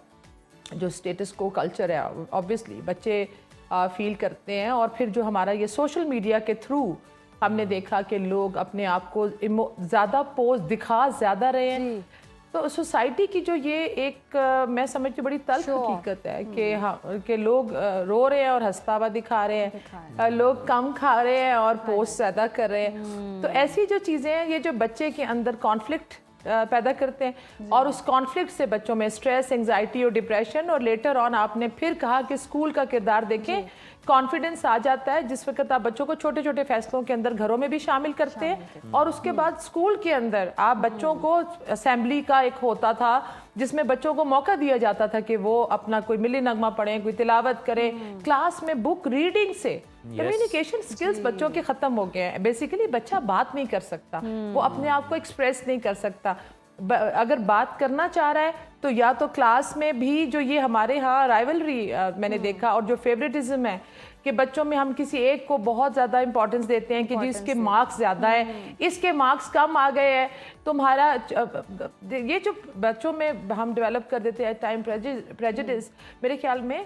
जो स्टेटस को कल्चर है, ऑब्वियसली बच्चे फील करते हैं। और फिर जो हमारा ये सोशल मीडिया के थ्रू हमने देखा कि लोग अपने आप को ज़्यादा पोज दिखा ज़्यादा रहे हैं, तो सोसाइटी की जो ये एक मैं समझती हूँ बड़ी तल्ख हकीकत है कि हाँ कि लोग रो रहे हैं और हंसता हुआ दिखा रहे हैं, लोग कम खा रहे हैं और पोस्ट ज़्यादा कर रहे हैं। तो ऐसी जो चीज़ें हैं ये जो बच्चे के अंदर कॉन्फ्लिक्ट पैदा करते हैं और उस कॉन्फ्लिक्ट से बच्चों में स्ट्रेस, एंजाइटी और डिप्रेशन, और लेटर ऑन आपने फिर कहा कि स्कूल का किरदार देखें, कॉन्फिडेंस आ जाता है जिस वक्त आप बच्चों को छोटे छोटे फैसलों के अंदर घरों में भी शामिल करते हैं। और उसके बाद स्कूल के अंदर आप बच्चों को असेंबली का एक होता था जिसमें बच्चों को मौका दिया जाता था कि वो अपना कोई मिली नगमा पढ़ें, कोई तिलावत करें। क्लास में बुक रीडिंग से कम्युनिकेशन स्किल्स बच्चों के खत्म हो गए हैं। बेसिकली बच्चा बात नहीं कर सकता, वो अपने आप को एक्सप्रेस नहीं कर सकता। अगर बात करना चाह रहा है तो या तो क्लास में भी जो ये हमारे यहाँ राइवलरी मैंने देखा, और जो फेवरेटिज्म है कि बच्चों में हम किसी एक को बहुत ज़्यादा इंपॉर्टेंस देते हैं कि जी इसके मार्क्स ज़्यादा है, इसके मार्क्स कम आ गए हैं, तुम्हारा ये जो बच्चों में हम डेवलप कर देते हैं टाइम प्रेजुडिस, मेरे ख्याल में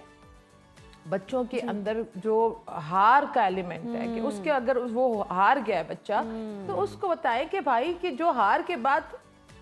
बच्चों के अंदर जो हार का एलिमेंट है कि उसके अगर वो हार गया है बच्चा तो उसको बताएं कि भाई कि जो हार के बाद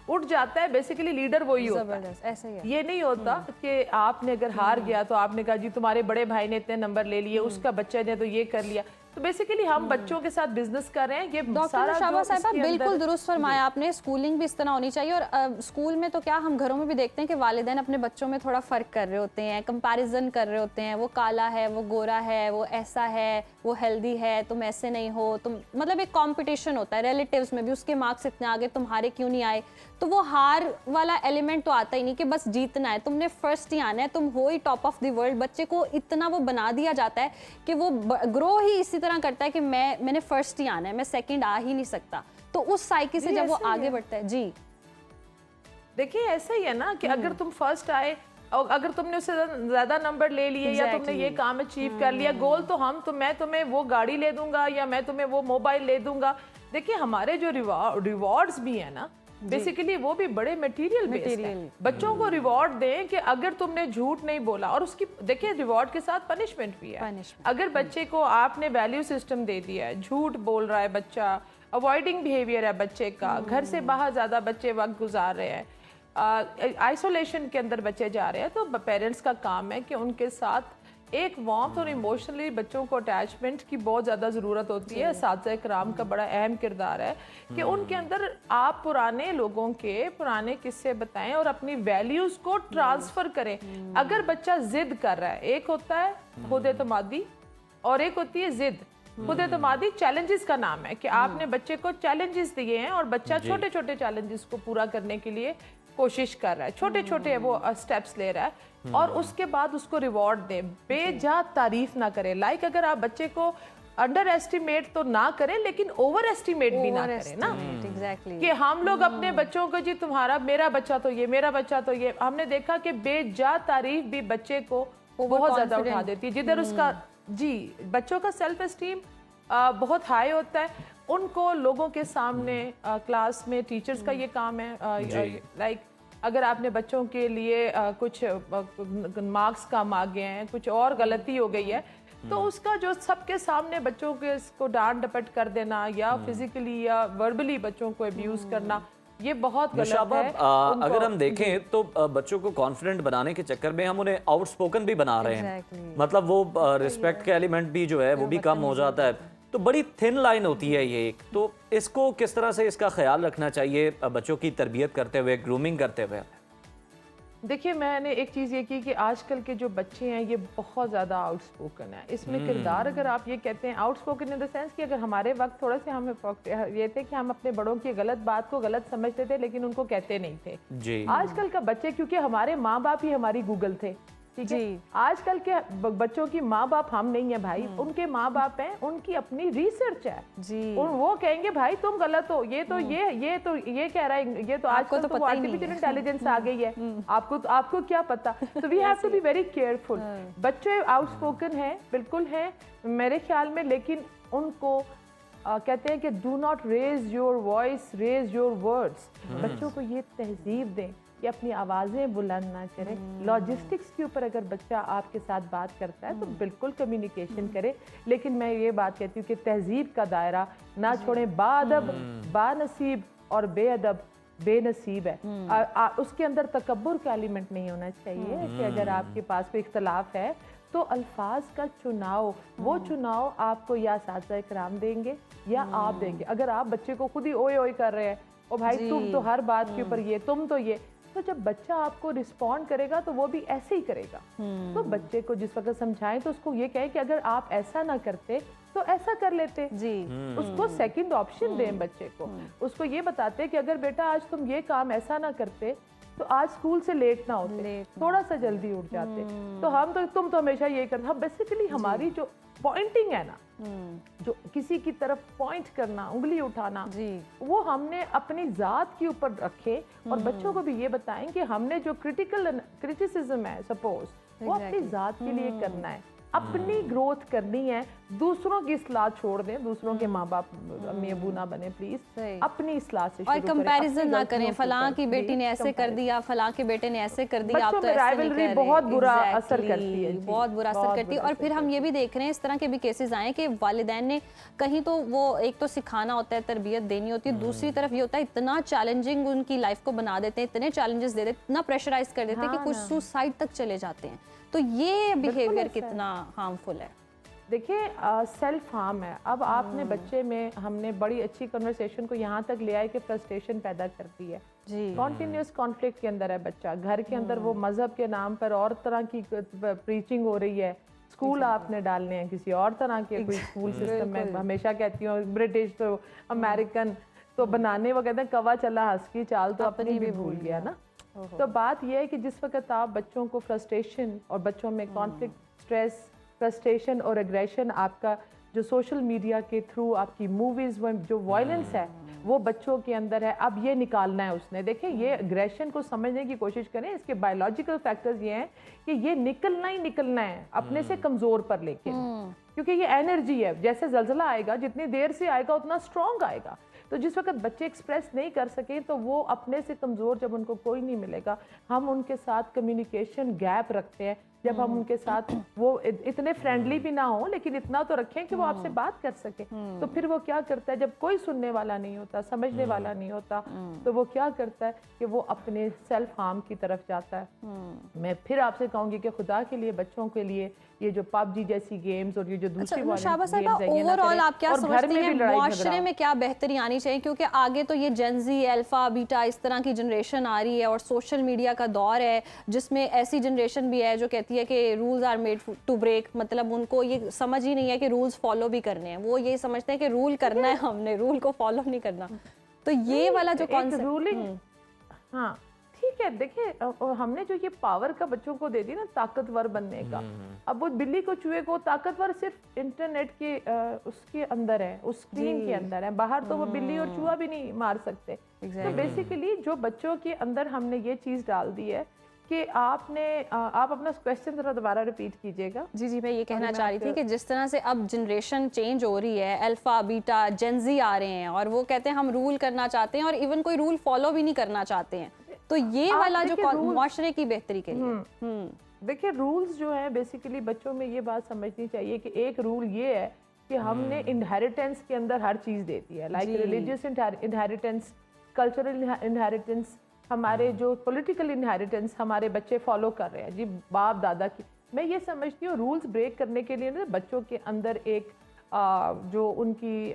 उठ जाता है बेसिकली लीडर वही होता है, ऐसा ही है। ये नहीं होता कि आपने अगर हार गया तो आपने कहा जी तुम्हारे बड़े भाई ने इतने नंबर ले लिए, उसका बच्चे ने तो ये कर लिया। तो बेसिकली हम बच्चों के साथ बिजनेस कर रहे हैं। ये डॉक्टर शाबा साहिबा बिल्कुल दुरुस्त फरमाया आपने, स्कूलिंग भी इस तरह होनी चाहिए। और स्कूल में तो क्या हम घरों में भी देखते हैं कि वालिदैन अपने बच्चों में थोड़ा फ़र्क कर रहे होते हैं, कंपैरिजन कर रहे होते हैं, वो काला है, वो गोरा है, वो ऐसा है, वो हेल्दी है, तुम ऐसे नहीं हो, तुम मतलब एक कंपटीशन होता है रिलेटिव्स में भी, उसके मार्क्स इतने आ गए तुम्हारे क्यों नहीं आए। तो वो हार वाला एलिमेंट तो आता ही नहीं कि बस जीतना है, तुमने फर्स्ट ही आना है, तुम हो ही टॉप ऑफ द वर्ल्ड। बच्चे को इतना वो बना दिया जाता है कि वो ग्रो ही इसी तरह करता है कि मैंने फर्स्ट ही आना है, मैं सेकंड आ ही नहीं सकता। तो उस साइकिल से जब वो आगे बढ़ता है, जी देखिए ऐसा ही है ना कि अगर तुम फर्स्ट आए और अगर तुमने उससे ज्यादा नंबर ले लिए या तुमने ये काम अचीव कर लिया, गोल तो मैं तुम्हें वो गाड़ी ले दूंगा या मैं तुम्हें वो मोबाइल ले दूंगा। देखिए हमारे जो रिवॉर्ड्स भी है ना बेसिकली वो भी बड़े मटेरियल बेस्ड है। बच्चों को रिवॉर्ड दें कि अगर तुमने झूठ नहीं बोला, और उसकी देखिए रिवॉर्ड के साथ पनिशमेंट भी है। अगर बच्चे को आपने वैल्यू सिस्टम दे दिया है, झूठ बोल रहा है बच्चा, अवॉइडिंग बिहेवियर है बच्चे का, घर से बाहर ज़्यादा बच्चे वक्त गुजार रहे हैं, आइसोलेशन के अंदर बच्चे जा रहे हैं, तो पेरेंट्स का काम है कि उनके साथ एक वार्मथ और इमोशनली बच्चों को अटैचमेंट की बहुत ज़्यादा ज़रूरत होती है। साथी कराम का बड़ा अहम किरदार है कि उनके अंदर आप पुराने लोगों के पुराने किस्से बताएं और अपनी वैल्यूज़ को ट्रांसफ़र करें। अगर बच्चा ज़िद कर रहा है, एक होता है खुद एतमादी और एक होती है ज़िद। खुद एतमादी चैलेंजेस का नाम है कि आपने बच्चे को चैलेंजेस दिए हैं और बच्चा छोटे छोटे चैलेंजेस को पूरा करने के लिए कोशिश कर रहा है, छोटे छोटे वो स्टेप्स ले रहा है, और उसके बाद उसको रिवॉर्ड दें, बेजा तारीफ ना करें। लाइक अगर आप बच्चे को अंडर एस्टिमेट तो ना करें लेकिन ओवर एस्टिमेट भी ना करें ना। एग्जैक्टली कि हम लोग अपने बच्चों को जी तुम्हारा मेरा बच्चा तो ये, मेरा बच्चा तो ये, हमने देखा कि बेजा तारीफ भी बच्चे को बहुत ज्यादा उठा देती है। जिधर उसका जी बच्चों का सेल्फ एस्टीम बहुत हाई होता है, उनको लोगों के सामने क्लास में टीचर्स का ये काम है लाइक अगर आपने बच्चों के लिए कुछ मार्क्स कम आ गए हैं, कुछ और गलती हो गई है, तो उसका जो सबके सामने बच्चों के इसको डांट डपट कर देना या फिजिकली या वर्बली बच्चों को अब्यूज करना, ये बहुत गलत है। अगर हम देखें तो बच्चों को कॉन्फिडेंट बनाने के चक्कर में हम उन्हें आउटस्पोकन भी बना रहे हैं। मतलब वो रिस्पेक्ट के एलिमेंट भी जो है वो भी कम हो जाता है। तो बड़ी थिन लाइन होती है ये एक, तो इसको किस तरह से इसका ख्याल रखना चाहिए बच्चों की तरबियत करते हुए, ग्रूमिंग करते हुए? देखिए मैंने एक चीज़ ये की कि आजकल के जो बच्चे हैं ये बहुत ज़्यादा आउटस्पोकन है। इसमें किरदार अगर आप ये कहते हैं आउटस्पोकन इन द सेंस कि अगर हमारे वक्त थोड़ा से हम ये थे कि हम अपने बड़ों की गलत बात को गलत समझते थे लेकिन उनको कहते नहीं थे जी। आजकल का बच्चे, क्योंकि हमारे माँ बाप ही हमारी गूगल थे, ठीक है, आजकल के बच्चों की माँ बाप हम नहीं है भाई, उनके माँ बाप हैं, उनकी अपनी रिसर्च है जी। वो कहेंगे भाई तुम गलत हो, ये तो ये कह रहा है, ये तो आजकल तो आर्टिफिशियल इंटेलिजेंस आ गई है, आपको क्या पता। तो we have to be very careful. बच्चे आउटस्पोकन है, बिल्कुल है मेरे ख्याल में, लेकिन उनको कहते हैं कि do not raise your voice, raise your words. बच्चों को ये तहजीब दें कि अपनी आवाज़ें बुलंद ना करें। लॉजिस्टिक्स के ऊपर अगर बच्चा आपके साथ बात करता है तो बिल्कुल कम्युनिकेशन करे, लेकिन मैं ये बात कहती हूँ कि तहजीब का दायरा ना छोड़ें। बाअदब बानसीब और बेअदब बेनसीब है। उसके अंदर तकब्बुर का एलिमेंट नहीं होना चाहिए कि अगर आपके पास कोई इख्तलाफ है तो अल्फाज का चुनाव, वो चुनाव आपको या साथी कराम देंगे या आप देंगे। अगर आप बच्चे को खुद ही ओए ओए कर रहे हैं, ओ भाई तुम तो हर बात के ऊपर ये, तुम तो ये, तो जब बच्चा आपको रिस्पॉन्ड करेगा तो वो भी ऐसे ही करेगा। तो बच्चे को जिस वक्त समझाएं तो उसको ये कहें कि अगर आप ऐसा ना करते तो ऐसा कर लेते जी। उसको सेकंड ऑप्शन दें बच्चे को, उसको ये बताते कि अगर बेटा आज तुम ये काम ऐसा ना करते तो आज स्कूल से लेट ना होते, थोड़ा सा जल्दी उठ जाते। तो तुम तो हमेशा ये करते। हम बेसिकली हमारी जो पॉइंटिंग है ना जो किसी की तरफ पॉइंट करना, उंगली उठाना, जी वो हमने अपनी ज़ात के ऊपर रखे और बच्चों को भी ये बताएं कि हमने जो क्रिटिसिज्म है सपोज वो अपनी ज़ात के लिए करना है, अपनी ग्रोथ करनी है, दूसरों की इस्लाह छोड़ दें, दूसरों के माँ बाप अम्मी अबू ना बने प्लीज, अपनी इस्लाह से और कंपैरिजन ना करें, फलां की बेटी ने ऐसे कर दिया, फलां के बेटे ने ऐसे कर दिया, आप तो ऐसे नहीं कर रहे। बहुत बुरा असर करती है, बहुत बुरा असर करती है। और फिर हम ये भी देख रहे हैं इस तरह के भी केसेस आए कि वालिदैन ने कहीं तो वो एक तो सिखाना होता है, तरबियत देनी होती है, दूसरी तरफ ये होता है इतना चैलेंजिंग उनकी लाइफ को बना देते हैं, इतने चैलेंजेस दे देते, इतना प्रेशराइज कर देते हैं कि कुछ सुसाइड तक चले जाते हैं। तो ये बिहेवियर कितना हार्मफुल है। देखिए सेल्फ हार्म है। अब आपने बच्चे में, हमने बड़ी अच्छी कन्वर्सेशन को यहाँ तक ले आए कि फ्रस्ट्रेशन पैदा करती है, कॉन्टिन्यूस कॉन्फ्लिक्ट के अंदर है बच्चा, घर के अंदर वो मजहब के नाम पर और तरह की प्रीचिंग हो रही है, स्कूल आपने डालने हैं किसी और तरह के कोई स्कूल सिस्टम में, हमेशा कहती हूँ ब्रिटिश तो अमेरिकन तो बनाने, वो कहते हैं कवा चला हंस की चाल तो अपनी भी भूल गया ना। तो बात यह है कि जिस वक्त आप बच्चों को फ्रस्ट्रेशन और बच्चों में कॉन्फ्लिक्ट, स्ट्रेस, फ्रस्ट्रेशन और एग्रेशन, आपका जो सोशल मीडिया के थ्रू आपकी मूवीज़ में जो वायलेंस है वो बच्चों के अंदर है, अब ये निकालना है उसने। देखिए ये एग्रेशन को समझने की कोशिश करें, इसके बायोलॉजिकल फैक्टर्स ये हैं कि ये निकलना ही निकलना है अपने से कमज़ोर पर, लेकिन क्योंकि ये एनर्जी है, जैसे जल्जला आएगा जितनी देर से आएगा उतना स्ट्रॉन्ग आएगा। तो जिस वक्त बच्चे एक्सप्रेस नहीं कर सके तो वो अपने से कमज़ोर, जब उनको कोई नहीं मिलेगा, हम उनके साथ कम्युनिकेशन गैप रखते हैं, जब हम उनके साथ वो इतने फ्रेंडली भी ना हो लेकिन इतना तो रखें कि वो आपसे बात कर सके, तो फिर वो क्या करता है, जब कोई सुनने वाला नहीं होता, समझने वाला नहीं होता, तो वो क्या करता है कि वो अपने सेल्फ हार्म की तरफ जाता है। मैं फिर आपसे कहूंगी कि खुदा के लिए बच्चों के लिए ये जो पबजी जैसी गेम्स और ये जो दूसरी ओवरऑल आप क्या समझते हैं मुआशरे में क्या बेहतरी आनी चाहिए, क्योंकि आगे तो ये जेनजी, अल्फा, बीटा इस तरह की जनरेशन आ रही है और सोशल मीडिया का दौर है जिसमें ऐसी जनरेशन भी है जो कहती है कि rules are made to break, मतलब उनको ये समझ ही नहीं है कि रूल्स फॉलो भी करने हैं, वो ये समझते हैं कि रूल करना है हमने, रूल को फॉलो नहीं करना। तो ये वाला जो कॉन्सेप्ट रूलिंग, हाँ ठीक है, देखिए हमने जो ये पावर का बच्चों को दे दी ना ताकतवर बनने का, अब वो बिल्ली को चूहे को ताकतवर सिर्फ इंटरनेट के उसके अंदर है, उस स्क्रीन के अंदर है, बाहर तो वो बिल्ली और चूहा भी नहीं मार सकते। तो बेसिकली जो बच्चों के अंदर हमने ये चीज़ डाल दी है कि आप अपना क्वेश्चन जरा दोबारा रिपीट कीजिएगा। जी मैं ये कहना चाह रही थी कि जिस तरह से अब जनरेशन चेंज हो रही है, अल्फा, बीटा, जेनजी आ रहे हैं और वो कहते हैं हम रूल करना चाहते हैं और इवन कोई रूल फॉलो भी नहीं करना चाहते हैं, तो ये वाला जो मुआशरे की बेहतरी के लिए देखिए रूल्स जो है बेसिकली बच्चों में ये बात समझनी चाहिए कि एक रूल ये है कि हमने इनहेरिटेंस के अंदर हर चीज़ देती है, like religious inheritance, cultural inheritance, हमारे जो पॉलिटिकल इनहेरिटेंस हमारे बच्चे फॉलो कर रहे हैं जी बाप दादा की। मैं ये समझती हूँ रूल्स ब्रेक करने के लिए ना बच्चों के अंदर एक जो उनकी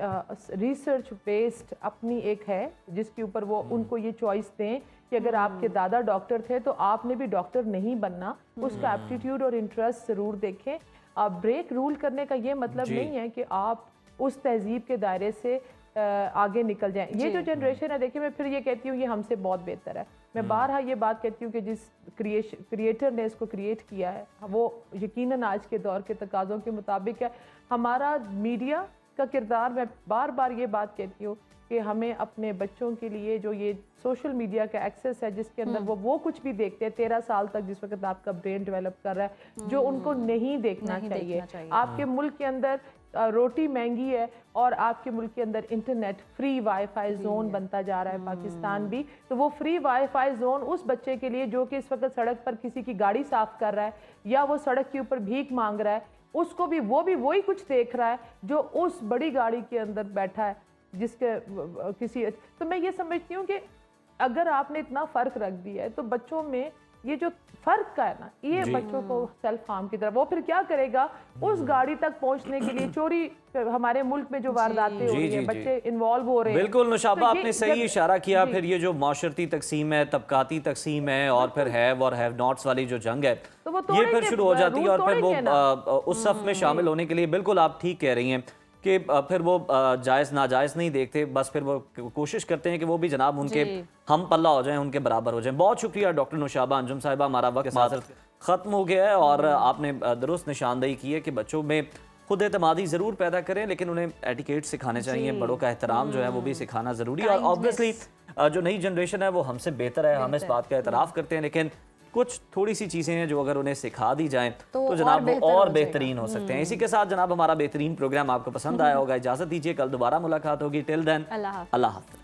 रिसर्च बेस्ड अपनी एक है जिसके ऊपर वो उनको ये चॉइस दें कि अगर आपके दादा डॉक्टर थे तो आपने भी डॉक्टर नहीं बनना, उसका एप्टीट्यूड और इंटरेस्ट ज़रूर देखें। ब्रेक रूल करने का ये मतलब नहीं है कि आप उस तहजीब के दायरे से आगे निकल जाएं। ये जो जनरेशन है, देखिए मैं फिर ये कहती हूँ ये हमसे बहुत बेहतर है। मैं बारहा ये बात कहती हूँ कि जिस क्रिएटर ने इसको क्रिएट किया है वो यकीनन आज के दौर के तकाज़ों के मुताबिक है। हमारा मीडिया का किरदार, मैं बार बार ये बात कहती हूँ कि हमें अपने बच्चों के लिए जो ये सोशल मीडिया का एक्सेस है जिसके अंदर वो कुछ भी देखते हैं 13 साल तक जिस वक्त आपका ब्रेन डेवलप कर रहा है, जो उनको नहीं देखना चाहिए। आपके मुल्क के अंदर रोटी महंगी है और आपके मुल्क के अंदर इंटरनेट फ्री वाईफाई जोन बनता जा रहा है, पाकिस्तान भी, तो वो फ्री वाईफाई जोन उस बच्चे के लिए जो कि इस वक्त सड़क पर किसी की गाड़ी साफ कर रहा है या वो सड़क के ऊपर भीख मांग रहा है, उसको भी वही कुछ देख रहा है जो उस बड़ी गाड़ी के अंदर बैठा है जिसके किसी। तो मैं ये समझती हूँ कि अगर आपने इतना फ़र्क रख दिया है तो बच्चों में ये जो फर्क का है ना, ये बच्चों को सेल्फ हार्म की तरफ, वो फिर क्या करेगा उस गाड़ी तक पहुंचने के लिए चोरी, हमारे मुल्क में जो वारदातें हो रही है, बच्चे इन्वॉल्व हो रहे हैं। बिल्कुल नुशाबा, आपने सही इशारा किया। फिर ये जो माशरती तकसीम है, तबकाती तकसीम है और फिर हैव और हैव नॉट्स वाली जो जंग है, तो ये फिर शुरू हो जाती है और फिर वो उस सफ में शामिल होने के लिए, बिल्कुल आप ठीक कह रही हैं कि फिर वो जायज़ नाजायज़ नहीं देखते, बस फिर वो कोशिश करते हैं कि वो भी जनाब उनके हम पल्ला हो जाएं, उनके बराबर हो जाएं। बहुत शुक्रिया डॉक्टर नुशाबा अंजुम साहिबा, हमारा वक्त ख़त्म हो गया है और आपने दुरुस्त निशानदेही की है कि बच्चों में खुद एतमादी ज़रूर पैदा करें, लेकिन उन्हें एटिकेट सिखाने चाहिए, बड़ों का एहतराम जो है वो भी सिखाना ज़रूरी है। और ऑब्वियसली जो नई जनरेशन है वो हमसे बेहतर है, हम इस बात का एतराफ़ करते हैं, लेकिन कुछ थोड़ी सी चीज़ें हैं जो अगर उन्हें सिखा दी जाएं तो जनाब वो और बेहतरीन हो सकते हैं। इसी के साथ जनाब हमारा बेहतरीन प्रोग्राम आपको पसंद आया होगा। इजाज़त दीजिए, कल दोबारा मुलाकात होगी। टिल देन अल्लाह हाफ़िज़।